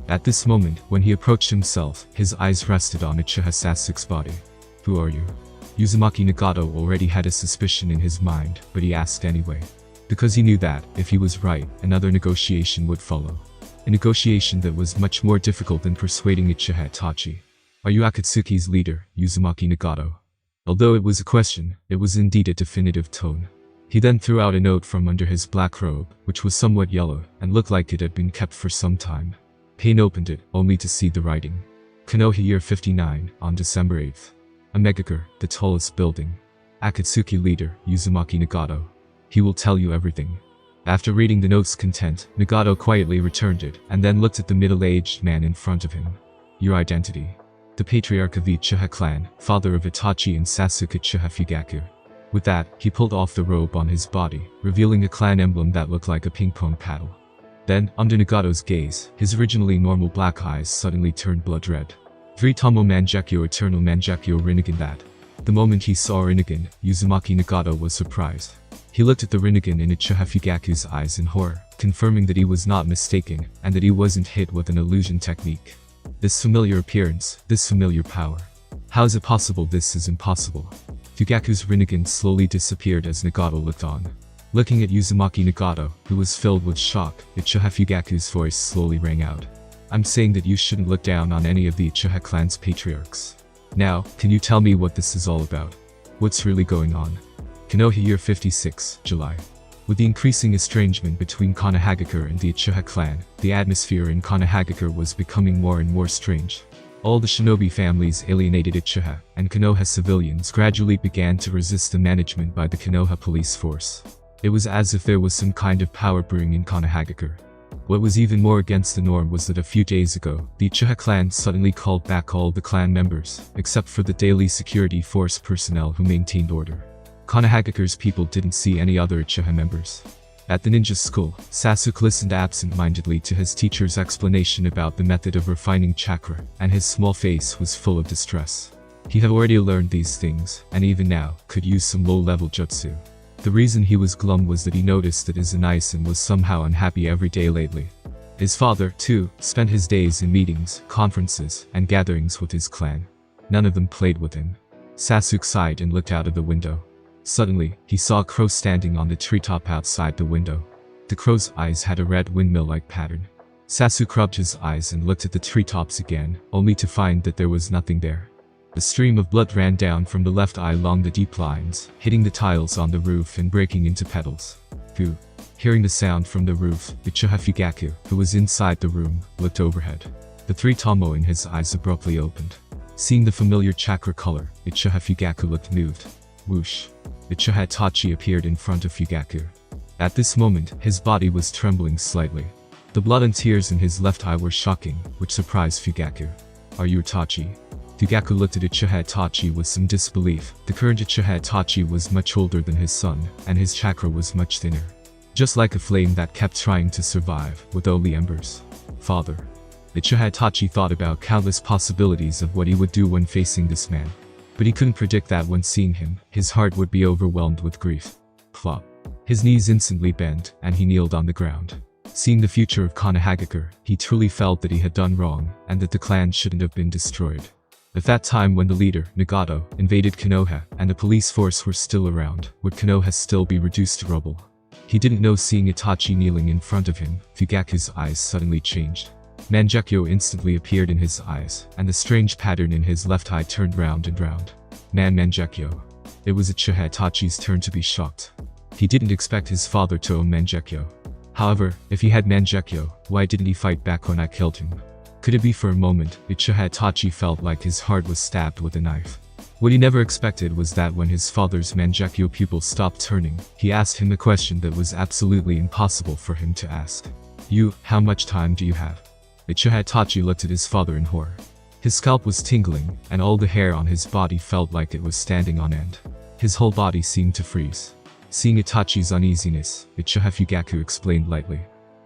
At this moment, when he approached himself, his eyes rested on Uchiha Sasuke's body. "Who are you?" Uzumaki Nagato already had a suspicion in his mind, but he asked anyway. Because he knew that, if he was right, another negotiation would follow. A negotiation that was much more difficult than persuading Uchiha Itachi. "Are you Akatsuki's leader, Uzumaki Nagato?" Although it was a question, it was indeed a definitive tone. He then threw out a note from under his black robe, which was somewhat yellow, and looked like it had been kept for some time. Pain opened it, only to see the writing. Konoha Year 59, on December 8th. Omegakure, the tallest building. Akatsuki leader, Uzumaki Nagato. He will tell you everything. After reading the note's content, Nagato quietly returned it, and then looked at the middle-aged man in front of him. "Your identity." The patriarch of the Uchiha clan, father of Itachi and Sasuke Uchiha Fugaku. With that, he pulled off the robe on his body, revealing a clan emblem that looked like a ping-pong paddle. Then, under Nagato's gaze, his originally normal black eyes suddenly turned blood red. Tomo Mangekyo Eternal Mangekyo Rinnegan that. The moment he saw Rinnegan, Uzumaki Nagato was surprised. He looked at the Rinnegan in Uchiha Fugaku's eyes in horror, confirming that he was not mistaken, and that he wasn't hit with an illusion technique. This familiar appearance, this familiar power. How is it possible this is impossible? Fugaku's Rinnegan slowly disappeared as Nagato looked on. Looking at Uzumaki Nagato, who was filled with shock, Uchiha Fugaku's voice slowly rang out. "I'm saying that you shouldn't look down on any of the Uchiha clan's patriarchs. Now, can you tell me what this is all about? What's really going on?" Konoha Year 56, July. With the increasing estrangement between Konohagakure and the Uchiha clan, the atmosphere in Konohagakure was becoming more and more strange. All the shinobi families alienated Uchiha, and Konoha civilians gradually began to resist the management by the Konoha police force. It was as if there was some kind of power brewing in Konohagakure. What was even more against the norm was that a few days ago, the Uchiha clan suddenly called back all the clan members, except for the daily security force personnel who maintained order. Konohagakure's people didn't see any other Uchiha members. At the ninja school, Sasuke listened absent-mindedly to his teacher's explanation about the method of refining chakra, and his small face was full of distress. He had already learned these things, and even now, could use some low-level jutsu. The reason he was glum was that he noticed that Izanai-san was somehow unhappy every day lately. His father, too, spent his days in meetings, conferences, and gatherings with his clan. None of them played with him. Sasuke sighed and looked out of the window. Suddenly, he saw a crow standing on the treetop outside the window. The crow's eyes had a red windmill-like pattern. Sasuke rubbed his eyes and looked at the treetops again, only to find that there was nothing there. A stream of blood ran down from the left eye along the deep lines, hitting the tiles on the roof and breaking into petals. Phew. Hearing the sound from the roof, Uchiha Fugaku, who was inside the room, looked overhead. The three tomo in his eyes abruptly opened. Seeing the familiar chakra color, Uchiha Fugaku looked moved. Whoosh. Uchiha Itachi appeared in front of Fugaku. At this moment, his body was trembling slightly. The blood and tears in his left eye were shocking, which surprised Fugaku. "Are you Itachi?" Fugaku looked at Uchiha Itachi with some disbelief. The current Uchiha Itachi was much older than his son, and his chakra was much thinner. Just like a flame that kept trying to survive, with only embers. "Father." Uchiha Itachi thought about countless possibilities of what he would do when facing this man. But he couldn't predict that when seeing him, his heart would be overwhelmed with grief. Plop. His knees instantly bent, and he kneeled on the ground. Seeing the future of Konohagakure, he truly felt that he had done wrong, and that the clan shouldn't have been destroyed. At that time when the leader, Nagato, invaded Konoha, and the police force were still around, would Konoha still be reduced to rubble? He didn't know. Seeing Itachi kneeling in front of him, Fugaku's eyes suddenly changed. Mangekyo instantly appeared in his eyes, and the strange pattern in his left eye turned round and round. Mangekyo. It was Uchiha Itachi's turn to be shocked. He didn't expect his father to own Mangekyo. However, if he had Mangekyo, why didn't he fight back when I killed him? Could it be for a moment, Uchiha Itachi felt like his heart was stabbed with a knife. What he never expected was that when his father's Mangekyo pupil stopped turning, he asked him a question that was absolutely impossible for him to ask. "You, how much time do you have?" Uchiha Itachi looked at his father in horror. His scalp was tingling, and all the hair on his body felt like it was standing on end. His whole body seemed to freeze. Seeing Itachi's uneasiness, Uchiha Fugaku explained lightly.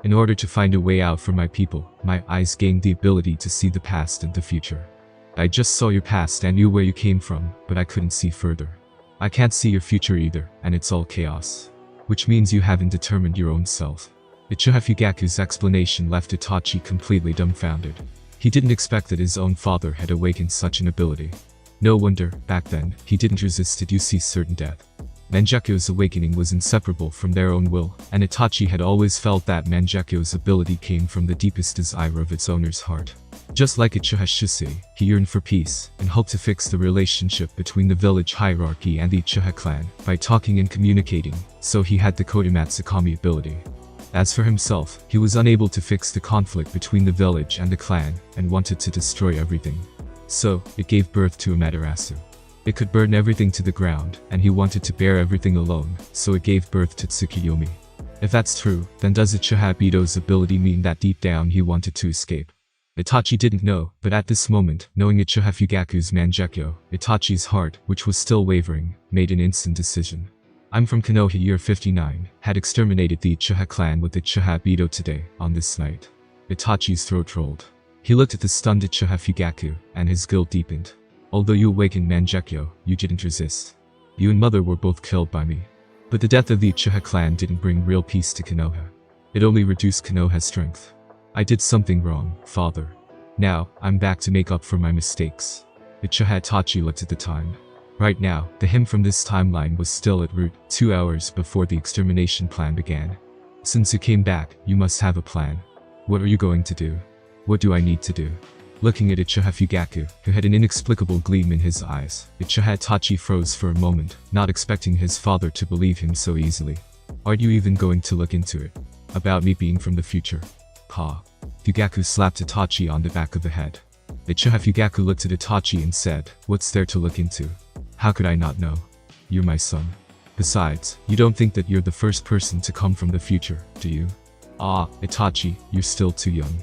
In order to find a way out for my people, my eyes gained the ability to see the past and the future. I just saw your past and knew where you came from, but I couldn't see further. I can't see your future either, and it's all chaos. Which means you haven't determined your own self. Uchiha Fugaku's explanation left Itachi completely dumbfounded. He didn't expect that his own father had awakened such an ability. No wonder, back then, he didn't resist to see certain death. Mangekyo's awakening was inseparable from their own will, and Itachi had always felt that Mangekyo's ability came from the deepest desire of its owner's heart. Just like Uchiha Shusei, he yearned for peace, and hoped to fix the relationship between the village hierarchy and the Uchiha clan, by talking and communicating, so he had the Kodomatsukami ability. As for himself, he was unable to fix the conflict between the village and the clan, and wanted to destroy everything. So, it gave birth to Amaterasu. It could burn everything to the ground, and he wanted to bear everything alone, so it gave birth to Tsukuyomi. If that's true, then does Uchiha Bito's ability mean that deep down he wanted to escape? Itachi didn't know, but at this moment, knowing Uchiha Fugaku's Mangekyo, Itachi's heart, which was still wavering, made an instant decision. I'm from Konoha year 59, had exterminated the Uchiha clan with Uchiha Bito today, on this night. Itachi's throat rolled. He looked at the stunned Uchiha Fugaku, and his guilt deepened. Although you awakened Mangekyo, you didn't resist. You and mother were both killed by me. But the death of the Uchiha clan didn't bring real peace to Konoha. It only reduced Konoha's strength. I did something wrong, father. Now, I'm back to make up for my mistakes. Uchiha Itachi looked at the time. Right now, the him from this timeline was still at route, 2 hours before the extermination plan began. Since you came back, you must have a plan. What are you going to do? What do I need to do? Looking at Uchiha Fugaku, who had an inexplicable gleam in his eyes, Uchiha Itachi froze for a moment, not expecting his father to believe him so easily. Are you even going to look into it? About me being from the future? Pa. Fugaku slapped Itachi on the back of the head. Uchiha Fugaku looked at Itachi and said, what's there to look into? How could I not know? You're my son. Besides, you don't think that you're the first person to come from the future, do you? Ah, Itachi, you're still too young.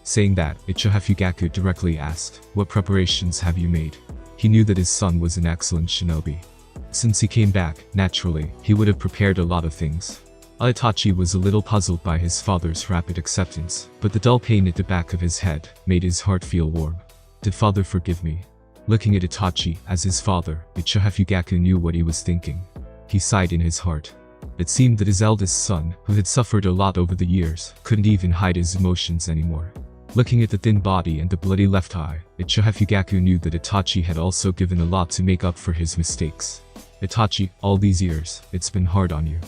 Saying that, Uchiha Fugaku directly asked, what preparations have you made? He knew that his son was an excellent shinobi. Since he came back, naturally, he would have prepared a lot of things. Itachi was a little puzzled by his father's rapid acceptance, but the dull pain at the back of his head made his heart feel warm. Did father forgive me? Looking at Itachi as his father, Uchiha Fugaku knew what he was thinking. He sighed in his heart. It seemed that his eldest son, who had suffered a lot over the years, couldn't even hide his emotions anymore. Looking at the thin body and the bloody left eye, Uchiha Fugaku knew that Itachi had also given a lot to make up for his mistakes. Itachi, all these years, it's been hard on you.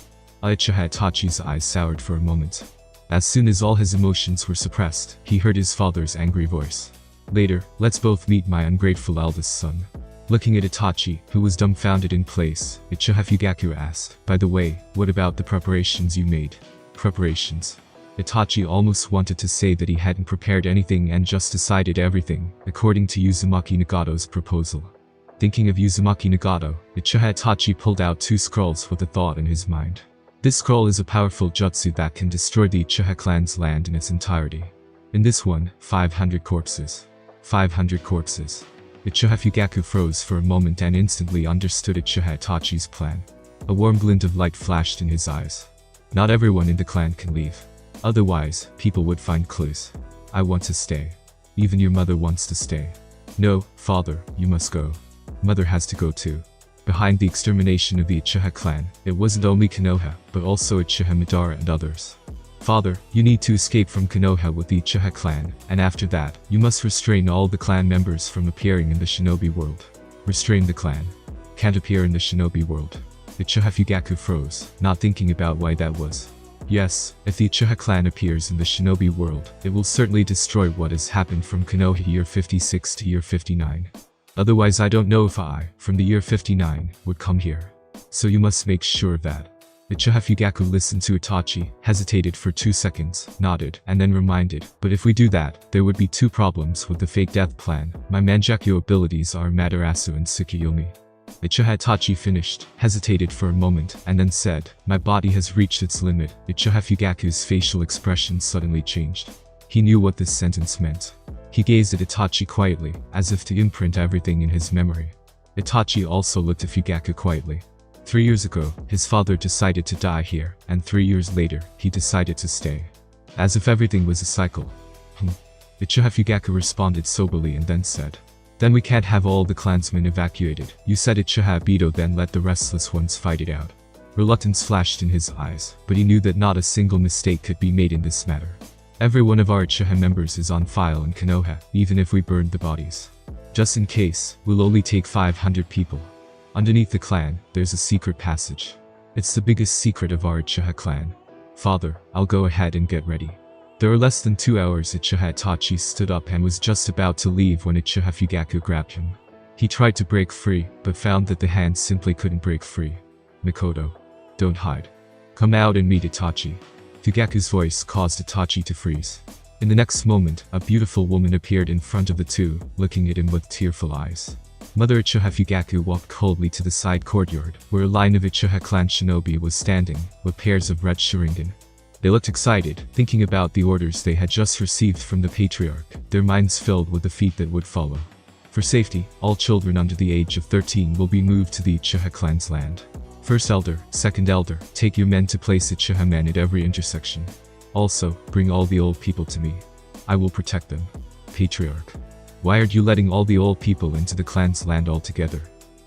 Uchiha Itachi's eyes soured for a moment. As soon as all his emotions were suppressed, he heard his father's angry voice. Later, let's both meet my ungrateful eldest son. Looking at Itachi, who was dumbfounded in place, Uchiha Fugaku asked, by the way, what about the preparations you made? Preparations? Itachi almost wanted to say that he hadn't prepared anything and just decided everything, according to Uzumaki Nagato's proposal. Thinking of Uzumaki Nagato, Uchiha Itachi pulled out 2 scrolls with a thought in his mind. This scroll is a powerful jutsu that can destroy the Uchiha clan's land in its entirety. In this one, 500 corpses. 500 corpses. Uchiha Fugaku froze for a moment and instantly understood Uchiha Itachi's plan. A warm glint of light flashed in his eyes. Not everyone in the clan can leave. Otherwise, people would find clues. I want to stay. Even your mother wants to stay. No, father, you must go. Mother has to go too. Behind the extermination of the Uchiha clan, it wasn't only Konoha, but also Uchiha Madara and others. Father, you need to escape from Konoha with the Uchiha clan, and after that, you must restrain all the clan members from appearing in the shinobi world. Restrain the clan. Can't appear in the shinobi world. Uchiha Fugaku froze, not thinking about why that was. Yes, if the Uchiha clan appears in the shinobi world, it will certainly destroy what has happened from Konoha year 56 to year 59. Otherwise I don't know if I, from the year 59, would come here. So you must make sure of that. Uchiha Fugaku listened to Itachi, hesitated for 2 seconds, nodded, and then reminded, but if we do that, there would be 2 problems with the fake death plan. My Mangekyo abilities are Amaterasu and Tsukuyomi. Uchiha Itachi finished, hesitated for a moment, and then said, my body has reached its limit. Uchiha Fugaku's facial expression suddenly changed. He knew what this sentence meant. He gazed at Itachi quietly, as if to imprint everything in his memory. Itachi also looked at Fugaku quietly. 3 years ago, his father decided to die here, and 3 years later, he decided to stay. As if everything was a cycle. Uchiha Fugaku responded soberly and then said, "Then we can't have all the clansmen evacuated. You said Uchiha Ibito, then let the restless ones fight it out." Reluctance flashed in his eyes, but he knew that not a single mistake could be made in this matter. Every one of our Uchiha members is on file in Konoha, even if we burned the bodies. Just in case, we'll only take 500 people. Underneath the clan, there's a secret passage. It's the biggest secret of our Uchiha clan. Father, I'll go ahead and get ready. There were less than 2 hours. Uchiha Itachi stood up and was just about to leave when Uchiha Fugaku grabbed him. He tried to break free, but found that the hand simply couldn't break free. "Mikoto, don't hide. Come out and meet Itachi." Fugaku's voice caused Itachi to freeze. In the next moment, a beautiful woman appeared in front of the two, looking at him with tearful eyes. Mother Uchiha Fugaku walked coldly to the side courtyard, where a line of Uchiha clan shinobi was standing, with pairs of red Sharingan. They looked excited, thinking about the orders they had just received from the patriarch, their minds filled with the feat that would follow. For safety, all children under the age of 13 will be moved to the Uchiha clan's land. First elder, second elder, take your men to place Uchiha men at every intersection. Also, bring all the old people to me. I will protect them. Patriarch. Why aren't you letting all the old people into the clan's land altogether?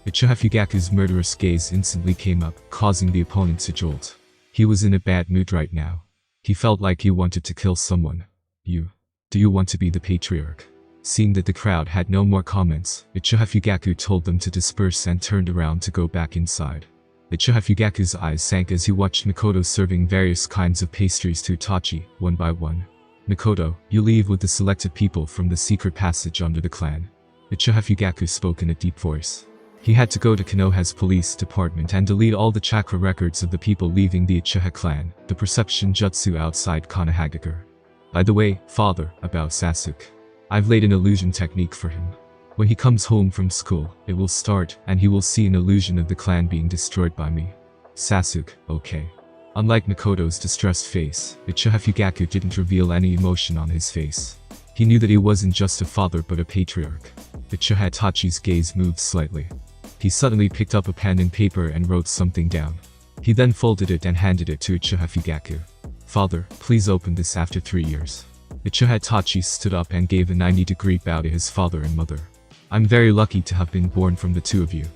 Uchiha Fugaku's murderous gaze instantly came up, causing the opponent to jolt. He was in a bad mood right now. He felt like he wanted to kill someone. Do you want to be the patriarch? Seeing that the crowd had no more comments, Uchiha Fugaku told them to disperse and turned around to go back inside. Uchiha Fugaku's eyes sank as he watched Mikoto serving various kinds of pastries to Itachi, one by one. "Mikoto, you leave with the selected people from the secret passage under the clan." Uchiha Fugaku spoke in a deep voice. He had to go to Konoha's police department and delete all the chakra records of the people leaving the Uchiha clan, the perception jutsu outside Konohagakure. By the way, father, about Sasuke. I've laid an illusion technique for him. When he comes home from school, it will start, and he will see an illusion of the clan being destroyed by me. Sasuke, okay. Unlike Mikoto's distressed face, Uchiha Fugaku didn't reveal any emotion on his face. He knew that he wasn't just a father but a patriarch. Uchiha Itachi's gaze moved slightly. He suddenly picked up a pen and paper and wrote something down. He then folded it and handed it to Uchiha Fugaku. "Father, please open this after 3 years." Uchiha Itachi stood up and gave a 90-degree bow to his father and mother. "I'm very lucky to have been born from the two of you."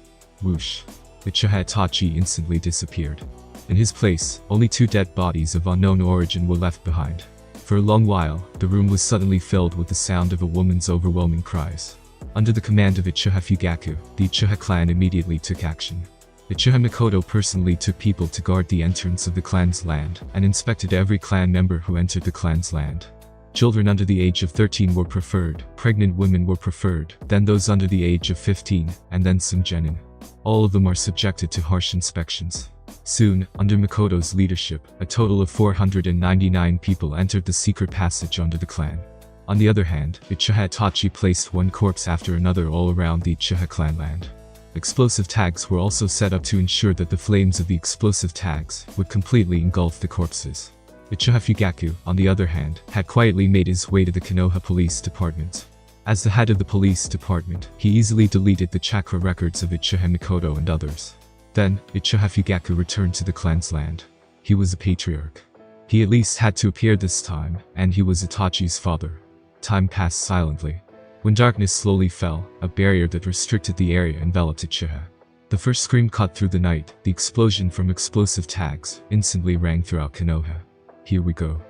Whoosh. Uchiha Itachi instantly disappeared. In his place, only 2 dead bodies of unknown origin were left behind. For a long while, the room was suddenly filled with the sound of a woman's overwhelming cries. Under the command of Uchiha Fugaku, the Uchiha clan immediately took action. Uchiha Mikoto personally took people to guard the entrance of the clan's land, and inspected every clan member who entered the clan's land. Children under the age of 13 were preferred, pregnant women were preferred, then those under the age of 15, and then some genin. All of them are subjected to harsh inspections. Soon, under Mikoto's leadership, a total of 499 people entered the secret passage under the clan. On the other hand, Uchiha Itachi placed one corpse after another all around the Uchiha clan land. Explosive tags were also set up to ensure that the flames of the explosive tags would completely engulf the corpses. Uchiha Fugaku, on the other hand, had quietly made his way to the Konoha police department. As the head of the police department, he easily deleted the chakra records of Uchiha Mikoto and others. Then, Uchiha Fugaku returned to the clan's land. He was a patriarch. He at least had to appear this time, and he was Itachi's father. Time passed silently. When darkness slowly fell, a barrier that restricted the area enveloped Uchiha. The first scream cut through the night, the explosion from explosive tags, instantly rang throughout Konoha. Here we go.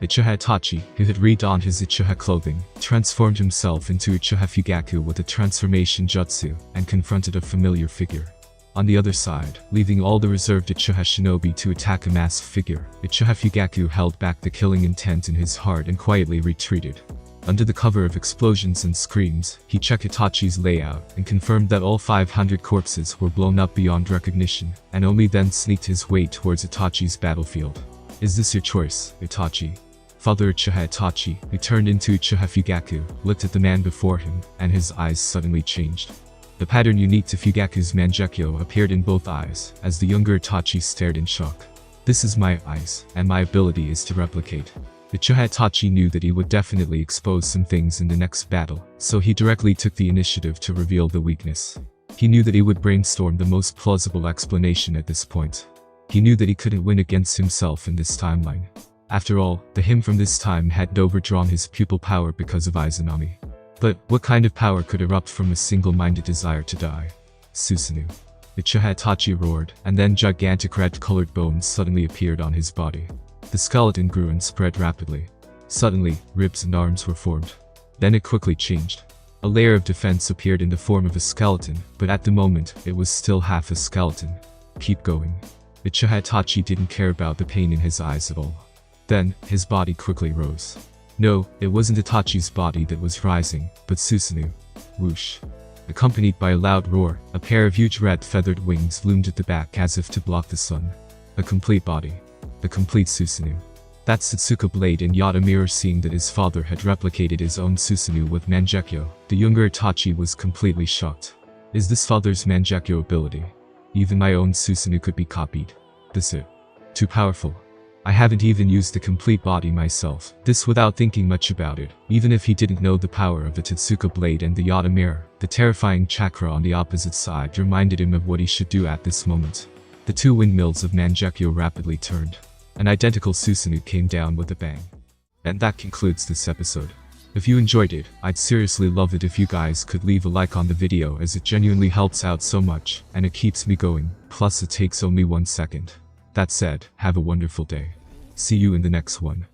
Uchiha Itachi, who had redonned his Uchiha clothing, transformed himself into Uchiha Fugaku with a transformation jutsu, and confronted a familiar figure. On the other side, leaving all the reserved Uchiha shinobi to attack a masked figure, Uchiha Fugaku held back the killing intent in his heart and quietly retreated. Under the cover of explosions and screams, he checked Itachi's layout and confirmed that all 500 corpses were blown up beyond recognition, and only then sneaked his way towards Itachi's battlefield. "Is this your choice, Itachi?" Father Uchiha Itachi, who turned into Uchiha Fugaku, looked at the man before him, and his eyes suddenly changed. The pattern unique to Fugaku's Mangekyo appeared in both eyes, as the younger Itachi stared in shock. "This is my eyes, and my ability is to replicate." Uchiha Itachi knew that he would definitely expose some things in the next battle, so he directly took the initiative to reveal the weakness. He knew that he would brainstorm the most plausible explanation at this point. He knew that he couldn't win against himself in this timeline. After all, the him from this time had overdrawn his pupil power because of Izanami. But what kind of power could erupt from a single-minded desire to die? Susanoo. Uchiha Itachi roared, and then gigantic red-colored bones suddenly appeared on his body. The skeleton grew and spread rapidly. Suddenly, ribs and arms were formed. Then it quickly changed. A layer of defense appeared in the form of a skeleton, but at the moment, it was still half a skeleton. Keep going. Uchiha Itachi didn't care about the pain in his eyes at all. Then, his body quickly rose. No, it wasn't Itachi's body that was rising, but Susanoo. Whoosh. Accompanied by a loud roar, a pair of huge red feathered wings loomed at the back as if to block the sun. A complete body. The complete Susanoo. That Satsuka blade in Yata mirror, seeing that his father had replicated his own Susanoo with Mangekyo, the younger Itachi was completely shocked. Is this father's Mangekyo ability? Even my own Susanoo could be copied. This it. Too powerful. I haven't even used the complete body myself, this without thinking much about it. Even if he didn't know the power of the Tatsuka blade and the Yata mirror, the terrifying chakra on the opposite side reminded him of what he should do at this moment. The two windmills of Mangekyo rapidly turned. An identical Susanoo came down with a bang. And that concludes this episode. If you enjoyed it, I'd seriously love it if you guys could leave a like on the video, as it genuinely helps out so much, and it keeps me going, plus it takes only 1 second. That said, have a wonderful day. See you in the next one.